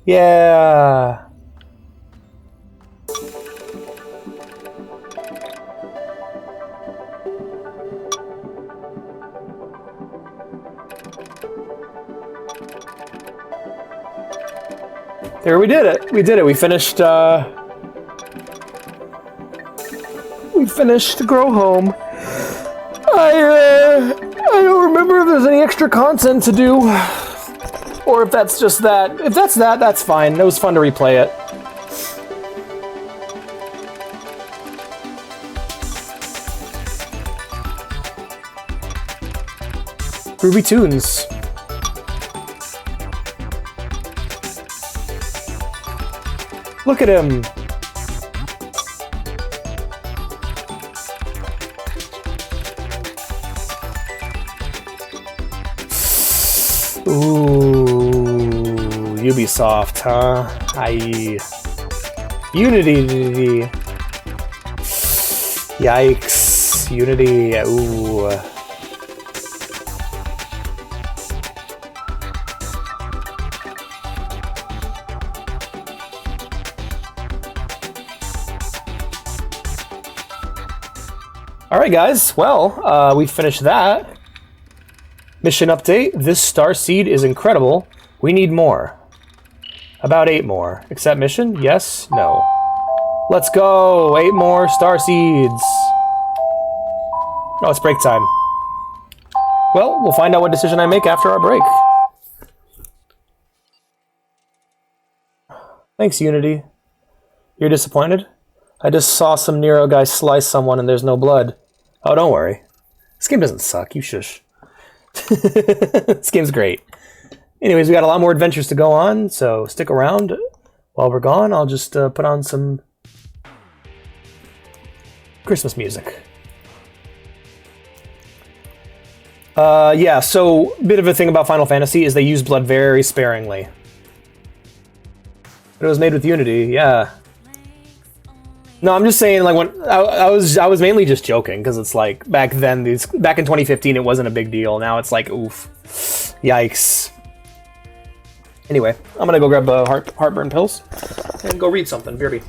Yeah! There, we did it! We did it! We finished, we finished Grow Home. I don't remember if there's any extra content to do, or if that's just that. If that's that, that's fine. It was fun to replay it. Ruby Tunes. Look at him. Ooh, Ubisoft, huh? Aye. Unity. Yikes. Unity. Ooh. Alright guys, well, we finished that. Mission update, this star seed is incredible. We need more. About 8 more. Accept mission? Yes? No. Let's go! 8 more star seeds! Oh, it's break time. Well, we'll find out what decision I make after our break. Thanks, Unity. You're disappointed? I just saw some Nero guy slice someone and there's no blood. Oh, don't worry. This game doesn't suck. You shush. This game's great. Anyways, we got a lot more adventures to go on, so stick around. While we're gone, I'll just put on some Christmas music. Yeah, so a bit of a thing about Final Fantasy is they use blood very sparingly. But it was made with Unity, yeah. No, I'm just saying, like, when I was mainly just joking because it's like back then, back in 2015, it wasn't a big deal. Now it's like, oof, yikes. Anyway, I'm gonna go grab heartburn pills and go read something. BRB.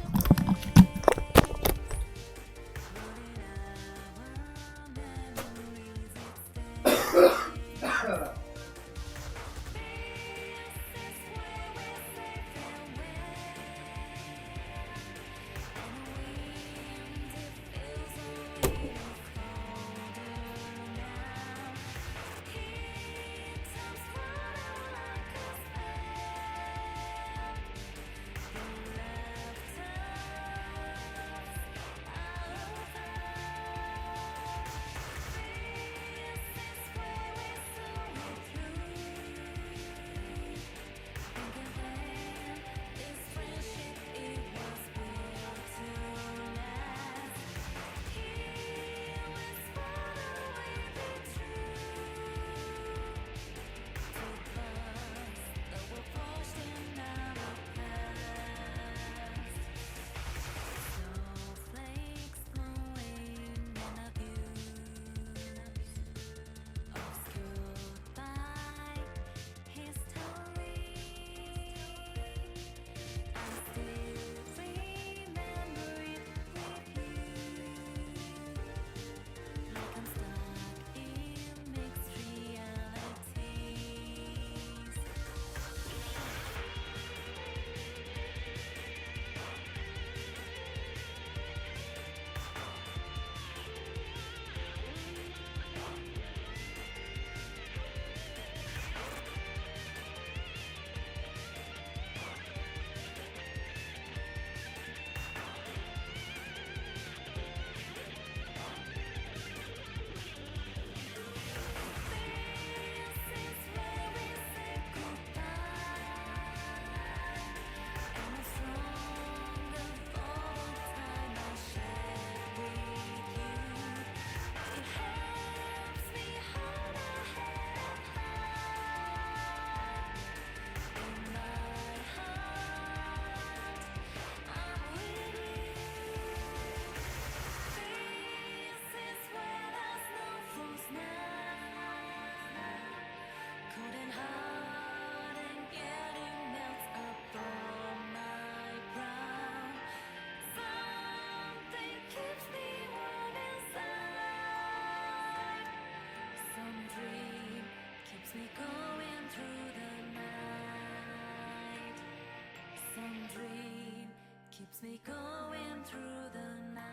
Keeps me going through the night.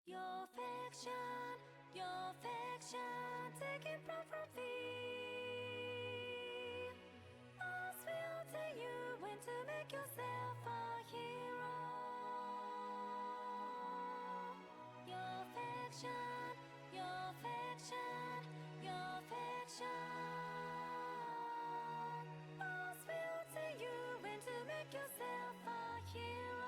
Your fiction, taken from thee. Us will tell you when to make yourself a hero. Your fiction, your fiction, your fiction. Us will tell you when to make yourself a hero.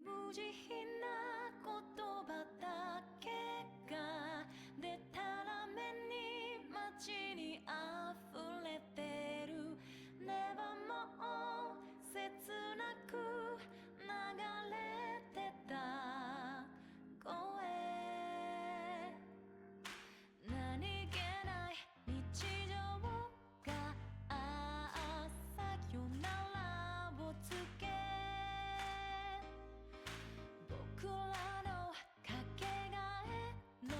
無慈悲な言葉だけがでたらめに街に溢れてるNever more 切なく流れてた声何気ない日常がさよならを告げ僕らのかけがえの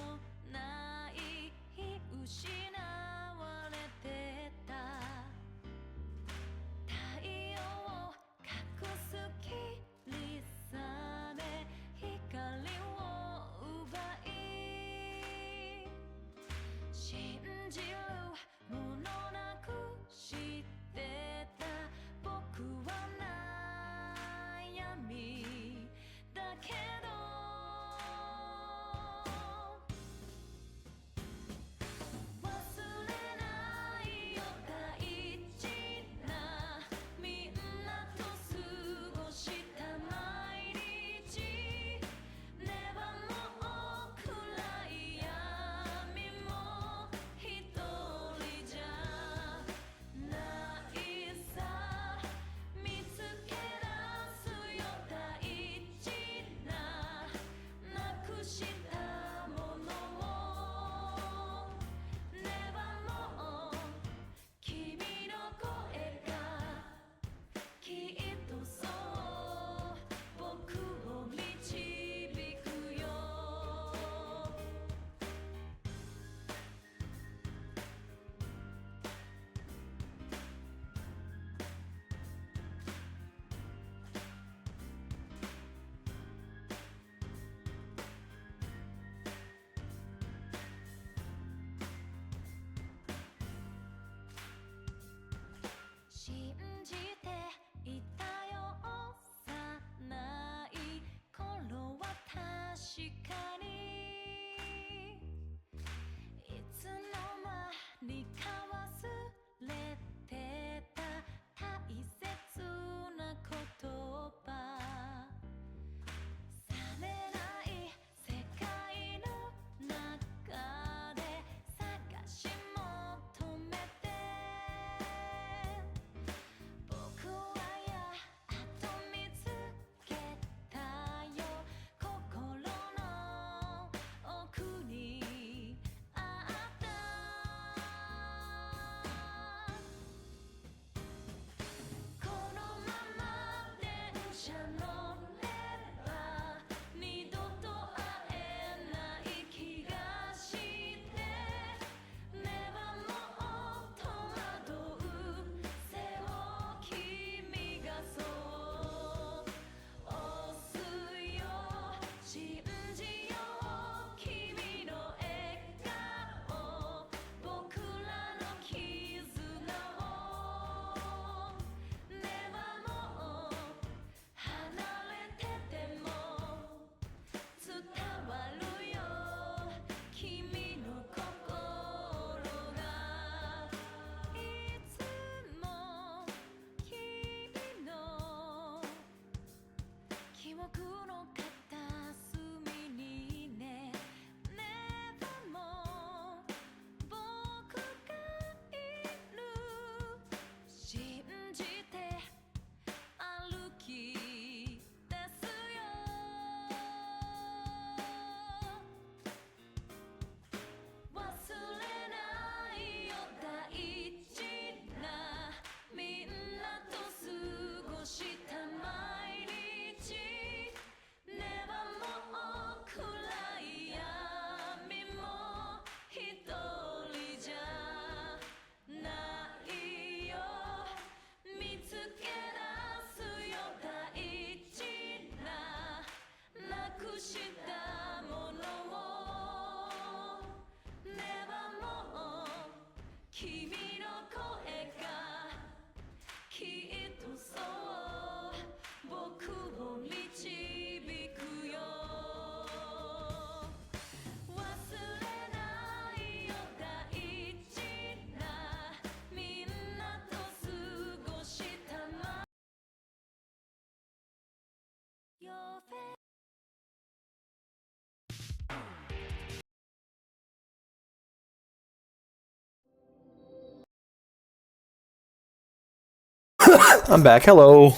I'm back. Hello.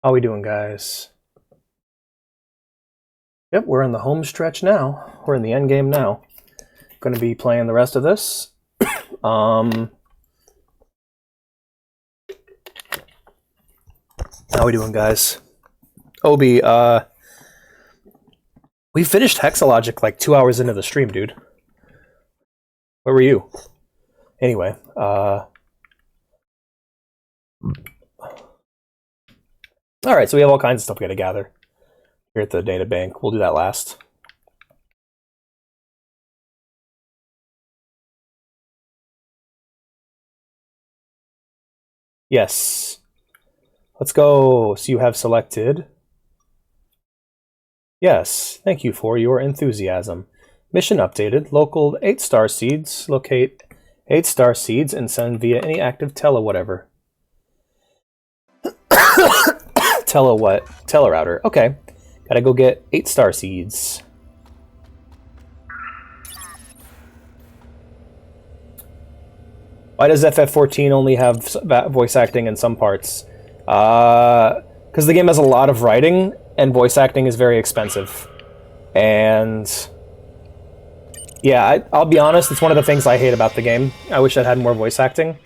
How we doing, guys? Yep, we're in the home stretch now. We're in the end game now. Going to be playing the rest of this. How we doing, guys? Obi, we finished Hexalogic like 2 hours into the stream, dude. Where were you? Anyway, alright, so we have all kinds of stuff we gotta gather here at the data bank. We'll do that last. Yes. Let's go. So you have selected. Yes, thank you for your enthusiasm. Mission updated. Local 8-star seeds. Locate 8-star seeds and send via any active tele whatever. Tele what? Telerouter. Okay. Gotta go get 8-star seeds. Why does FF14 only have voice acting in some parts? Because the game has a lot of writing, and voice acting is very expensive. And yeah, I'll be honest, it's one of the things I hate about the game. I wish it had more voice acting.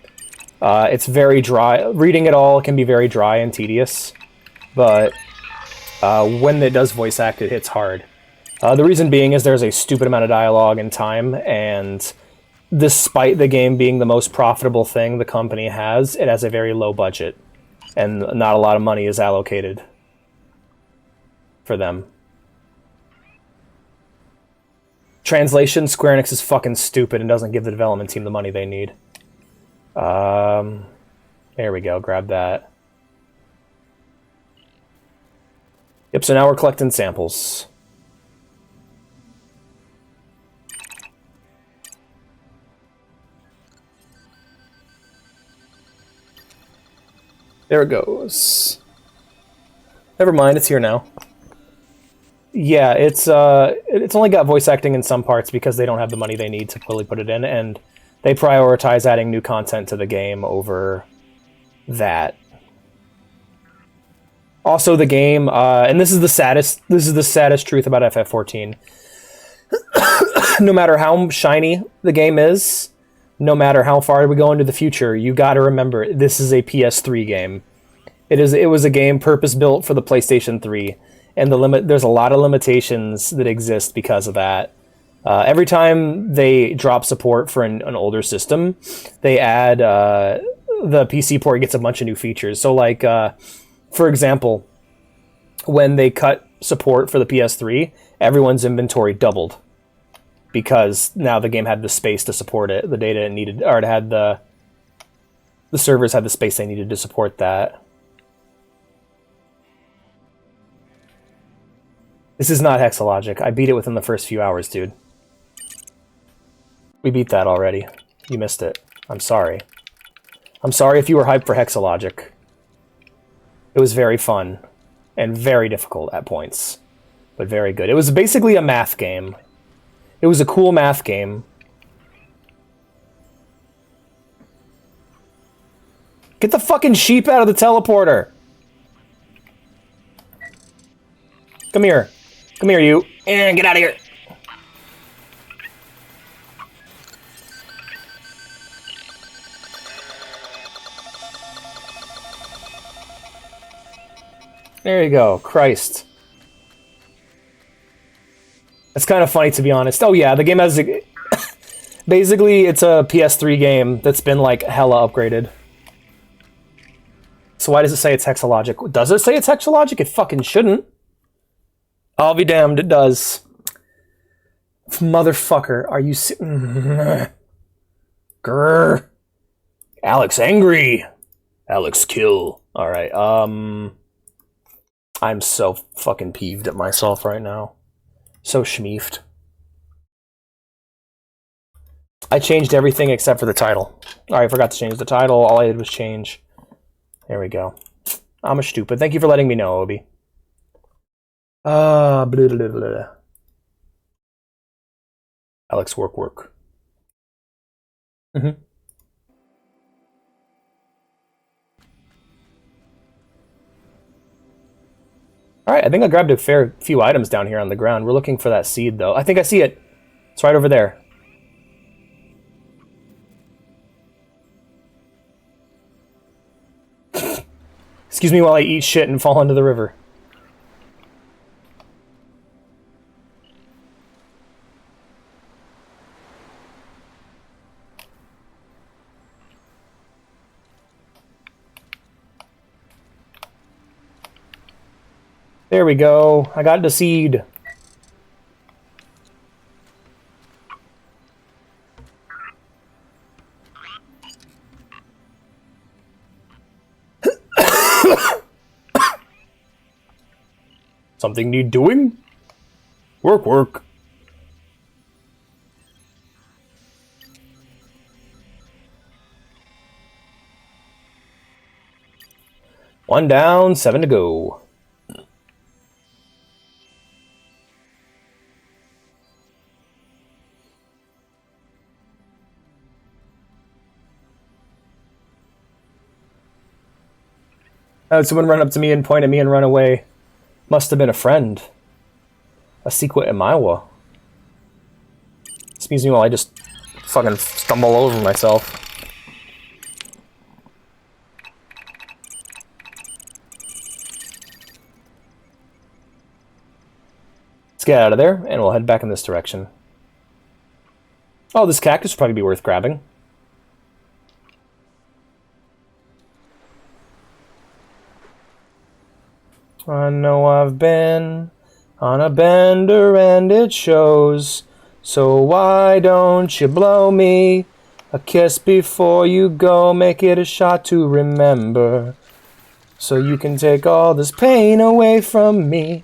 It's very dry. Reading it all can be very dry and tedious, but when it does voice act, it hits hard. The reason being is there's a stupid amount of dialogue and time, and despite the game being the most profitable thing the company has, it has a very low budget, and not a lot of money is allocated for them. Translation, Square Enix is fucking stupid and doesn't give the development team the money they need. There we go, grab that. Yep, so now we're collecting samples. There it goes. Never mind, it's here now. Yeah, it's only got voice acting in some parts because they don't have the money they need to fully put it in, and they prioritize adding new content to the game over that. Also, the game, and this is the saddest truth about FF14. No matter how shiny the game is, no matter how far we go into the future, you gotta remember, this is a PS3 game. It was a game purpose-built for the PlayStation 3, and there's a lot of limitations that exist because of that. Every time they drop support for an older system, they add, the PC port gets a bunch of new features. So, like, for example, when they cut support for the PS3, everyone's inventory doubled. Because now the game had the space to support it. The data it needed, or it had the servers had the space they needed to support that. This is not Hexalogic. I beat it within the first few hours, dude. We beat that already. You missed it. I'm sorry. I'm sorry if you were hyped for Hexalogic. It was very fun. And very difficult at points. But very good. It was basically a math game. It was a cool math game. Get the fucking sheep out of the teleporter! Come here. Come here, you. And get out of here. There you go. Christ. It's kind of funny, to be honest. Oh yeah, the game has... Basically, it's a PS3 game that's been, like, hella upgraded. So why does it say it's Hexalogic? Does it say it's Hexalogic? It fucking shouldn't. I'll be damned, it does. Motherfucker, are you... Grrr. Alex angry. Alex kill. Alright, I'm so fucking peeved at myself right now. So schmeefed. I changed everything except for the title. Alright, I forgot to change the title. All I did was change. There we go. I'm a stupid. Thank you for letting me know, Obi. Blah, blah, blah, blah. Alex, work. Alright, I think I grabbed a fair few items down here on the ground. We're looking for that seed, though. I think I see it. It's right over there. Excuse me while I eat shit and fall into the river. There we go. I got the seed. Something need doing? Work, work. One down, 7 to go. How'd someone run up to me and point at me and run away? Must have been a friend. A secret Imawa. Excuse me while I just fucking stumble over myself. Let's get out of there, and we'll head back in this direction. Oh, this cactus would probably be worth grabbing. I know I've been on a bender and it shows. So why don't you blow me a kiss before you go? Make it a shot to remember, so you can take all this pain away from me.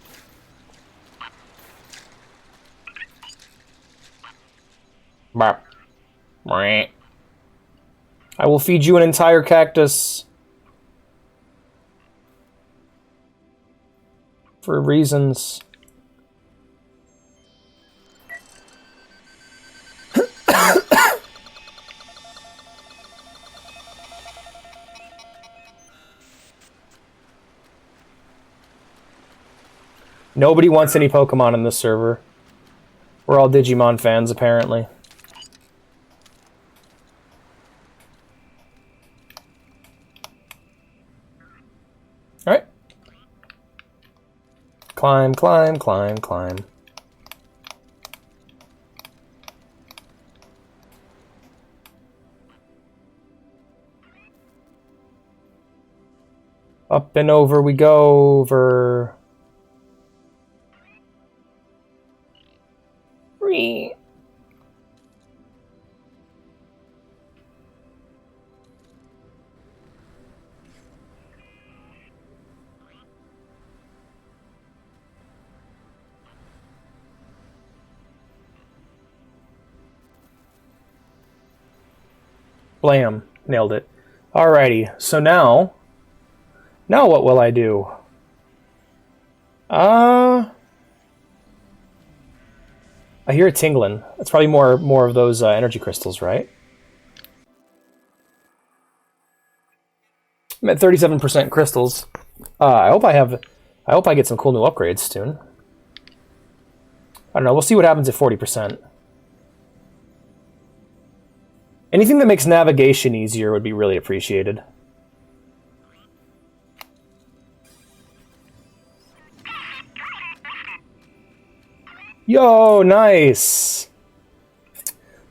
Bop. I will feed you an entire cactus. For reasons. Nobody wants any Pokemon in this server. We're all Digimon fans, apparently. Alright. Climb, climb, climb, climb. Up and over we go, over. Whee. Blam. Nailed it. Alrighty, so now what will I do? I hear it tingling. That's probably more of those energy crystals, right? I'm at 37% crystals. I hope I get some cool new upgrades soon. I don't know, we'll see what happens at 40%. Anything that makes navigation easier would be really appreciated. Yo, nice!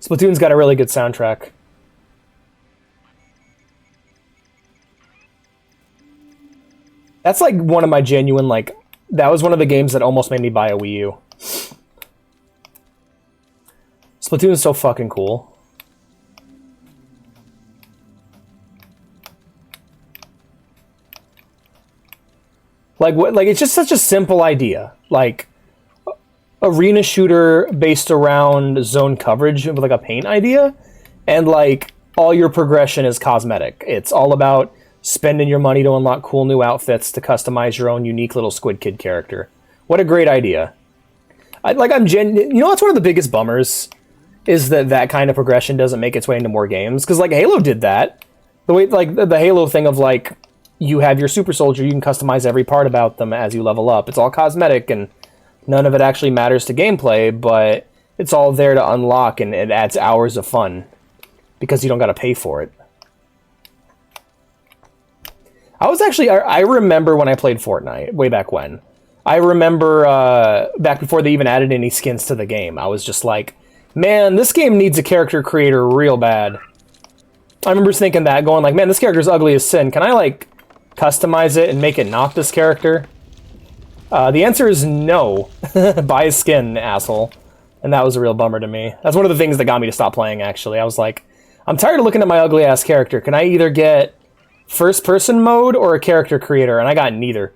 Splatoon's got a really good soundtrack. That's like one of my genuine, like, that was one of the games that almost made me buy a Wii U. Splatoon's so fucking cool. Like, what? Like, it's just such a simple idea. Like, arena shooter based around zone coverage with like a paint idea, and like all your progression is cosmetic. It's all about spending your money to unlock cool new outfits to customize your own unique little Squid Kid character. What a great idea! You know, that's one of the biggest bummers is that kind of progression doesn't make its way into more games, because like Halo did that. The way like the Halo thing of like you have your super soldier, you can customize every part about them as you level up. It's all cosmetic and none of it actually matters to gameplay, but it's all there to unlock and it adds hours of fun because you don't got to pay for it. I remember when I played Fortnite, way back when. I remember back before they even added any skins to the game. I was just like, man, this game needs a character creator real bad. I remember thinking that, going like, man, this character's ugly as sin. Can I, like, customize it and make it not this character? The answer is no. Buy a skin, asshole. And that was a real bummer to me. That's one of the things that got me to stop playing, actually. I was like, I'm tired of looking at my ugly-ass character. Can I either get first-person mode or a character creator? And I got neither.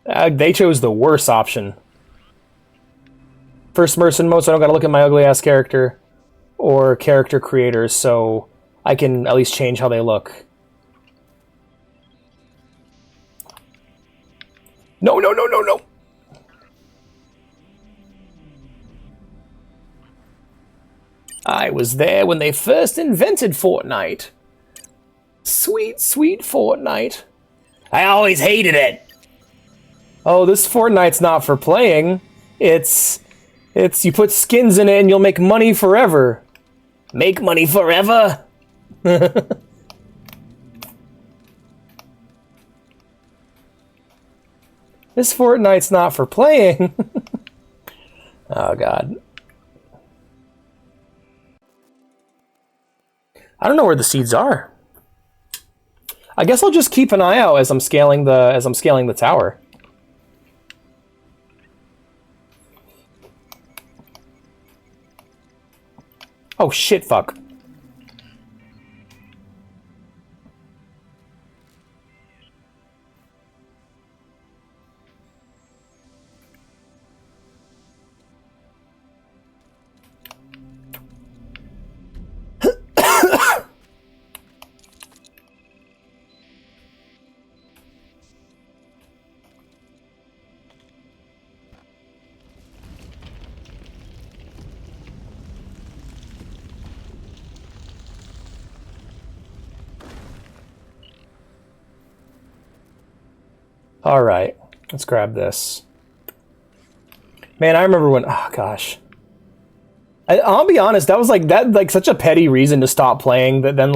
They chose the worst option. First-person mode, so I don't gotta look at my ugly-ass character. Or character creators, so I can at least change how they look. No, no, no, no, no! I was there when they first invented Fortnite. Sweet, sweet Fortnite. I always hated it! Oh, this Fortnite's not for playing. It's you put skins in it and you'll make money forever. Make money forever? This Fortnite's not for playing. Oh, God. I don't know where the seeds are. I guess I'll just keep an eye out as I'm scaling the tower. Oh shit, fuck. All right, let's grab this. Man, I remember when. Oh gosh, I'll be honest. That was like such a petty reason to stop playing. That then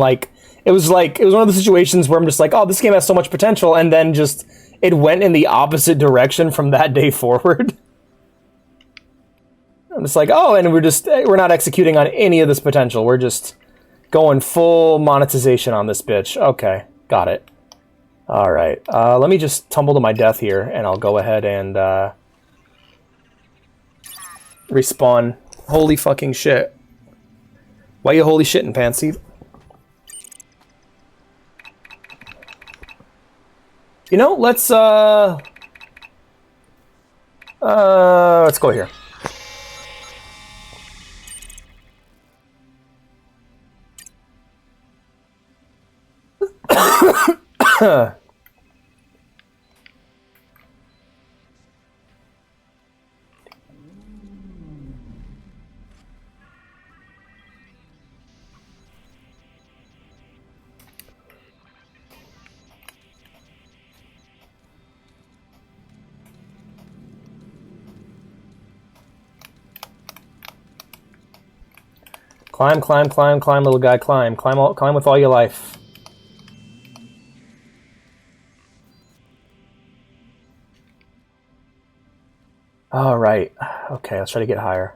it was one of the situations where I'm just like, oh, this game has so much potential, and then just it went in the opposite direction from that day forward. I'm just like, oh, and we're not executing on any of this potential. We're just going full monetization on this bitch. Okay, got it. All right, let me just tumble to my death here, and I'll go ahead and respawn. Holy fucking shit. Why you holy shitting, Pansy? You know, let's go here. Climb, climb, climb, climb, little guy, climb. Climb with all your life. All right. Okay, let's try to get higher.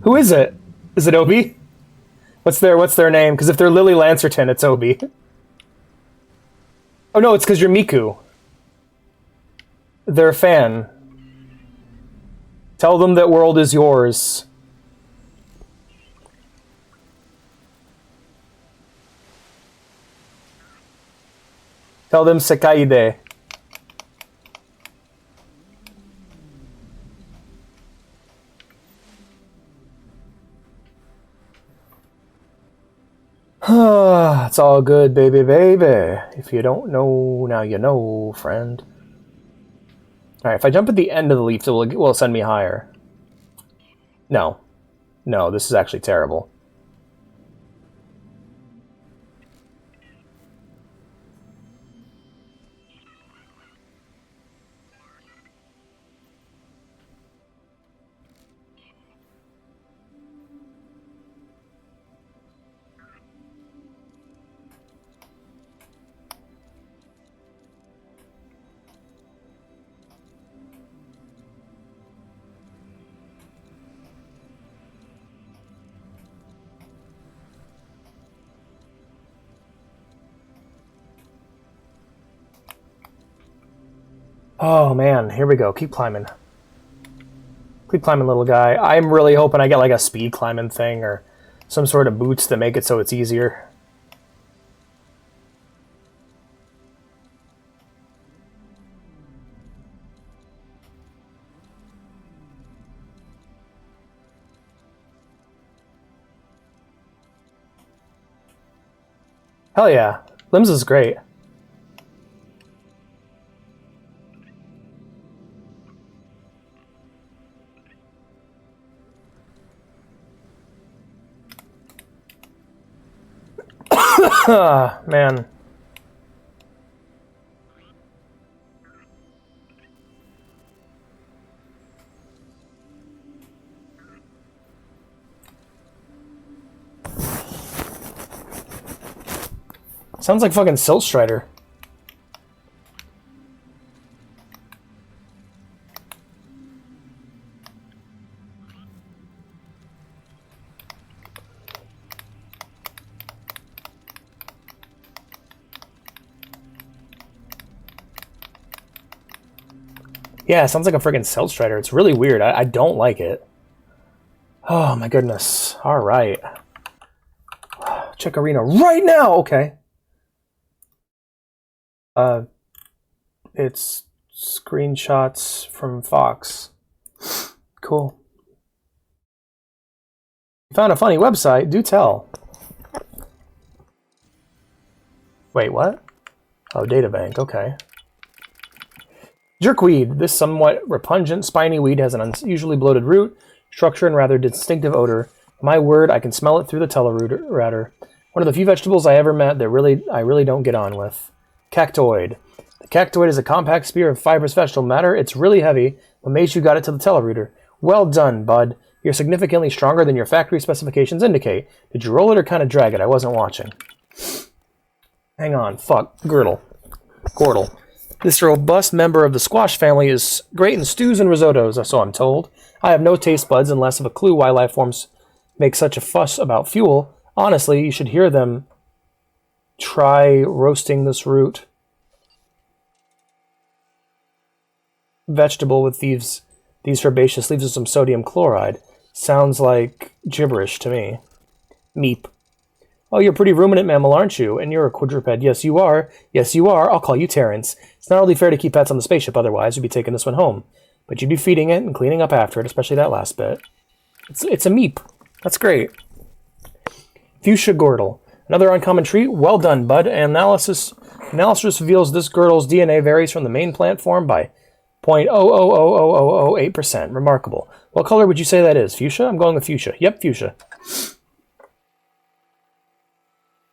Who is it? Is it Obi? What's their name? Because if they're Lily Lancerton, it's Obi. Oh no, it's because you're Miku. They're a fan. Tell them that world is yours. Tell them Sekaide. It's all good, baby, baby. If you don't know, now you know, friend. Alright, if I jump at the end of the leaf, it will send me higher. No. No, this is actually terrible. Oh man, here we go. Keep climbing. Keep climbing, little guy. I'm really hoping I get like a speed climbing thing or some sort of boots that make it so it's easier. Hell yeah. Limbs is great. Man. Sounds like fucking Silt Strider. Yeah, it sounds like a friggin' Silt Strider. It's really weird. I don't like it. Oh my goodness. Alright. Check arena right now! Okay. It's screenshots from Fox. Cool. You found a funny website. Do tell. Wait, what? Oh, databank. Okay. Jerkweed. This somewhat repugnant, spiny weed has an unusually bloated root structure and rather distinctive odor. My word, I can smell it through the telerouter. One of the few vegetables I ever met that I really don't get on with. Cactoid. The cactoid is a compact spear of fibrous vegetable matter. It's really heavy, but makes you got it to the telerouter. Well done, bud. You're significantly stronger than your factory specifications indicate. Did you roll it or kind of drag it? I wasn't watching. Hang on. Fuck. Gordle. This robust member of the squash family is great in stews and risottos, so I'm told. I have no taste buds and less of a clue why life forms make such a fuss about fuel. Honestly, you should hear them try roasting this root vegetable with these herbaceous leaves with some sodium chloride. Sounds like gibberish to me. Meep. Oh, you're a pretty ruminant mammal, aren't you? And you're a quadruped. Yes, you are. Yes, you are. I'll call you Terrence. It's not really fair to keep pets on the spaceship, otherwise you'd be taking this one home. But you'd be feeding it and cleaning up after it, especially that last bit. It's a meep. That's great. Fuchsia Gordle. Another uncommon treat. Well done, bud. Analysis reveals this girdle's DNA varies from the main plant form by 0.0000008%. Remarkable. What color would you say that is? Fuchsia? I'm going with fuchsia. Yep, fuchsia.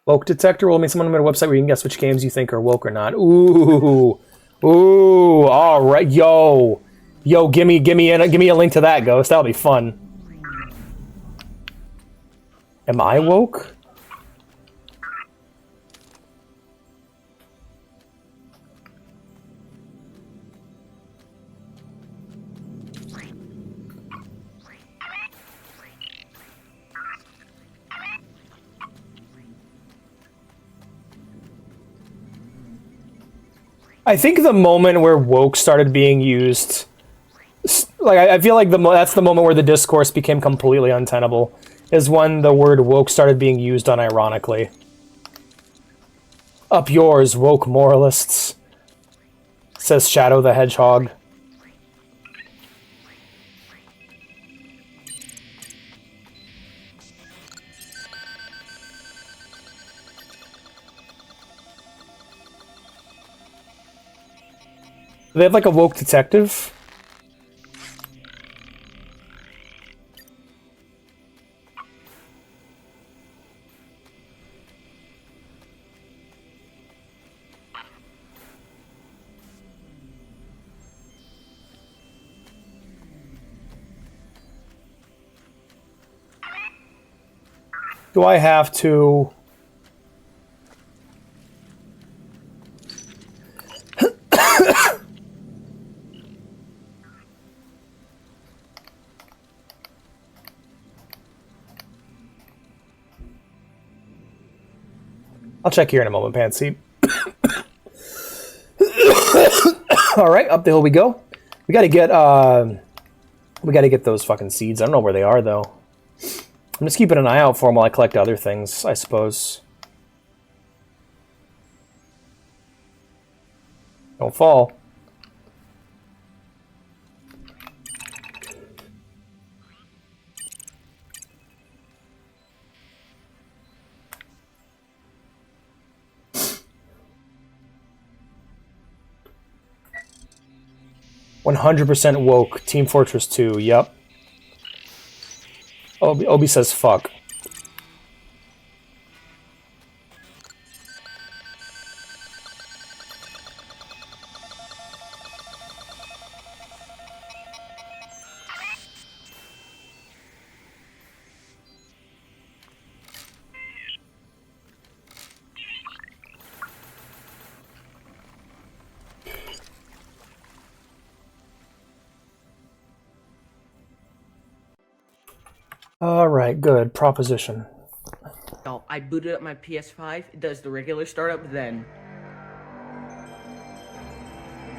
Woke detector will mean someone made a website where you can guess which games you think are woke or not. Ooh. Ooh. All right. Yo, give me a link to that, Ghost. That'll be fun. Am I woke? I think the moment where woke started being used, like I feel like that's the moment where the discourse became completely untenable, is when the word woke started being used unironically. Up yours, woke moralists, says Shadow the Hedgehog. they have like a woke detective? Do I have to... I'll check here in a moment, Pansy. Alright, up the hill we go. We gotta get those fucking seeds. I don't know where they are, though. I'm just keeping an eye out for them while I collect other things, I suppose. Don't fall. "100% woke. Team Fortress 2. Yep. Obi says fuck. Alright, good. Proposition. Oh, I booted up my PS5. It does the regular startup then.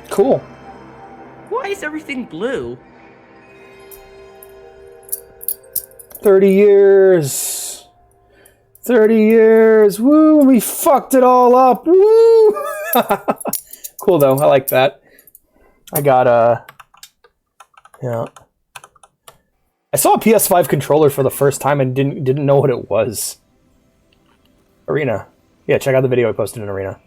Cool. Why is everything blue? 30 years. 30 years. Woo, we fucked it all up. Woo! Cool though. I like that. I got yeah. I saw a PS5 controller for the first time and didn't know what it was. Arena. Yeah, check out the video I posted in Arena.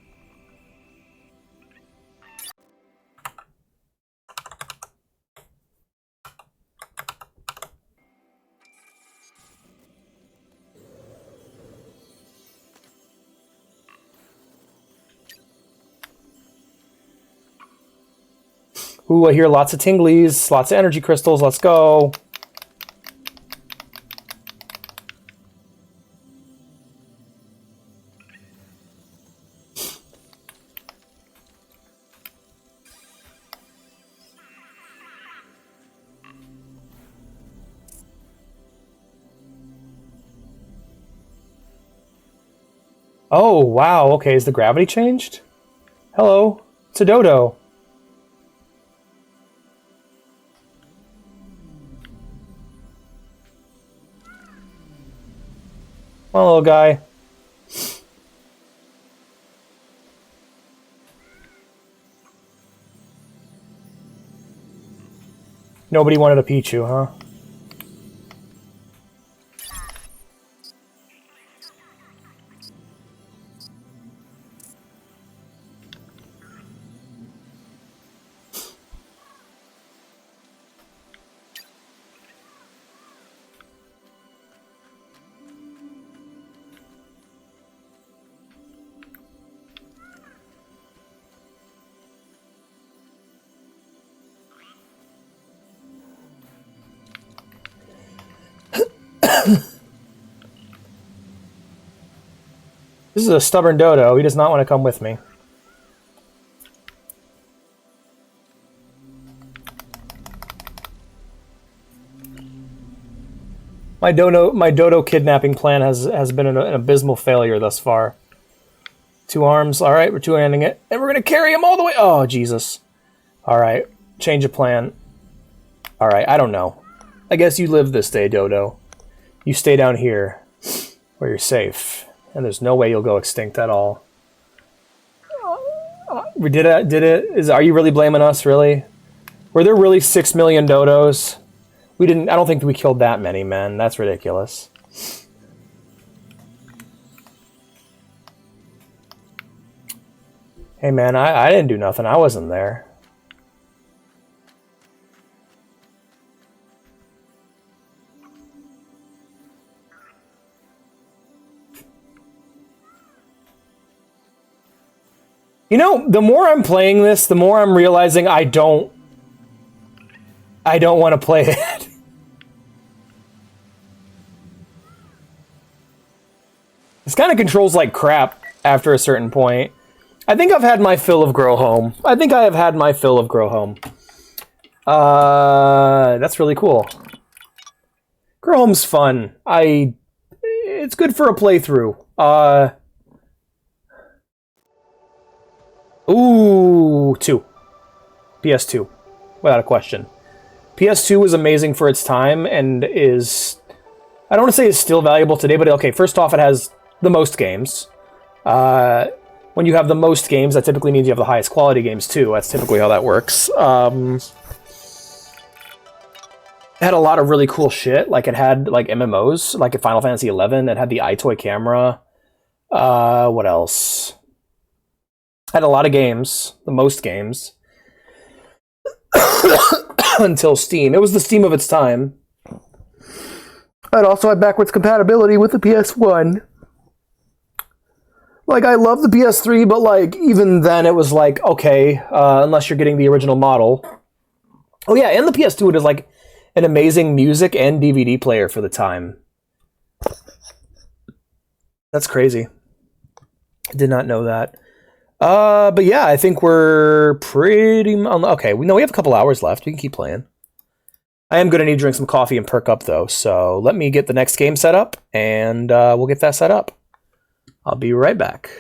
Ooh, I hear lots of tinglies, lots of energy crystals. Let's go. Oh, wow. Okay, is the gravity changed? Hello. It's a dodo. Come on, little guy. Nobody wanted a Pichu, huh? This is a stubborn dodo. He does not want to come with me. My dodo kidnapping plan has been an abysmal failure thus far. 2 arms. All right, we're two-handing it, and we're gonna carry him all the way. Oh Jesus! All right, change of plan. All right, I don't know. I guess you live this day, dodo. You stay down here, where you're safe. And there's no way you'll go extinct at all. We did it. Are you really blaming us, really? Were there really 6 million dodos? We didn't. I don't think we killed that many, man. That's ridiculous. Hey, man, I didn't do nothing. I wasn't there. You know, the more I'm playing this, the more I'm realizing I don't want to play it. This kind of controls like crap after a certain point. I think I've had my fill of Grow Home. That's really cool. Grow Home's fun. It's good for a playthrough. Ooh, 2. PS2. Without a question. PS2 was amazing for its time and is... I don't want to say it's still valuable today, but okay, first off, it has the most games. When you have the most games, that typically means you have the highest quality games, too. That's typically how that works. It had a lot of really cool shit. Like, it had, like, MMOs, like at Final Fantasy XI. It had the iToy camera. What else? Had a lot of games. The most games. Until Steam. It was the Steam of its time. It also had backwards compatibility with the PS1. Like, I love the PS3, but, like, even then it was like, okay, unless you're getting the original model. Oh, yeah, and the PS2, it is, like, an amazing music and DVD player for the time. That's crazy. I did not know that. But yeah, I think we're pretty... Okay, we have a couple hours left. We can keep playing. I am going to need to drink some coffee and perk up, though, so let me get the next game set up, and we'll get that set up. I'll be right back.